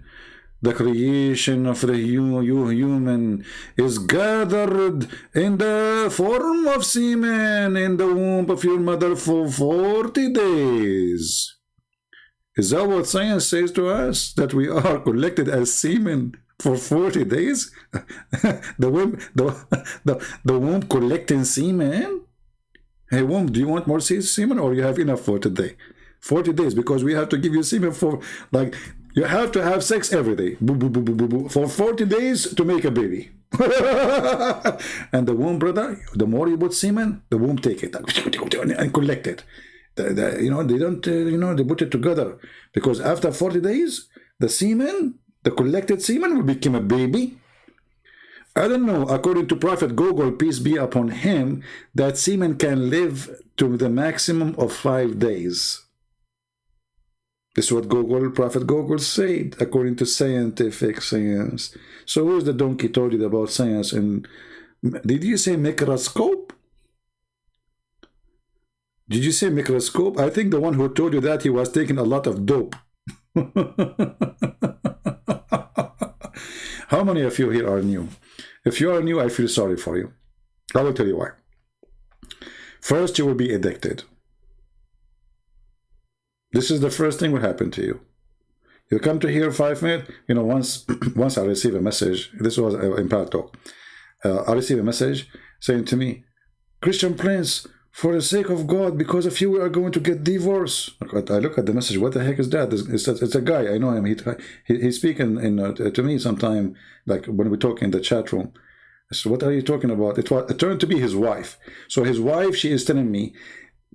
the creation of the human is gathered in the form of semen in the womb of your mother for 40 days. Is that what science says to us? That we are collected as semen for 40 days? the womb collecting semen? Hey, womb, do you want more semen, or you have enough for today? 40 days, because we have to give you semen for, like, you have to have sex every day. Boo, boo, boo, boo, boo, boo, for 40 days to make a baby. And the womb, brother, the more you put semen, the womb take it and collect it. You know, they don't, you know, they put it together. Because after 40 days, the semen, the collected semen will become a baby. I don't know, according to Prophet Google, peace be upon him, that semen can live to the maximum of 5 days. This is what Prophet Google said, according to scientific science. So who's the donkey told you about science? And did you say microscope? Did you say microscope? I think the one who told you that, he was taking a lot of dope. How many of you here are new? If you are new, I feel sorry for you. I will tell you why. First, you will be addicted. This is the first thing will happen to you. You come to here 5 minutes. You know, once I receive a message, this was in Power Talk. I received a message saying to me, Christian Prince, for the sake of God, because of you, we are going to get divorced. I look at the message. What the heck is that? It's a guy. I know him. He's speaking to me sometime, like when we talk in the chat room. So what are you talking about? It turned to be his wife. So his wife, she is telling me,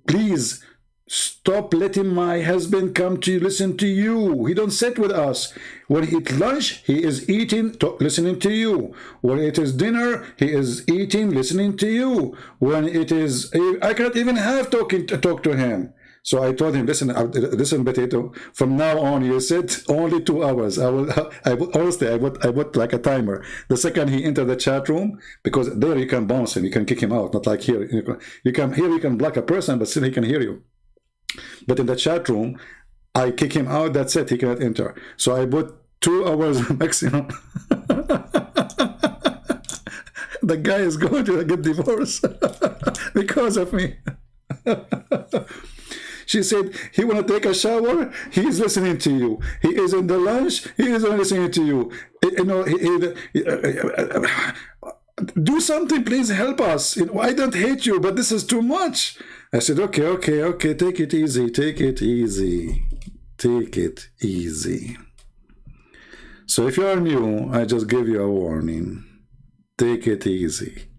please stop letting my husband come to listen to you. He don't sit with us. When he eat lunch, he is eating, listening to you. When it is dinner, he is eating, listening to you. When it is, I can't even have talk to him. So I told him, listen, Potato, from now on, you sit only 2 hours. Honestly, I put like a timer. The second he entered the chat room, because there you can bounce him, you can kick him out, not like here. You can block a person, but still he can hear you. But in the chat room, I kick him out, that's it, he cannot enter. So I put 2 hours maximum. The guy is going to get divorced because of me. She said, he want to take a shower, he is listening to you. He is in the lunch, he is listening to you. You know, do something, please help us. I don't hate you, but this is too much. I said, okay, take it easy, take it easy. So if you are new, I just give you a warning. Take it easy.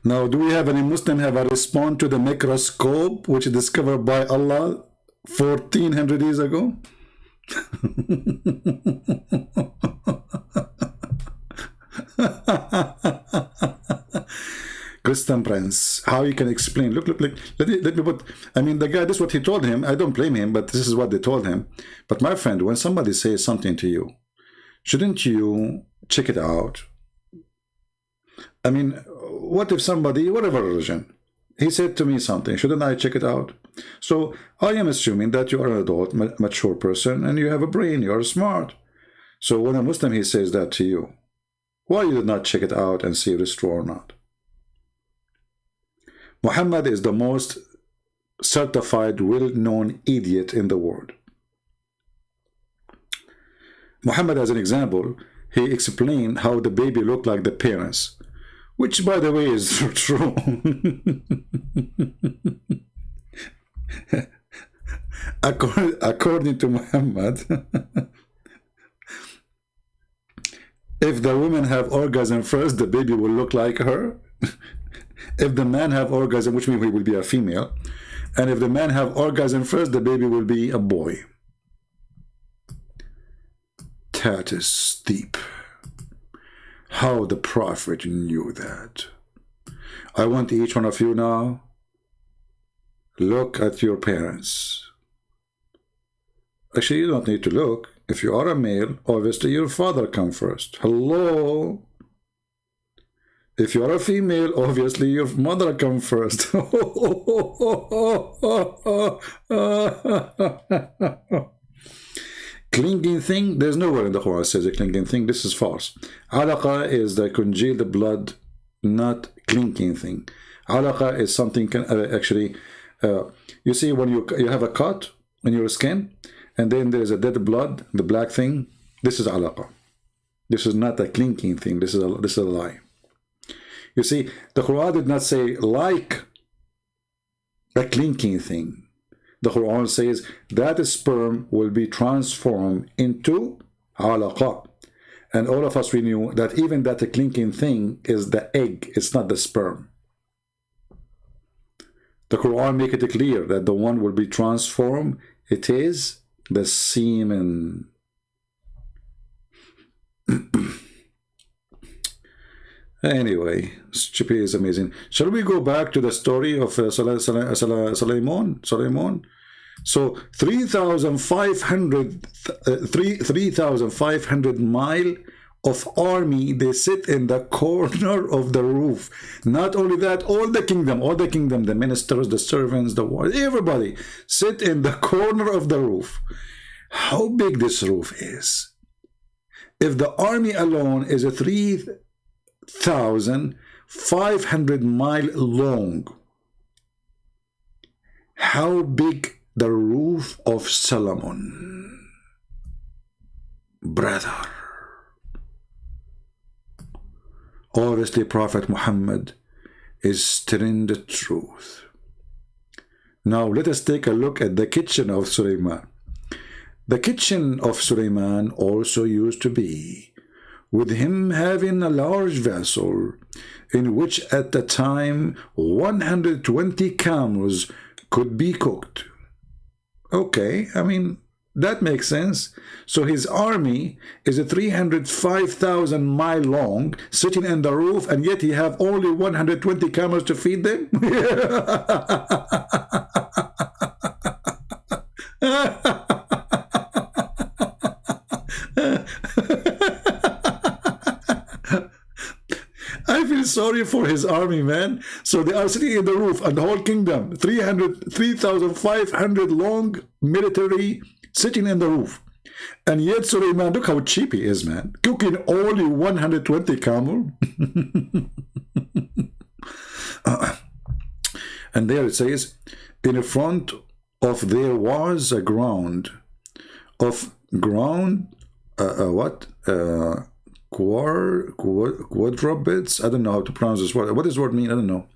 Now, do we have any Muslim have a response to the microscope, which is discovered by Allah 1400 years ago? Christian Prince, how you can explain? Look, let me put, I mean, the guy, this is what he told him. I don't blame him, but this is what they told him. But my friend, when somebody says something to you, shouldn't you check it out? I mean, what if somebody, whatever religion, he said to me something, shouldn't I check it out? So I am assuming that you are an adult, mature person, and you have a brain, you are smart. So when a Muslim, he says that to you, why you did not check it out and see if it's true or not? Muhammad is the most certified, well-known idiot in the world. Muhammad, as an example, he explained how the baby looked like the parents, which, by the way, is true. According to Muhammad, if the women have orgasm first, the baby will look like her. If the man have orgasm, which means he will be a female, and if the man have orgasm first, the baby will be a boy. That is steep. How the Prophet knew that. I want each one of you now, look at your parents. Actually, you don't need to look. If you are a male, obviously your father comes first. Hello? If you are a female, obviously your mother comes first. Clinging thing, there's nowhere in the Quran says a clinging thing. This is false. Alaqa is the congealed blood, not clinging thing. Alaqa is something can actually, you see when you have a cut, in your skin, and then there's a dead blood, the black thing. This is alaqa. This is not a clinking thing. This is a lie. You see, the Quran did not say like a clinking thing. The Quran says that sperm will be transformed into alaqa. And all of us, we knew that even that clinking thing is the egg, it's not the sperm. The Quran make it clear that the one will be transformed, it is the semen. Anyway, Chippy is amazing. Shall we go back to the story of Suleiman? So 3,500 mile of army, they sit in the corner of the roof. Not only that, all the kingdom, the ministers, the servants, the war, everybody sit in the corner of the roof. How big this roof is? If the army alone is a 3,500 mile long, how big the roof of Solomon, brother? Obviously, Prophet Muhammad is telling the truth. Now, let us take a look at the kitchen of Suleiman. The kitchen of Suleiman also used to be, with him having a large vessel, in which at the time 120 camels could be cooked. Okay, I mean, that makes sense. So his army is a 305,000 mile long, sitting in the roof, and yet he have only 120 camels to feed them? I feel sorry for his army, man. So they are sitting in the roof, and the whole kingdom, 3,500 long military sitting in the roof. And yet Suleiman, look how cheap he is, man. Cooking only 120 camel. And there it says, in front of there was a ground of quadrupeds. I don't know how to pronounce this word. What does this word mean? I don't know.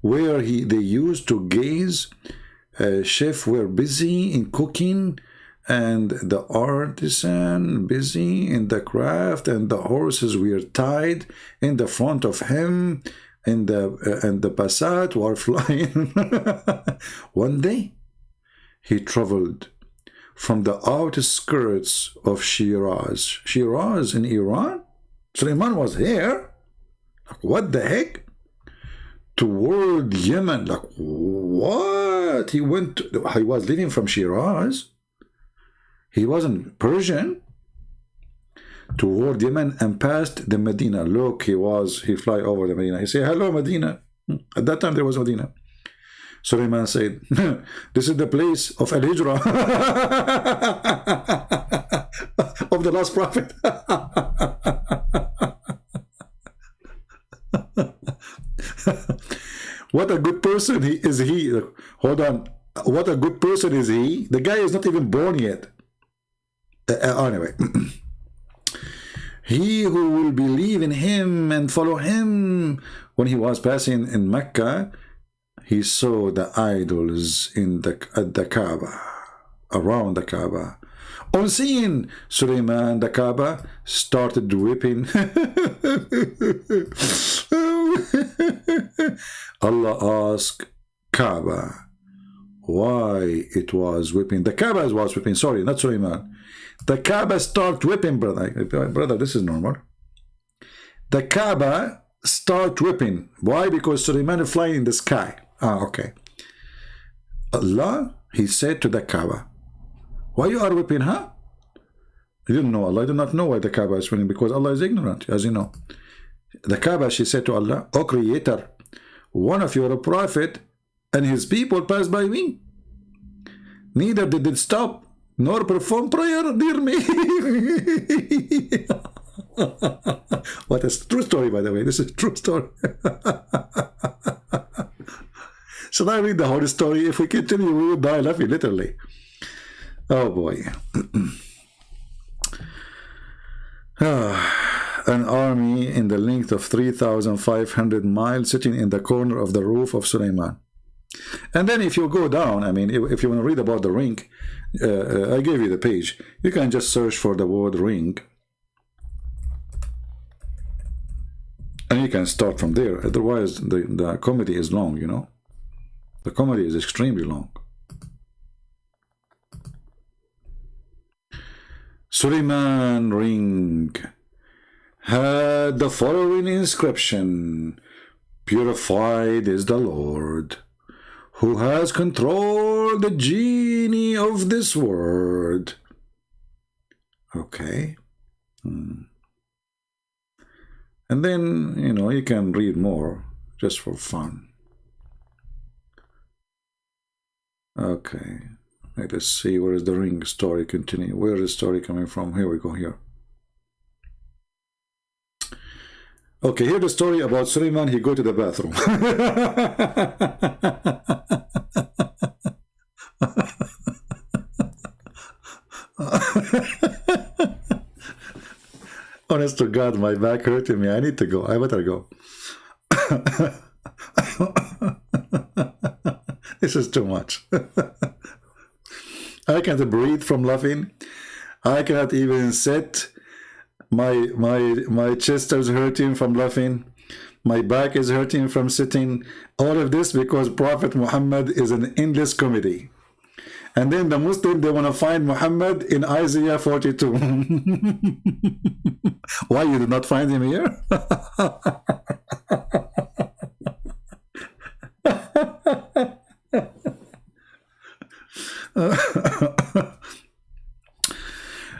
Where they used to gaze. Chefs were busy in cooking, and the artisan busy in the craft, and the horses were tied in the front of him, and the Passat were flying. One day, he traveled from the outskirts of Shiraz. Shiraz in Iran? Suleiman was here? Like, what the heck? Toward Yemen. Like, what? He was leaving from Shiraz. He wasn't Persian. Toward Yemen and past the Medina. Look, he fly over the Medina. He said, hello, Medina. At that time, there was Medina. Suleiman said, this is the place of Al-Hijrah of the last prophet. What a good person is he. Hold on. What a good person is he. The guy is not even born yet. Anyway. He who will believe in him and follow him. When he was passing in Mecca, he saw the idols at the Kaaba, around the Kaaba. On seeing Suleiman, the Kaaba started weeping. Allah asked Kaaba why it was weeping. The Kaaba was weeping, sorry, not Suleiman. The Kaaba started weeping, brother. Brother, this is normal. The Kaaba started weeping. Why? Because Suleiman is flying in the sky. Okay. Allah, he said to the Kaaba, why you are weeping, huh? You didn't know Allah. I do not know why the Kaaba is weeping, because Allah is ignorant, as you know. The Kaaba, she said to Allah, O Creator, one of your prophet and his people passed by me. Neither did it stop nor perform prayer near me. What a true story, by the way. This is a true story. Should I read the whole story? If we continue, we will die laughing, literally. Oh boy. An army in the length of 3,500 miles sitting in the corner of the roof of Suleiman. And then if you go down, I mean, if you want to read about the ring, I gave you the page. You can just search for the word ring. And you can start from there. Otherwise, the comedy is long, you know. The comedy is extremely long. Suleiman ring had the following inscription: Purified is the Lord, who has controlled the genie of this world. Okay. And then, you know, you can read more just for fun. Okay. Let us see, where is the ring story continue? Where is the story coming from? Here we go, here. Okay, here the story about Suleiman. He go to the bathroom. Honest to God, my back hurting me. I need to go. I better go. This is too much. I can't breathe from laughing. I cannot even sit. My chest is hurting from laughing. My back is hurting from sitting. All of this because Prophet Muhammad is an endless comedy. And then the Muslim, they want to find Muhammad in Isaiah 42. Why you did not find him here?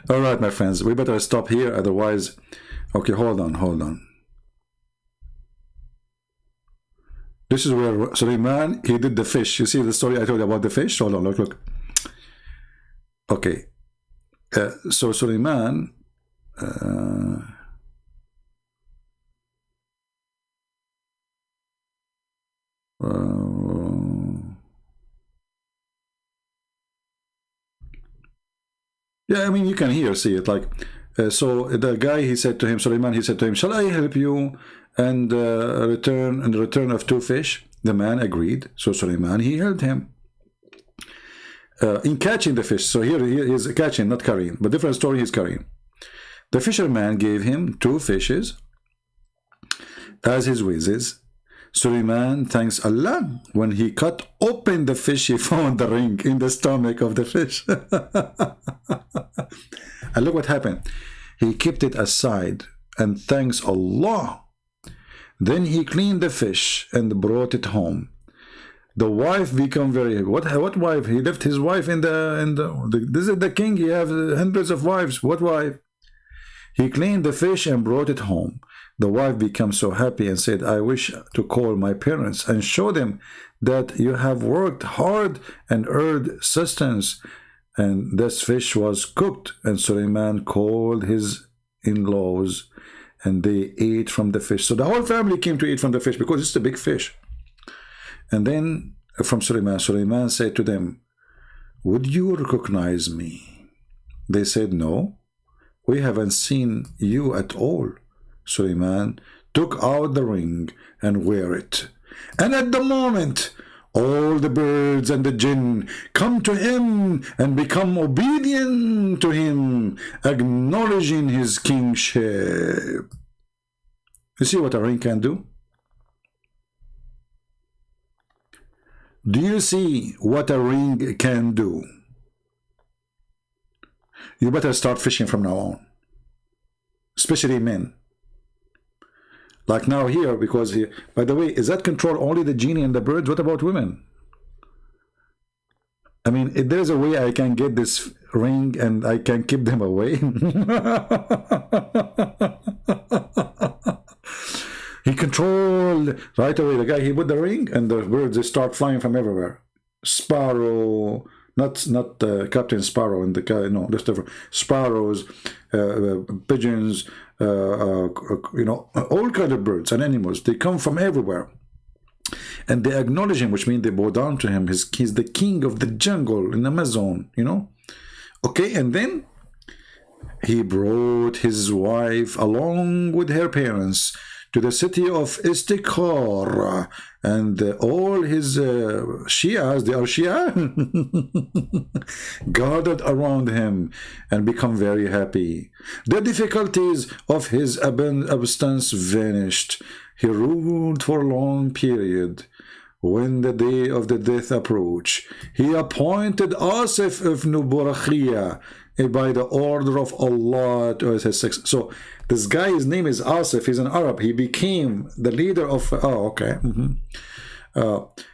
All right, my friends, we better stop here, otherwise. Okay, hold on. This is where Suleiman, he did the fish. You see the story I told you about the fish? Hold on, look. Okay, so Suleiman, yeah, I mean, you can see it, like, so the guy, he said to him, Suleiman, he said to him, shall I help you and return in return of 2 fish? The man agreed. So Suleiman, he helped him in catching the fish. So here he is catching, not carrying, but different story, he's carrying. The fisherman gave him 2 fishes as his wages. Suleiman thanks Allah. When he cut open the fish, he found the ring in the stomach of the fish. And look what happened. He kept it aside and thanks Allah. Then he cleaned the fish and brought it home. The wife become very, what wife? He left his wife in the this is the king, he has hundreds of wives. What wife? He cleaned the fish and brought it home. The wife became so happy and said, I wish to call my parents and show them that you have worked hard and earned sustenance. And this fish was cooked, and Suleiman called his in-laws and they ate from the fish. So the whole family came to eat from the fish because it's a big fish. And then from Suleiman said to them, would you recognize me? They said, no, we haven't seen you at all. Suleiman took out the ring and wear it. And at the moment, all the birds and the jinn come to him and become obedient to him, acknowledging his kingship. You see what a ring can do? Do you see what a ring can do? You better start fishing from now on, especially men. Like now here, because here, by the way, is that control only the genie and the birds? What about women? I mean, if there's a way I can get this ring and I can keep them away. He controlled right away. The guy, he put the ring and the birds, they start flying from everywhere. Sparrow, not Captain Sparrow and the guy, no, just different. Sparrows, pigeons, you know, all kinds of birds and animals. They come from everywhere. And they acknowledge him, which means they bow down to him. He's the king of the jungle in Amazon, you know. Okay, and then he brought his wife along with her parents to the city of Istikhar, and all his Shias, they are Shia, gathered around him and become very happy. The difficulties of his absence vanished. He ruled for a long period. When the day of the death approached, he appointed Asif ibn Burakhia by the order of Allah to his successor. So this guy, his name is Asif, he's an Arab. He became the leader of,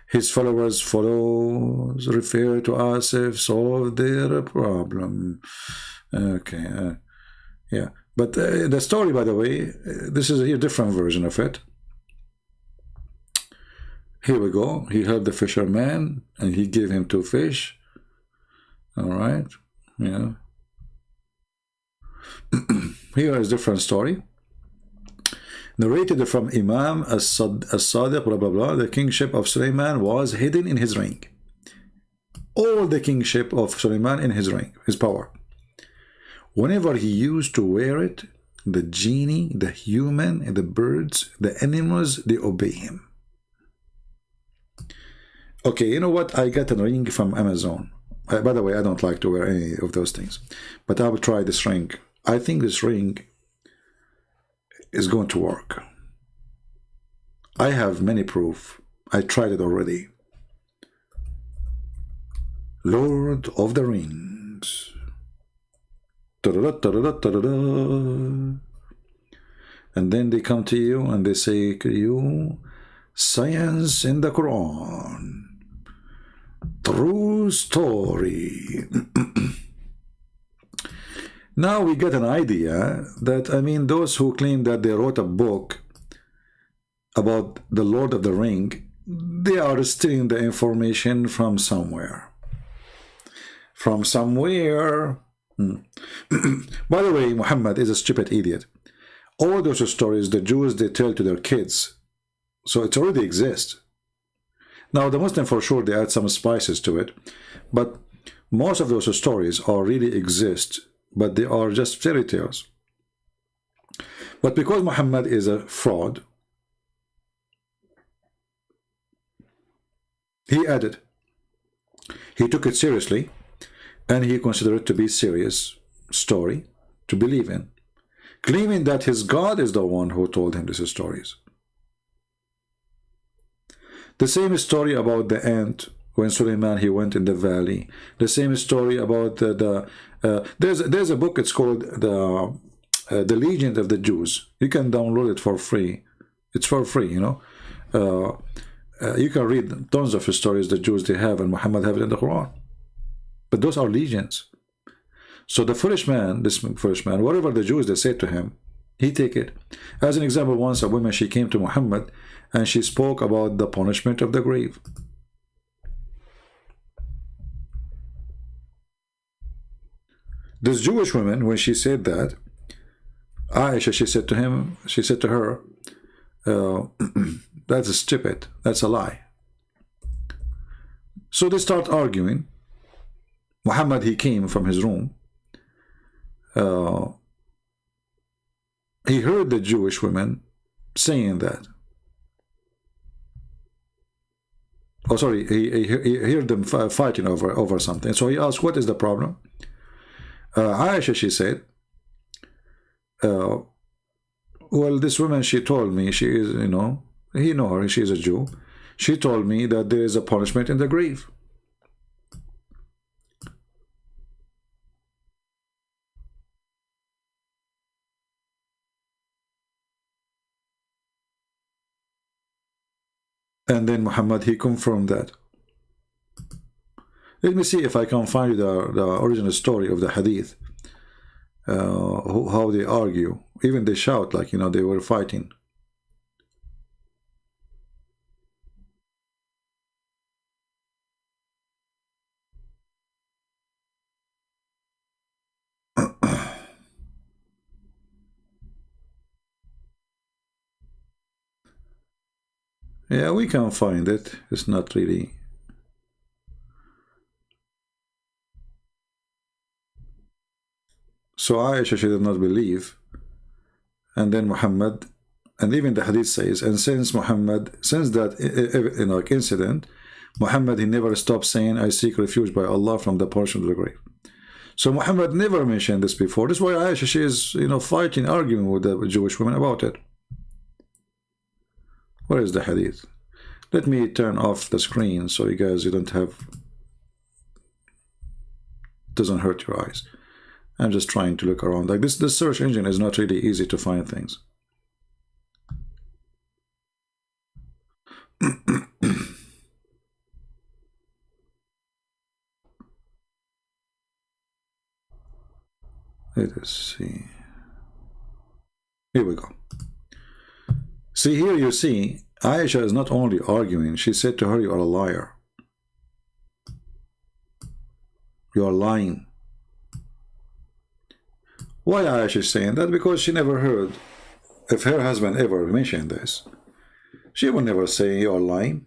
his followers refer to Asif, solve their problem. Okay, yeah. But the story, by the way, this is a different version of it. Here we go. He helped the fisherman and he gave him 2 fish. All right. Yeah. Here is a different story. Narrated from Imam As-Sadiq, blah, blah, blah. The kingship of Sulaiman was hidden in his ring. All the kingship of Sulaiman in his ring, his power. Whenever he used to wear it, the genie, the human, the birds, the animals, they obey him. Okay, you know what? I got a ring from Amazon. By the way, I don't like to wear any of those things. But I will try this ring. I think this ring is going to work. I have many proof. I tried it already. Lord of the Rings. And then they come to you and they say to you, science in the Quran. True story. Now we get an idea that, I mean, those who claim that they wrote a book about the Lord of the Ring, they are stealing the information from somewhere. From somewhere. By the way, Muhammad is a stupid idiot. All those stories, the Jews, they tell to their kids. So it already exists. Now, the Muslim, for sure, they add some spices to it. But most of those stories already exist, but they are just fairy tales. But because Muhammad is a fraud, he added. He took it seriously, and he considered it to be a serious story to believe in, claiming that his God is the one who told him these stories. The same story about the ant when Suleiman he went in the valley. The same story about there's a book. It's called the Legend of the Jews. You can download it for free. It's for free, you know. You can read tons of stories the Jews they have, and Muhammad have it in the Quran. But those are legends. So the foolish man, this foolish man, whatever the Jews they say to him, he take it. As an example, once a woman, she came to Muhammad and she spoke about the punishment of the grave. This Jewish woman, when she said that, Aisha, she said to him, she said to her, that's stupid, that's a lie. So they start arguing. Muhammad, he came from his room. He heard the Jewish women saying that. Oh, sorry, he heard them fighting over something. So he asked, what is the problem? Aisha, she said, well, this woman, she told me, she is, you know her, she is a Jew. She told me that there is a punishment in the grave. And then Muhammad, he confirmed that. Let me see if I can find the original story of the hadith. How they argue. Even they shout like, they were fighting. Yeah, we can find it. It's not really. So Aisha, she did not believe. And then Muhammad, and even the hadith says, and since that incident, Muhammad, he never stopped saying, I seek refuge by Allah from the punishment of the grave. So Muhammad never mentioned this before. This is why Aisha, she is, fighting, arguing with the Jewish women about it. Where is the hadith? Let me turn off the screen so you guys, doesn't hurt your eyes. I'm just trying to look around. Like this search engine is not really easy to find things. Let us see. Here we go. See, here you see, Aisha is not only arguing, she said to her, you are a liar. You are lying. Why Aisha is saying that? Because she never heard, if her husband ever mentioned this, she would never say you are lying.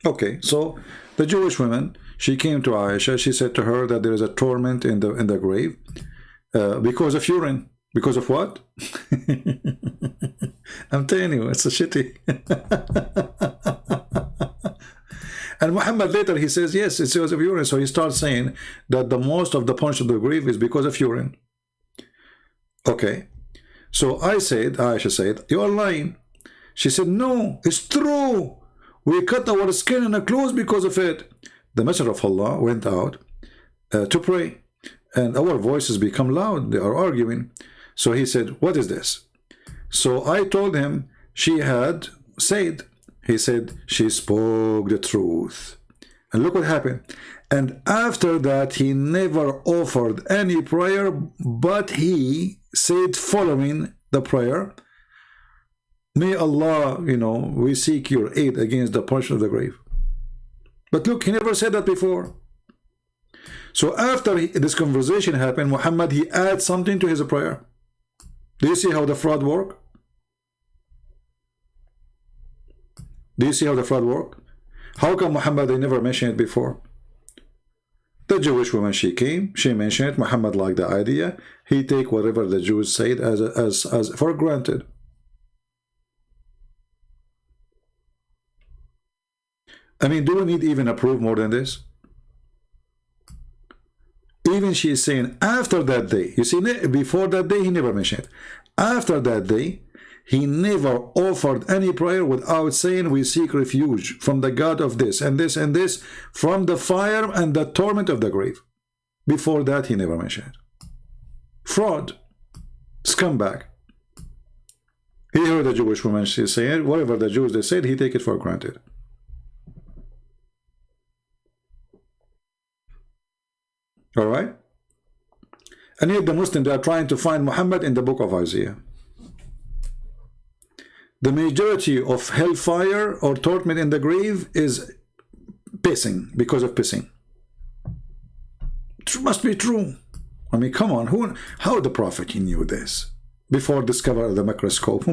Okay, so the Jewish woman, she came to Aisha, she said to her that there is a torment in the grave because of urine. Because of what? I'm telling you, it's a shitty. And Muhammad later, he says, yes, it's because of urine. So he starts saying that the most of the punishment of the grave is because of urine. Okay. So Aisha said, you are lying. She said, no, it's true. We cut our skin and our clothes because of it. The Messenger of Allah went out to pray. And our voices become loud. They are arguing. So he said, what is this? So I told him she had said. He said, she spoke the truth. And look what happened. And after that, he never offered any prayer, but he said following the prayer, may Allah, we seek your aid against the punishment of the grave. But look, he never said that before. So after this conversation happened, Muhammad, he adds something to his prayer. Do you see how the fraud work? Do you see how the fraud work? How come Muhammad, they never mentioned it before? The Jewish woman, she came, she mentioned it, Muhammad liked the idea, he take whatever the Jews said as for granted. I mean, do we need even a proof more than this? Even she is saying after that day, you see, before that day, he never mentioned it. After that day, he never offered any prayer without saying, we seek refuge from the God of this and this and this, from the fire and the torment of the grave. Before that, he never mentioned it. Fraud. Scumbag. He heard the Jewish woman, she saying, whatever the Jews they said, he take it for granted. All right? And yet the Muslims, they are trying to find Muhammad in the book of Isaiah. The majority of hellfire or torment in the grave is pissing, because of pissing. It must be true. I mean, come on, how the Prophet, he knew this before discovering the microscope?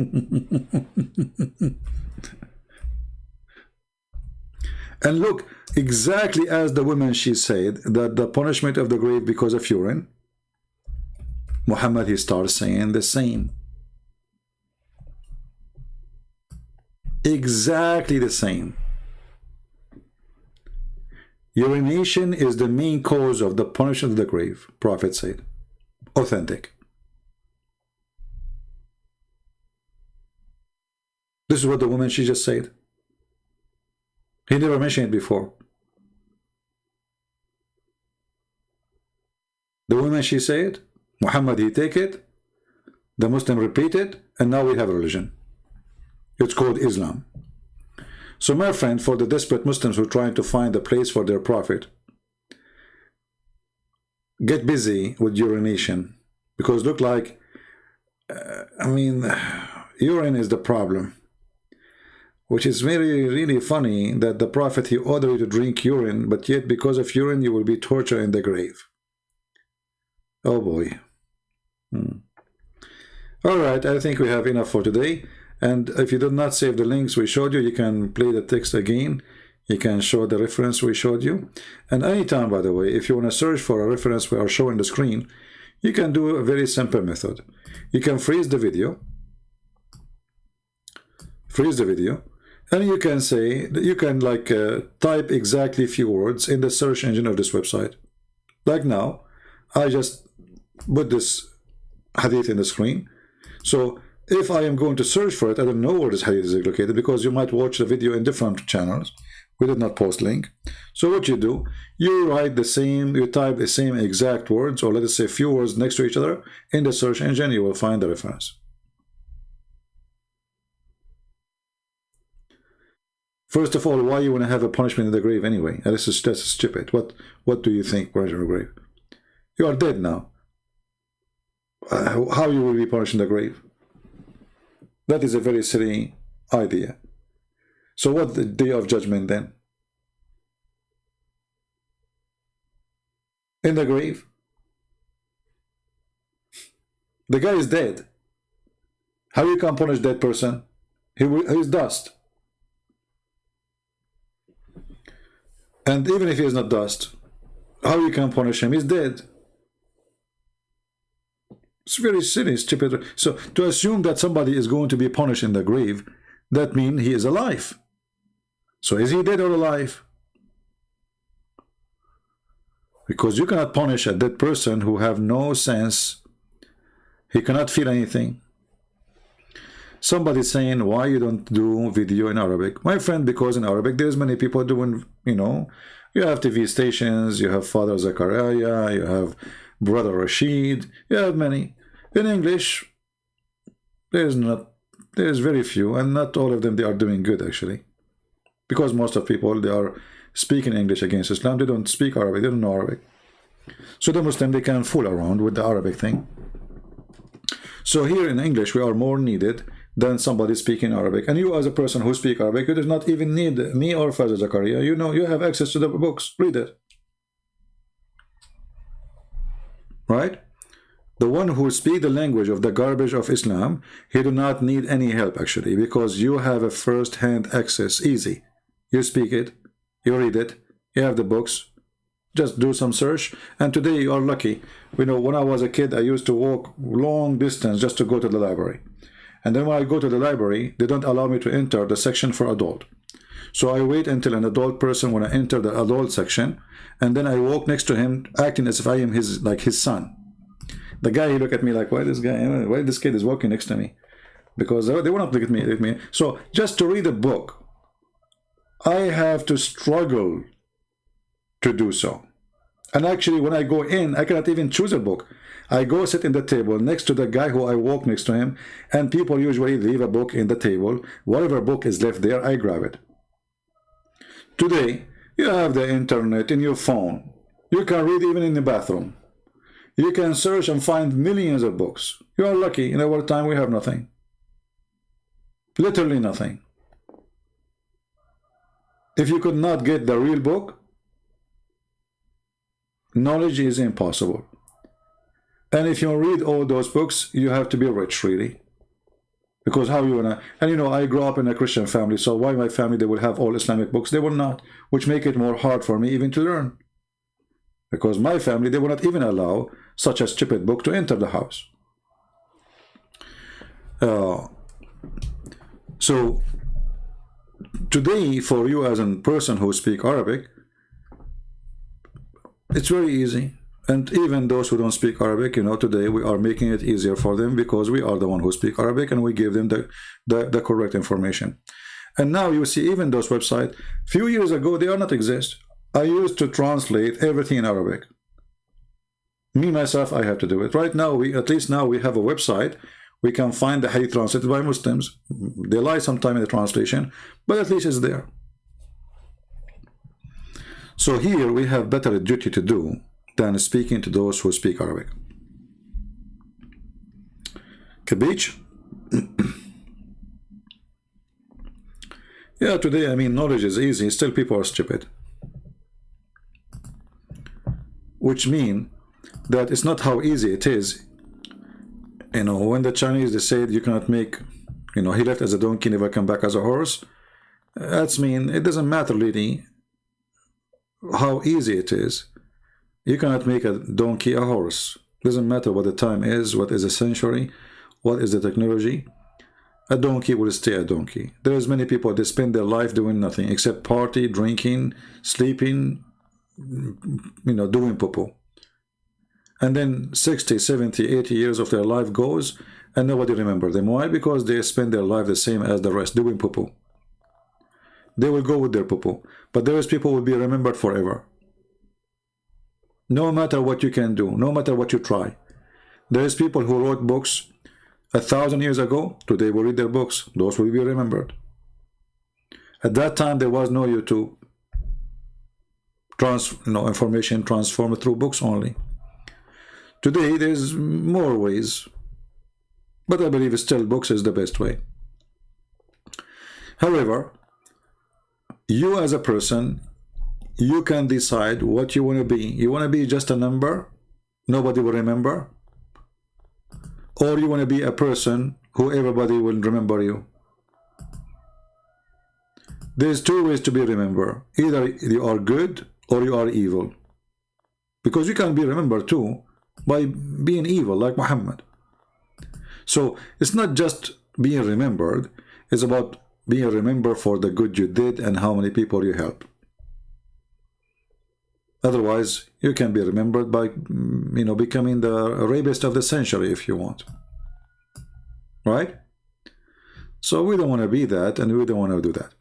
And look, exactly as the woman, she said that the punishment of the grave because of urine, Muhammad, he starts saying the same. Exactly the same. Urination is the main cause of the punishment of the grave, Prophet said. Authentic. This is what the woman, she just said. He never mentioned it before. The woman, she said, Muhammad, he take it, the Muslim repeat it, and now we have a religion. It's called Islam. So my friend, for the desperate Muslims who are trying to find a place for their prophet, get busy with urination, because look like, urine is the problem. Which is really funny that the Prophet, he ordered you to drink urine, but yet because of urine you will be tortured in the grave. Oh boy. All right, I think we have enough for today. And if you did not save the links we showed you, you can play the text again. You can show the reference we showed you. And anytime, by the way, if you want to search for a reference we are showing the screen, You can do a very simple method. You can freeze the video, and you can say, you can like type exactly few words in the search engine of this website. Like now, I just put this hadith in the screen. So if I am going to search for it, I don't know where this hadith is located, because you might watch the video in different channels. We did not post link. So what you do, you write the same, you type the same exact words, or let us say few words next to each other in the search engine, you will find the reference. First of all, why you want to have a punishment in the grave anyway? That's stupid. What do you think, punishment in the grave? You are dead now. How you will be punished in the grave? That is a very silly idea. So what the day of judgment then? In the grave? The guy is dead. How you can punish that person? He's dust. And even if he is not dust, how you can punish him? He's dead. It's very silly, stupid. So to assume that somebody is going to be punished in the grave, that means he is alive. So is he dead or alive? Because you cannot punish a dead person who have no sense. He cannot feel anything. Somebody saying, why you don't do video in Arabic? My friend, because in Arabic there's many people doing, you know, you have TV stations, you have Father Zakaria, you have Brother Rashid, you have many. In English, there's very few, and not all of them they are doing good actually. Because most of people, they are speaking English against Islam, they don't speak Arabic, they don't know Arabic. So the Muslim, they can fool around with the Arabic thing. So here in English, we are more needed than somebody speaking Arabic. And you as a person who speak Arabic, you do not even need me or Father Zakaria. You know, you have access to the books, read it. Right? The one who speak the language of the garbage of Islam, he do not need any help actually, because you have a first-hand access, easy. You speak it, you read it, you have the books, just do some search, and today you are lucky. You know, when I was a kid, I used to walk long distance just to go to the library. And then when I go to the library, they don't allow me to enter the section for adult. So I wait until an adult person when I enter the adult section, and then I walk next to him, acting as if I am his son. The guy, he look at me like, why this kid is walking next to me? Because they will not look at me. So just to read a book, I have to struggle to do so. And actually, when I go in, I cannot even choose a book. I go sit in the table next to the guy who I walk next to him, and people usually leave a book in the table. Whatever book is left there, I grab it. Today, you have the internet in your phone. You can read even in the bathroom. You can search and find millions of books. You are lucky. In our time, we have nothing. Literally nothing. If you could not get the real book, knowledge is impossible. And if you read all those books, you have to be rich, really. Because how you wanna... And you know, I grew up in a Christian family, so why my family, they will have all Islamic books? They will not, which make it more hard for me even to learn. Because my family, they will not even allow such a stupid book to enter the house. So, today, for you as a person who speak Arabic, it's very easy. And even those who don't speak Arabic, you know, today we are making it easier for them, because we are the one who speak Arabic, and we give them the correct information. And now you see even those websites, few years ago, they are not exist. I used to translate everything in Arabic. Me, myself, I have to do it. Right now, at least now we have a website. We can find the hadith translated by Muslims. They lie sometime in the translation, but at least it's there. So here we have better duty to do than speaking to those who speak Arabic. Kabich? Yeah, today, I mean, knowledge is easy. Still people are stupid. Which mean that it's not how easy it is. You know, when the Chinese, they said you cannot make, you know, he left as a donkey, never come back as a horse. That's mean, it doesn't matter really how easy it is. You cannot make a donkey a horse. Doesn't matter what the time is, what is a century, what is the technology. A donkey will stay a donkey. There's many people, they spend their life doing nothing except party, drinking, sleeping, doing poo-poo. And then 60, 70, 80 years of their life goes and nobody remembers them. Why? Because they spend their life the same as the rest, doing poo-poo. They will go with their poo-poo. But those people will be remembered forever. No matter what you can do, no matter what you try. There's people who wrote books 1,000 years ago. Today we read their books. Those will be remembered. At that time there was no YouTube. Information transformed through books only. Today there's more ways. But I believe still books is the best way. However, you as a person, you can decide what you want to be. You want to be just a number, nobody will remember, or you want to be a person who everybody will remember you. There's two ways to be remembered. Either you are good or you are evil. Because you can be remembered too by being evil like Muhammad. So it's not just being remembered, it's about being remembered for the good you did and how many people you helped. Otherwise, you can be remembered by, becoming the rapist of the century if you want. Right? So we don't want to be that, and we don't want to do that.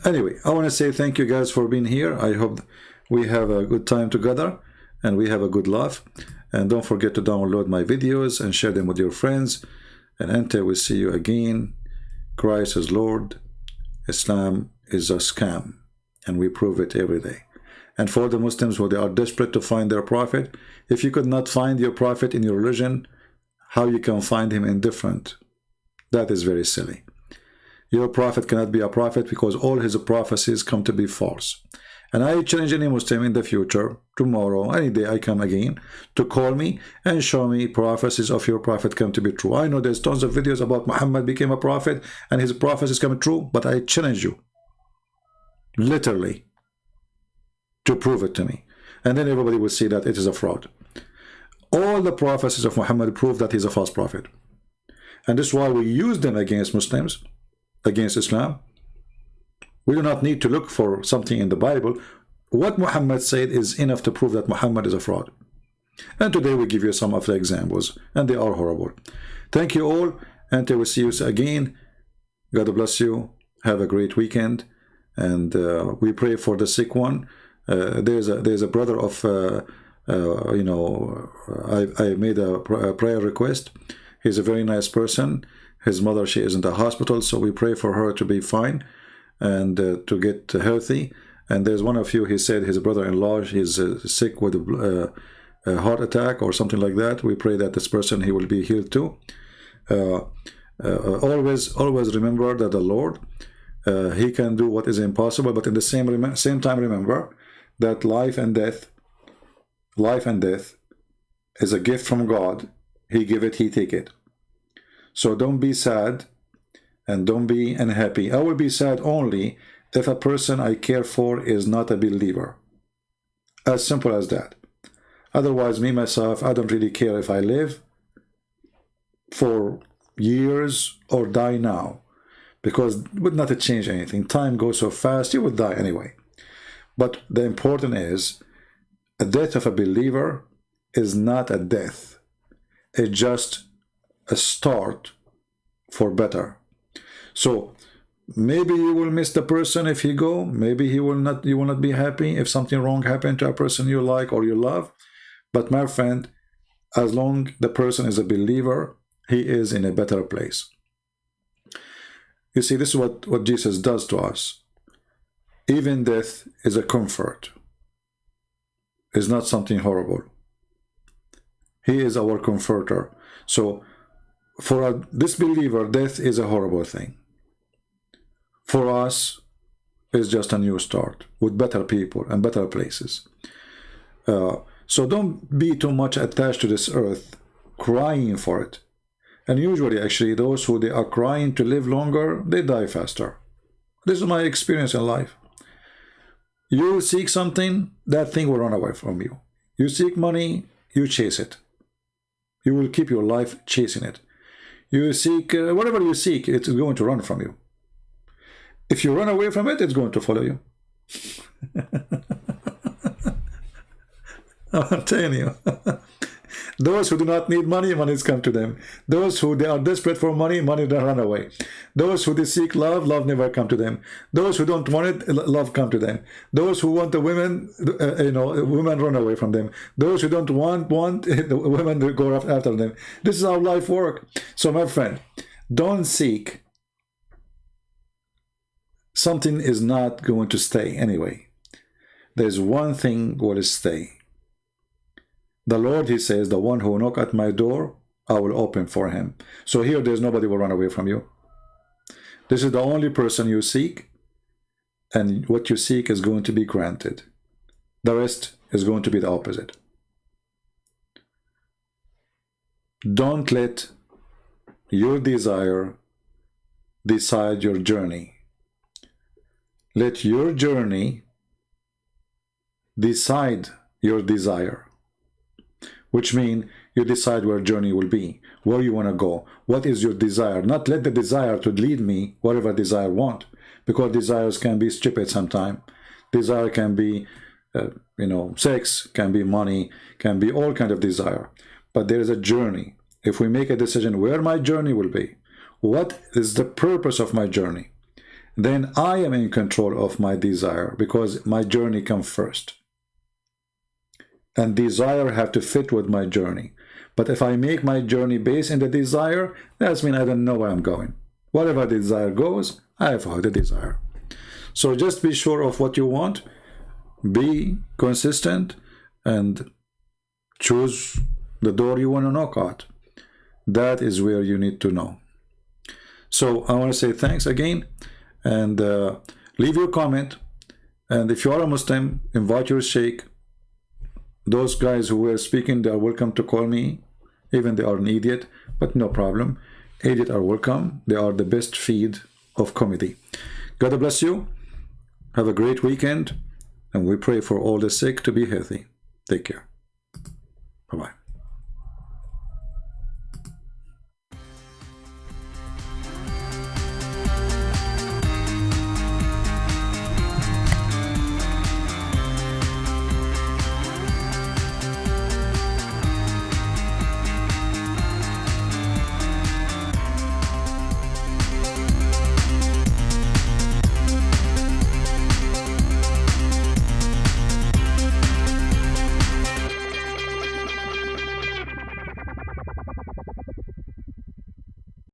Anyway, I want to say thank you guys for being here. I hope we have a good time together, and we have a good laugh. And don't forget to download my videos and share them with your friends. And until we see you again, Christ is Lord, Islam is a scam, and we prove it every day. And for the Muslims who they are desperate to find their prophet, if you could not find your prophet in your religion, how you can find him in different? That is very silly. Your prophet cannot be a prophet because all his prophecies come to be false. And I challenge any Muslim in the future, tomorrow, any day I come again, to call me and show me prophecies of your prophet come to be true. I know there's tons of videos about Muhammad became a prophet and his prophecies come true, but I challenge you, literally, to prove it to me. And then everybody will see that it is a fraud. All the prophecies of Muhammad prove that he's a false prophet. And this is why we use them against Muslims, against Islam. We do not need to look for something in the Bible. What Muhammad said is enough to prove that Muhammad is a fraud. And today we give you some of the examples, and they are horrible. Thank you all, until we see you again. God bless you. Have a great weekend, and we pray for the sick one. There's a brother of I made a prayer request. He's a very nice person. His mother, she is in the hospital, so we pray for her to be fine and to get healthy. And there's one of you, he said his brother-in-law is sick with a heart attack or something like that. We pray that this person, he will be healed too. Always remember that the Lord, he can do what is impossible, but in the same time remember that life and death is a gift from God. He give it, he take it. So don't be sad and don't be unhappy. I will be sad only if a person I care for is not a believer. As simple as that. Otherwise, me, myself, I don't really care if I live for years or die now. Because it would not change anything. Time goes so fast, you would die anyway. But the important is, a death of a believer is not a death. It's just a start for better. So maybe you will miss the person if he go. Maybe you will not be happy if something wrong happened to a person you like or you love. But my friend, as long the person is a believer, he is in a better place. You see, this is what Jesus does to us. Even death is a comfort. It's not something horrible. He is our comforter. So for a disbeliever, death is a horrible thing. For us, it's just a new start with better people and better places. So don't be too much attached to this earth, crying for it. And usually, actually, those who they are crying to live longer, they die faster. This is my experience in life. You seek something, that thing will run away from you. You seek money, you chase it. You will keep your life chasing it. You seek, whatever you seek, it's going to run from you. If you run away from it, it's going to follow you. I'm telling you. Those who do not need money, money has come to them. Those who they are desperate for money, money they run away. Those who they seek love, love never come to them. Those who don't want it, love come to them. Those who want the women, women run away from them. Those who don't want the women go after them. This is how life works. So my friend, don't seek. Something is not going to stay anyway. There's one thing will stay. The Lord, he says, the one who knock at my door, I will open for him. So here, there's nobody will run away from you. This is the only person you seek, and what you seek is going to be granted. The rest is going to be the opposite. Don't let your desire decide your journey. Let your journey decide your desire. Which means you decide where journey will be, where you want to go, what is your desire. Not let the desire to lead me whatever desire want, because desires can be stupid sometimes. Desire can be, sex, can be money, can be all kind of desire. But there is a journey. If we make a decision where my journey will be, what is the purpose of my journey, then I am in control of my desire, because my journey comes first. And desire have to fit with my journey. But if I make my journey based in the desire, that means I don't know where I'm going. Whatever the desire goes, I avoid the desire. So just be sure of what you want, be consistent, and choose the door you want to knock at. That is where you need to know. So I want to say thanks again, and leave your comment. And if you are a Muslim, invite your sheikh. Those guys who were speaking, they are welcome to call me, even they are an idiot, but no problem. Idiots are welcome. They are the best feed of comedy. God bless you. Have a great weekend, and we pray for all the sick to be healthy. Take care. Bye-bye.